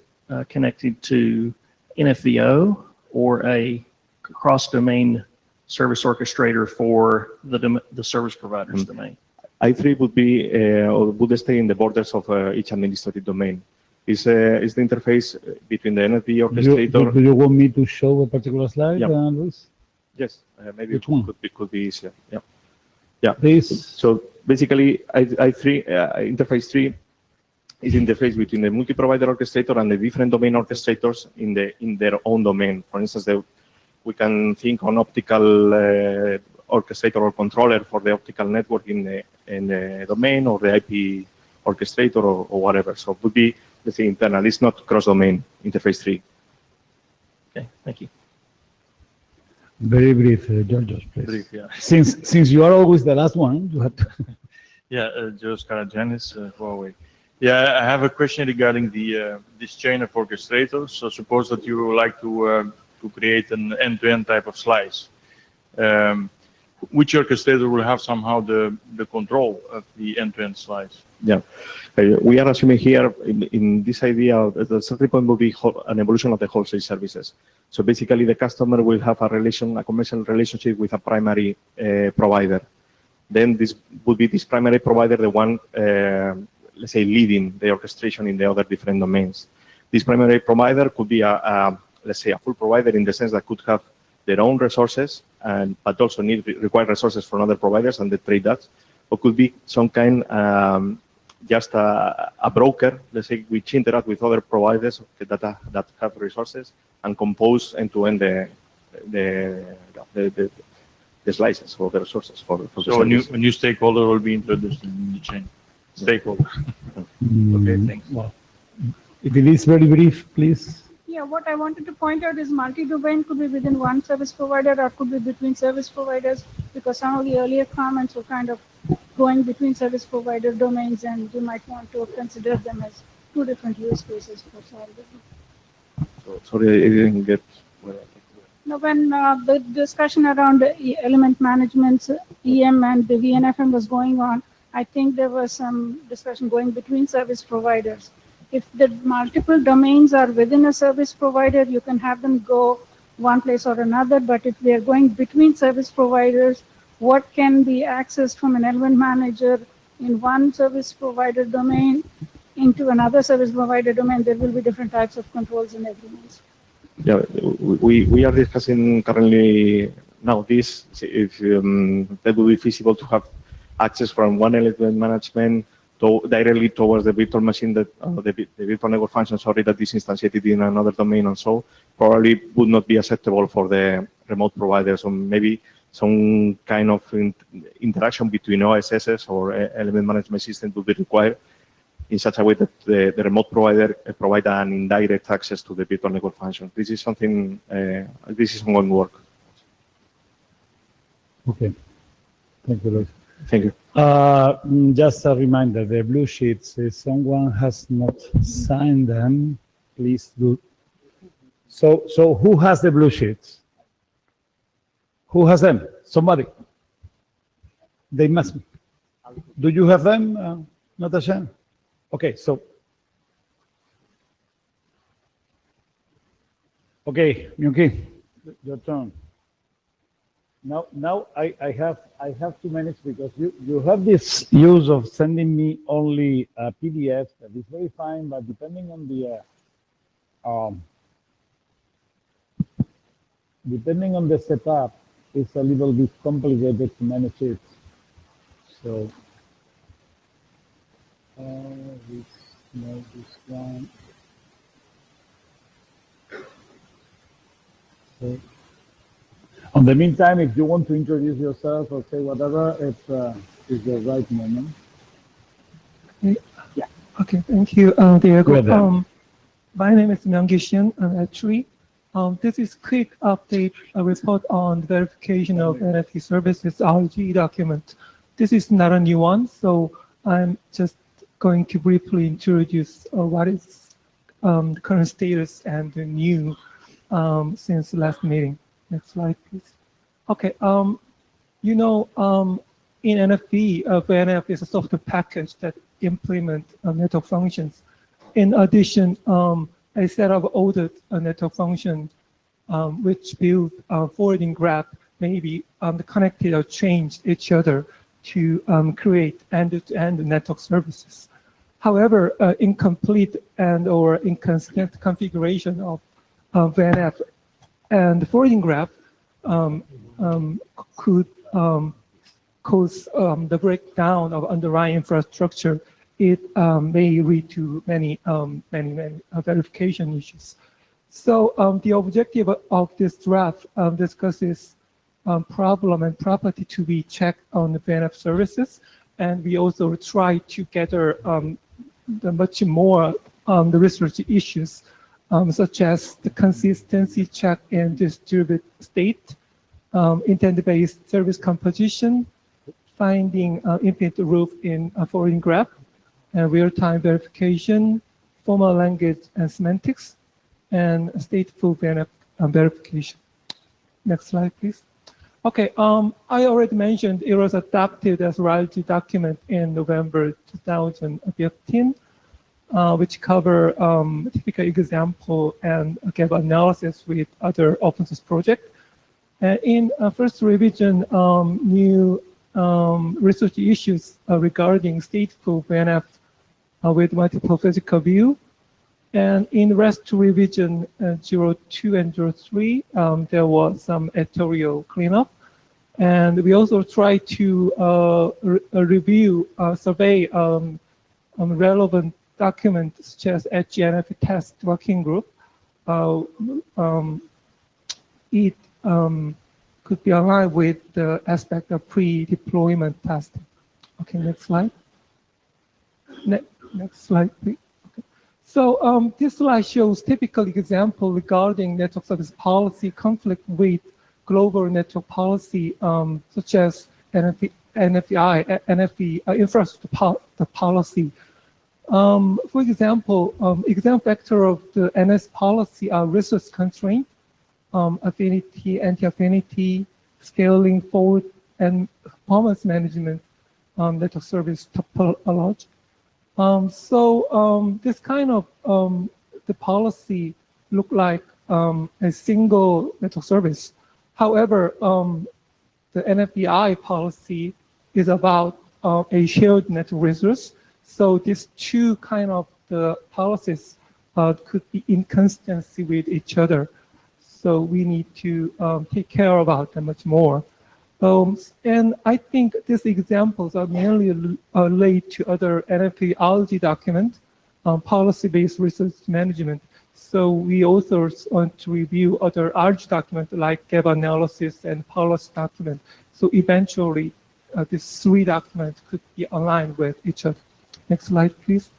connected to NFVO or a cross-domain service orchestrator for the service provider's domain? I3 would be or would stay in the borders of each administrative domain. Is the interface between the NFV orchestrator? Do you want me to show a particular slide, Yeah. Luis? Yes, maybe Which one? Could be easier. Yeah, yeah. This. So basically, I3 interface 3 is the interface between the multi-provider orchestrator and the different domain orchestrators in their own domain. For instance, we can think on optical orchestrator or controller for the optical network in the domain, or the IP orchestrator, or whatever. So it would be, let's say, internal. It's not cross-domain, interface 3. Okay, thank you. Very brief, Georgios, please. Brief, yeah. Since you are always the last one, you have to. Yeah, George Karagiannis, Huawei. Yeah, I have a question regarding this chain of orchestrators. So suppose that you would like to create an end-to-end type of slice. Which orchestrator will have somehow the control of the end-to-end slice? Yeah, we are assuming here in this idea, the starting point will be an evolution of the wholesale services. So basically, the customer will have a commercial relationship with a primary provider. Then this would be this primary provider, the one, let's say, leading the orchestration in the other different domains. This primary provider could be let's say, a full provider in the sense that could have their own resources, but also require resources from other providers, and they trade that. Or could be some kind, just a broker, let's say, which interact with other providers that have resources and compose end-to-end the slices or the resources for the So a new stakeholder will be introduced in the chain. Stakeholder. Okay, thanks. Well, if it is very brief, please. Yeah, Yeah, what I wanted to point out is multi-domain could be within one service provider or could be between service providers, because some of the earlier comments were kind of going between service provider domains, and you might want to consider them as two different use cases for solving. Sorry, I didn't get. Now, when the discussion around element management, EM and the VNFM was going on, I think there was some discussion going between service providers. If the multiple domains are within a service provider, you can have them go one place or another, but if they are going between service providers, what can be accessed from an element manager in one service provider domain into another service provider domain, there will be different types of controls and agreements. Yeah, we are discussing currently now this, if that will be feasible to have access from one element management directly towards the virtual machine that the virtual network function, sorry, that is instantiated in another domain, and so probably would not be acceptable for the remote providers. So maybe some kind of interaction between OSSs or element management systems would be required in such a way that the remote provider provide an indirect access to the virtual network function. This is something, this is ongoing work. Okay. Thank you, Luis. Thank you. Just a reminder, the blue sheets, if someone has not signed them, please do. So who has the blue sheets? Who has them? Somebody. They must be. Do you have them, Natasha? Okay, so. Okay, Myung-Ki, your turn. Now I have 2 minutes because you have this use of sending me only a PDF that is very fine, but depending on the setup, it's a little bit complicated to manage it. So this one. So, in the meantime, if you want to introduce yourself or say whatever, it's the right moment. Yeah. Okay, thank you, Diego. My name is Myung-Ki Shin. I'm at TREE. This is quick update, a report on the verification of NFT services RG document. This is not a new one, so I'm just going to briefly introduce what is the current status and the new since the last meeting. Next slide, please. Okay, in NFV, VNF is a software package that implements network functions. In addition, a set of ordered network functions which build forwarding graph may be connected or change each other to create end-to-end network services. However, incomplete and or inconsistent configuration of VNF and the forwarding graph could cause the breakdown of underlying infrastructure. It may lead to many verification issues. So the objective of this draft discusses problem and property to be checked on the VNF services, and we also try to gather the much more the research issues such as the consistency check in distributed state, intent-based service composition, finding infinite loop in a forwarding graph, and real-time verification, formal language and semantics, and stateful VNF verification. Next slide, please. Okay, I already mentioned it was adopted as royalty document in November 2015. Which cover typical example and gave analysis with other open source project. In first revision, new research issues regarding stateful VNF with multiple physical view. And in rest revision 02 and 03, there was some editorial cleanup. And we also try to review, survey relevant documents such as HGNF test working group. It could be aligned with the aspect of pre-deployment testing. Okay, next slide. Next slide, please. Okay. So this slide shows typical example regarding network service policy conflict with global network policy, such as NFV infrastructure policy. For example, example factor of the NS policy are resource constraint, affinity, anti-affinity, scaling forward, and performance management, network service topology. This kind of the policy look like a single network service. However, the NFVI policy is about a shared network resource. So these two kind of the policies could be in consistency with each other. So we need to take care about them much more. And I think these examples are mainly related to other NFVology document, policy-based research management. So we authors want to review other RG documents like gap analysis and policy document. So eventually, these three documents could be aligned with each other. Next slide, please.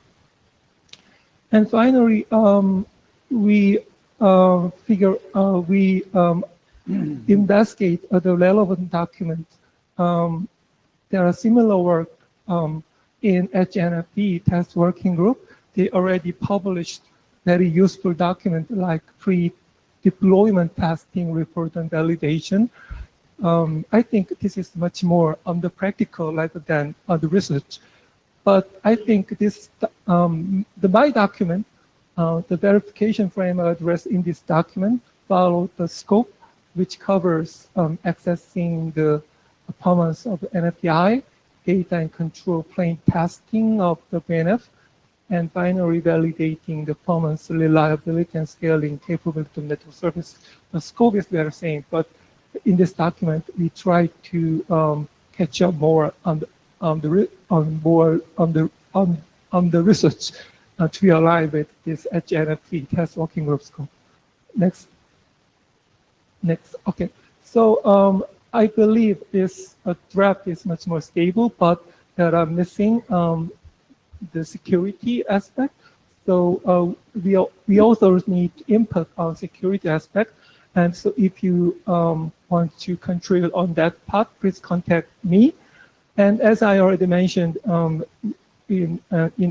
And finally, we investigate the relevant documents. There are similar work in HNFV test working group. They already published very useful document like pre-deployment testing report and validation. I think this is much more on the practical rather than on the research. But I think this, my document, the verification framework addressed in this document follow the scope, which covers accessing the performance of the NFVI, data and control plane testing of the BNF, and finally validating the performance, reliability, and scaling capability of network service. The scope is very same, but in this document we try to catch up more on the research to align with this HNFV test working group scope. Next. Okay. So I believe this draft is much more stable, but there are missing the security aspect. So we also need input on security aspect. And so if you want to contribute on that part, please contact me. And as I already mentioned, in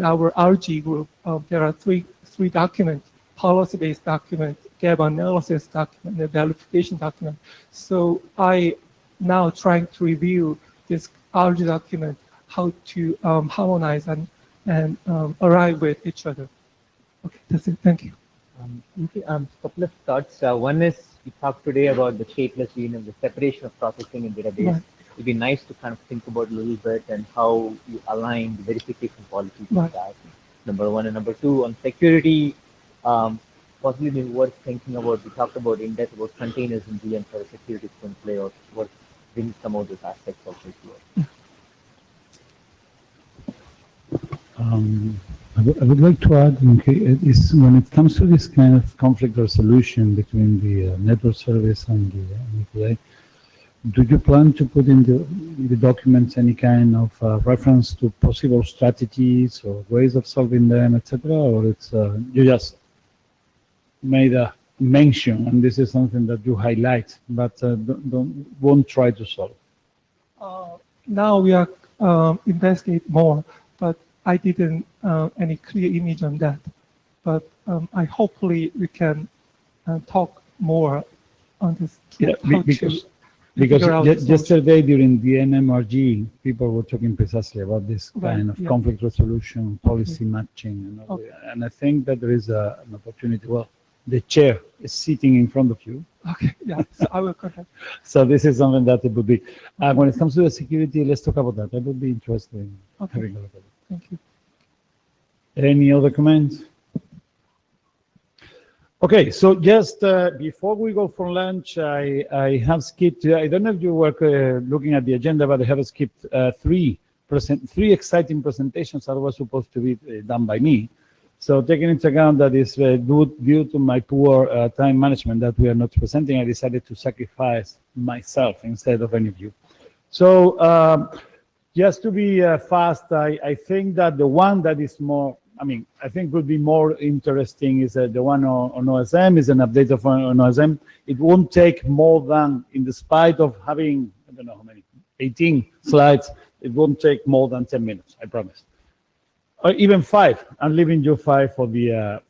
our RG group, there are three documents: policy-based document, gap analysis document, and verification document. So I now trying to review this RG document, how to harmonize and arrive with each other. Okay, that's it. Thank you. Okay, couple of thoughts. One is we talked today about the stateless VNF, the separation of processing and database. Right. It'd be nice to kind of think about a little bit and how you align the verification policies with that. Number one, and number two, on security, possibly maybe worth thinking about. We talked about in depth about containers and VM for security can play out. What bring some of those aspects of this work. I would like to add, okay, is when it comes to this kind of conflict resolution between the network service and the NFVI, do you plan to put in the documents any kind of reference to possible strategies or ways of solving them, etc., or it's you just made a mention and this is something that you highlight, but won't try to solve? Now we are investigate more, but I didn't any clear image on that. But I hopefully we can talk more on this. Yeah, because yesterday during the NMRG, people were talking precisely about this kind of conflict resolution, policy matching, and all that. And I think that there is an opportunity. Well, the chair is sitting in front of you. Okay, yeah, so I will contact. So this is something that it would be. When it comes to the security, let's talk about that. I would be interested in having a look at it. Thank you. Any other comments? Okay, so just before we go for lunch, I have skipped, I don't know if you were looking at the agenda, but I have skipped three exciting presentations that were supposed to be done by me. So taking into account that is due to my poor time management that we are not presenting, I decided to sacrifice myself instead of any of you. So just to be fast, I think that the one that is more I mean, I think would be more interesting is the one on OSM, is an update of on OSM. It won't take more than, in the spite of having, I don't know how many, 18 slides, it won't take more than 10 minutes, I promise. Or even 5. I'm leaving you 5 for the,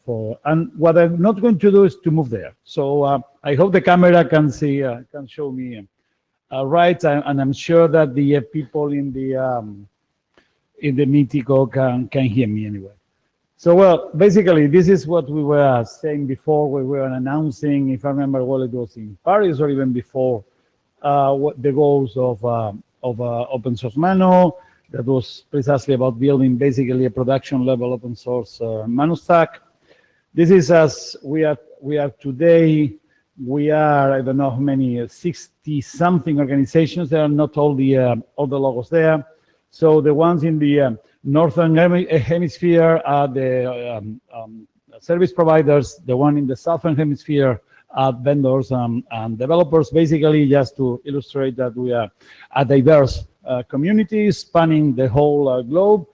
and what I'm not going to do is to move there. So I hope the camera can see, can show me right, and I'm sure that the people in the Mitico can hear me anyway. So, well, basically, this is what we were saying before. We were announcing, if I remember well, it was in Paris or even before, what the goals of Open Source Mano. That was precisely about building basically a production level open source Mano stack. This is as we are today. We are, I don't know how many, 60 something organizations. There are not all the logos there. So the ones in the northern hemisphere are the service providers. The one in the southern hemisphere are vendors and developers. Basically, just to illustrate that we are a diverse community spanning the whole globe.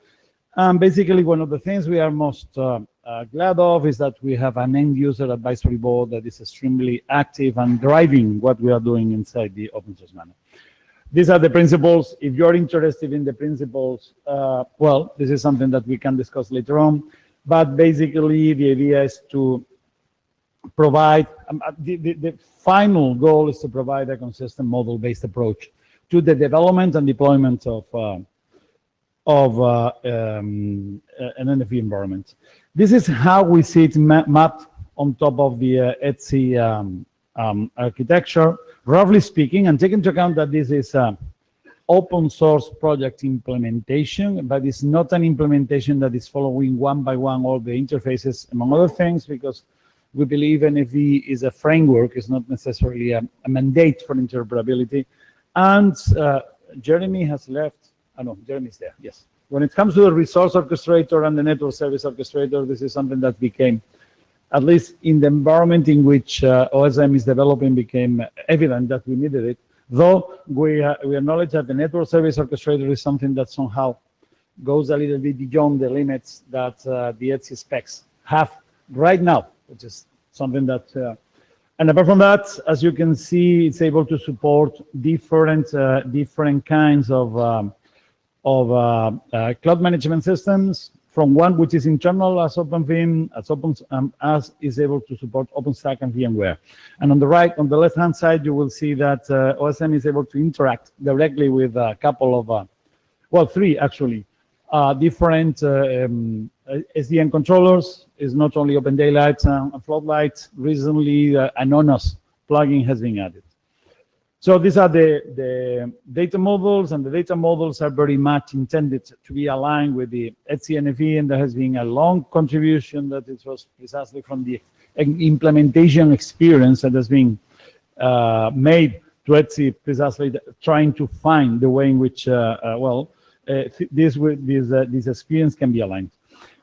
And basically, one of the things we are most glad of is that we have an end user advisory board that is extremely active and driving what we are doing inside the open source Mano. These are the principles. If you're interested in the principles, well, this is something that we can discuss later on. But basically, the idea is to provide, the final goal is to provide a consistent model-based approach to the development and deployment of an NFV environment. This is how we see it mapped on top of the ETSI architecture, roughly speaking, and take into account that this is open source project implementation, but it's not an implementation that is following one by one all the interfaces, among other things, because we believe NFV is a framework, it's not necessarily a mandate for interoperability. And Jeremy has left. Oh, no, Jeremy's there, yes. When it comes to the resource orchestrator and the network service orchestrator, this is something that became, at least in the environment in which OSM is developing, became evident that we needed it. Though we acknowledge that the network service orchestrator is something that somehow goes a little bit beyond the limits that the ETSI specs have right now, which is something that, and apart from that, as you can see, it's able to support different kinds of cloud management systems, from one which is internal as OpenVIM, as is able to support OpenStack and VMware. And on the right, on the left-hand side, you will see that OSM is able to interact directly with a couple of, well, 3 actually, different SDN controllers. Is not only Open Daylight and Floodlight. Recently, an ONOS plugin has been added. So these are the data models, and the data models are very much intended to be aligned with the ETSI NFV, and there has been a long contribution that it was precisely from the implementation experience that has been made to ETSI, precisely trying to find the way in which, this experience can be aligned.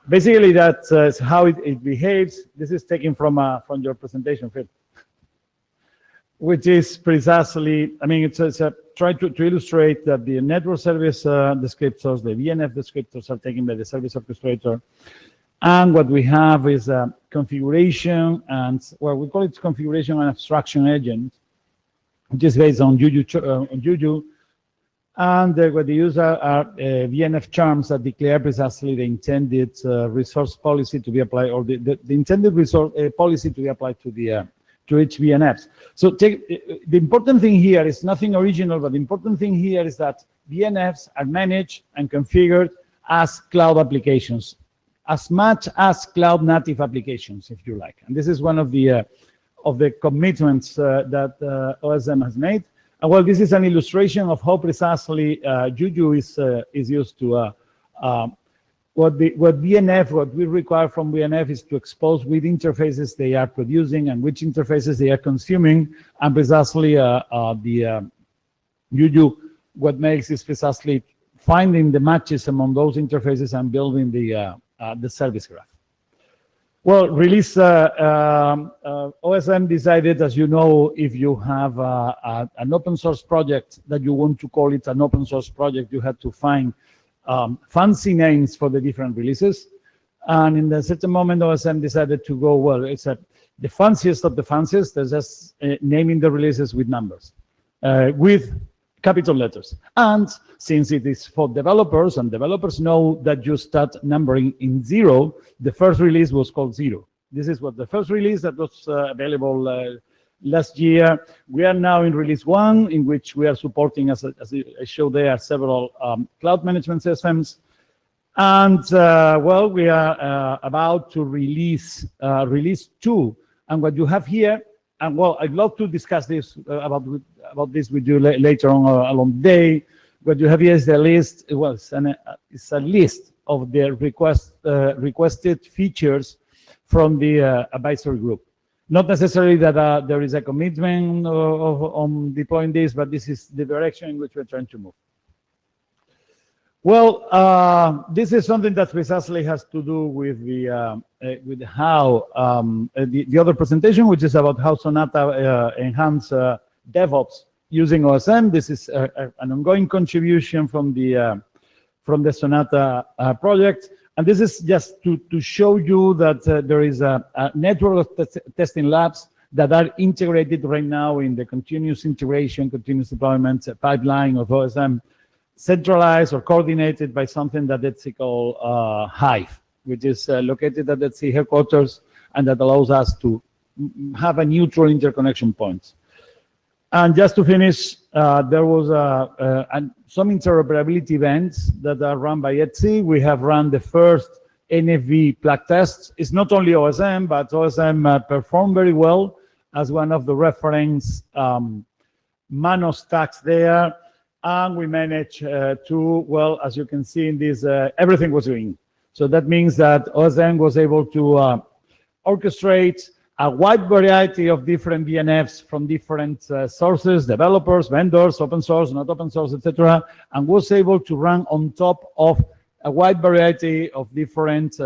Basically, that's how it behaves. This is taken from your presentation, Phil, which is precisely, I mean, it's try to illustrate that the network service descriptors, the VNF descriptors are taken by the service orchestrator. And what we have is a configuration and, well, we call it configuration and abstraction agent, which is based on Juju. And what they use are VNF charms that declare precisely the intended resource policy to be applied, or the intended resource policy to be applied to the to each VNFs. So the important thing here is nothing original, but the important thing here is that VNFs are managed and configured as cloud applications, as much as cloud native applications, if you like. And this is one of the commitments that OSM has made. And well, this is an illustration of how precisely Juju is used to what we require from VNF is to expose which interfaces they are producing and which interfaces they are consuming, and precisely Juju, what makes is precisely finding the matches among those interfaces and building the service graph. Well, release OSM decided, as you know, if you have an open source project that you want to call it an open source project, you have to find fancy names for the different releases. And in a certain moment, OSM decided to go, well, it's the fanciest of the fanciest. They're just naming the releases with numbers, with capital letters. And since it is for developers, and developers know that you start numbering in 0, the first release was called 0. This is what the first release that was available last year. We are now in release 1, in which we are supporting, as I showed there, several cloud management systems. And well, we are about to release release 2. And what you have here, and well, I'd love to discuss this about this with you later on along the day. What you have here is the list. Well, it's a list of the requested features from the advisory group. Not necessarily that there is a commitment on deploying this, but this is the direction in which we're trying to move. Well, this is something that precisely has to do with the with how the other presentation, which is about how Sonata enhance DevOps using OSM. This is an ongoing contribution from the Sonata project, and this is just to show you that there is a network of testing labs that are integrated right now in the continuous integration, continuous deployment pipeline of OSM, centralized or coordinated by something that it's called Hive, which is located at the C headquarters, and that allows us to have a neutral interconnection point. And just to finish, there was some interoperability events that are run by ETSI. We have run the first NFV plug tests. It's not only OSM, but OSM performed very well as one of the reference Mano stacks there. And we managed to, well, as you can see in this, everything was green. So that means that OSM was able to orchestrate a wide variety of different VNFs from different sources, developers, vendors, open source, not open source, etc., and was able to run on top of a wide variety of different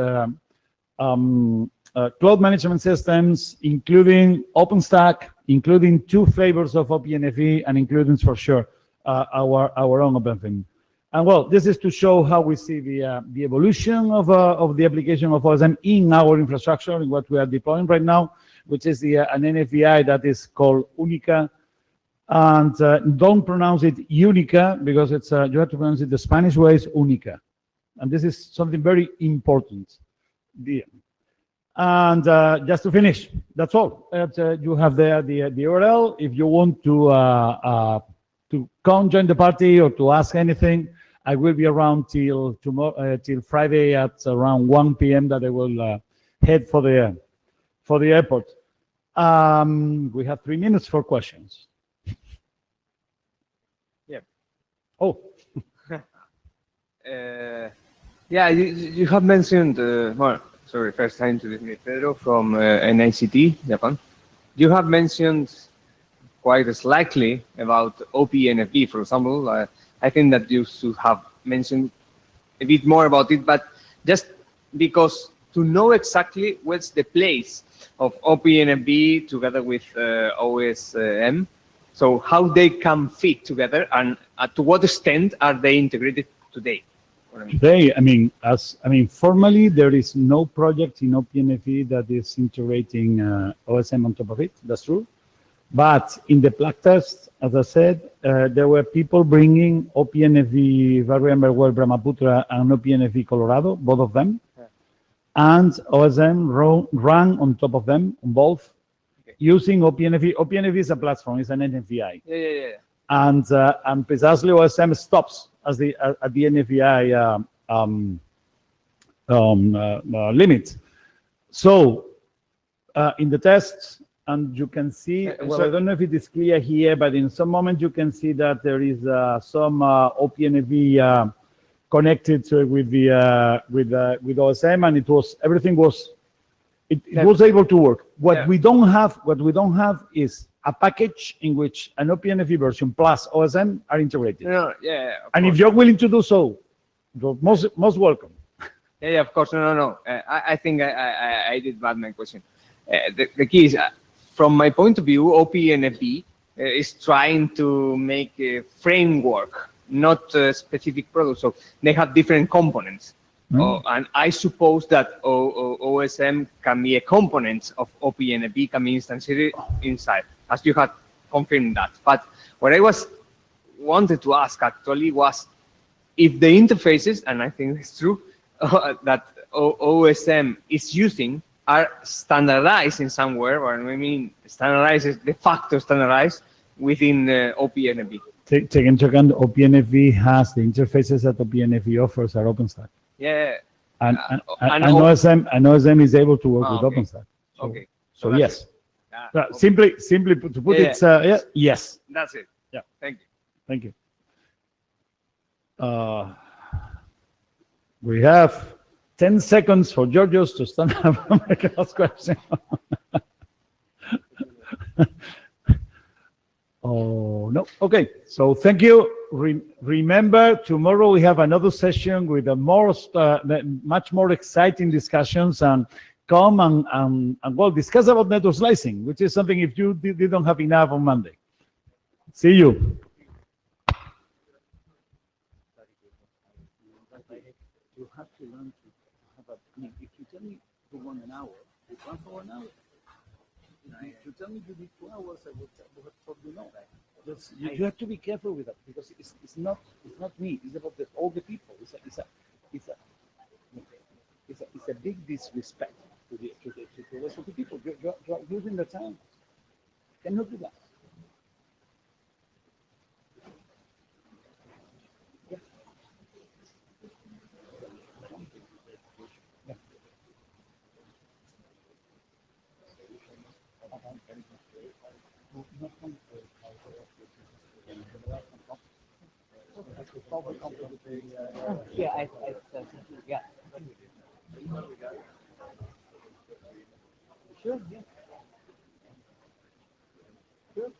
cloud management systems, including OpenStack, including 2 flavors of OpenNFV, and including, for sure, our own OpenFM. And well, this is to show how we see the evolution of the application of OSM in our infrastructure, in what we are deploying right now, which is an NFVI that is called Unica. And don't pronounce it Unica, because it's you have to pronounce it the Spanish way, is Unica. And this is something very important. And just to finish, that's all. You have there the URL. If you want to come join the party or to ask anything, I will be around till tomorrow, till Friday at around 1 p.m. that I will head for the airport. We have 3 minutes for questions. Yeah. Oh. Yeah, you have mentioned, well, sorry, first time to meet Pedro from NICT, Japan. You have mentioned quite slightly about OPNFV, for example. I think that you should have mentioned a bit more about it, but just because to know exactly what's the place of OPNFV together with OSM, so how they can fit together, and to what extent are they integrated today? Today, formally, there is no project in OPNFV that is integrating OSM on top of it. That's true. But in the plug test, as I said, there were people bringing OPNFV VMware Brahmaputra and OPNFV Colorado, both of them, and OSM ran on top of them, on both, using OPNFV. OPNFV is a platform, it's an NFVI. Yeah. And precisely OSM stops at the NFVI limit. So in the tests, and you can see, well, I don't know if it is clear here, but in some moment you can see that there is some OPNFV connected with OSM, and everything was able to work. What we don't have is a package in which an OPNFV version plus OSM are integrated. And if you're willing to do so, you're most welcome. Yeah, of course. No. I think I did bad my question. The key is, from my point of view, OPNFV is trying to make a framework, not a specific product. So they have different components. And I suppose that OSM can be a component of OPNFV, can be instantiated inside, as you had confirmed that. But what I wanted to ask actually was if the interfaces, and I think it's true, that OSM is using are standardized in somewhere, or I mean, standardized is de facto standardized within OPNFV. Take into account OPNFV has the interfaces that OPNFV offers are OpenStack. Yeah. And and OSM is able to work with okay. OpenStack. So, Okay. So that's yes. it. Okay. Simply to put it, yes. That's it. Yeah. Thank you. Thank you. We have 10 seconds for Georgios to stand up and make a last question. Oh, no. Okay. So thank you. Remember, tomorrow we have another session with a much more exciting discussions, and come and well, discuss about network slicing, which is something if you didn't have enough on Monday. See you. You have to learn to have if you tell me you want an hour, you run for an hour. If you tell me you need 2 hours, I would probably no. You have to be careful with that, because it's not me. It's about all the people. It's a big disrespect to the rest of the people. You're using the time. You cannot do that. Yeah, yeah. Sure, yeah. Sure.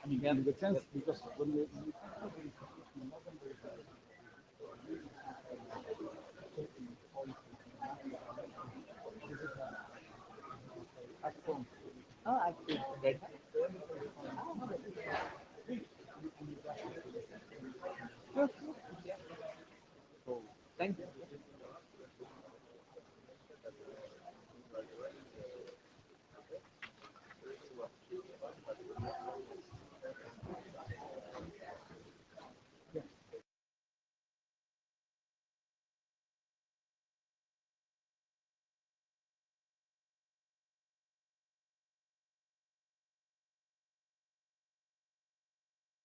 I mean, in the sense, because when we Oh, I see. Sure. Thank you.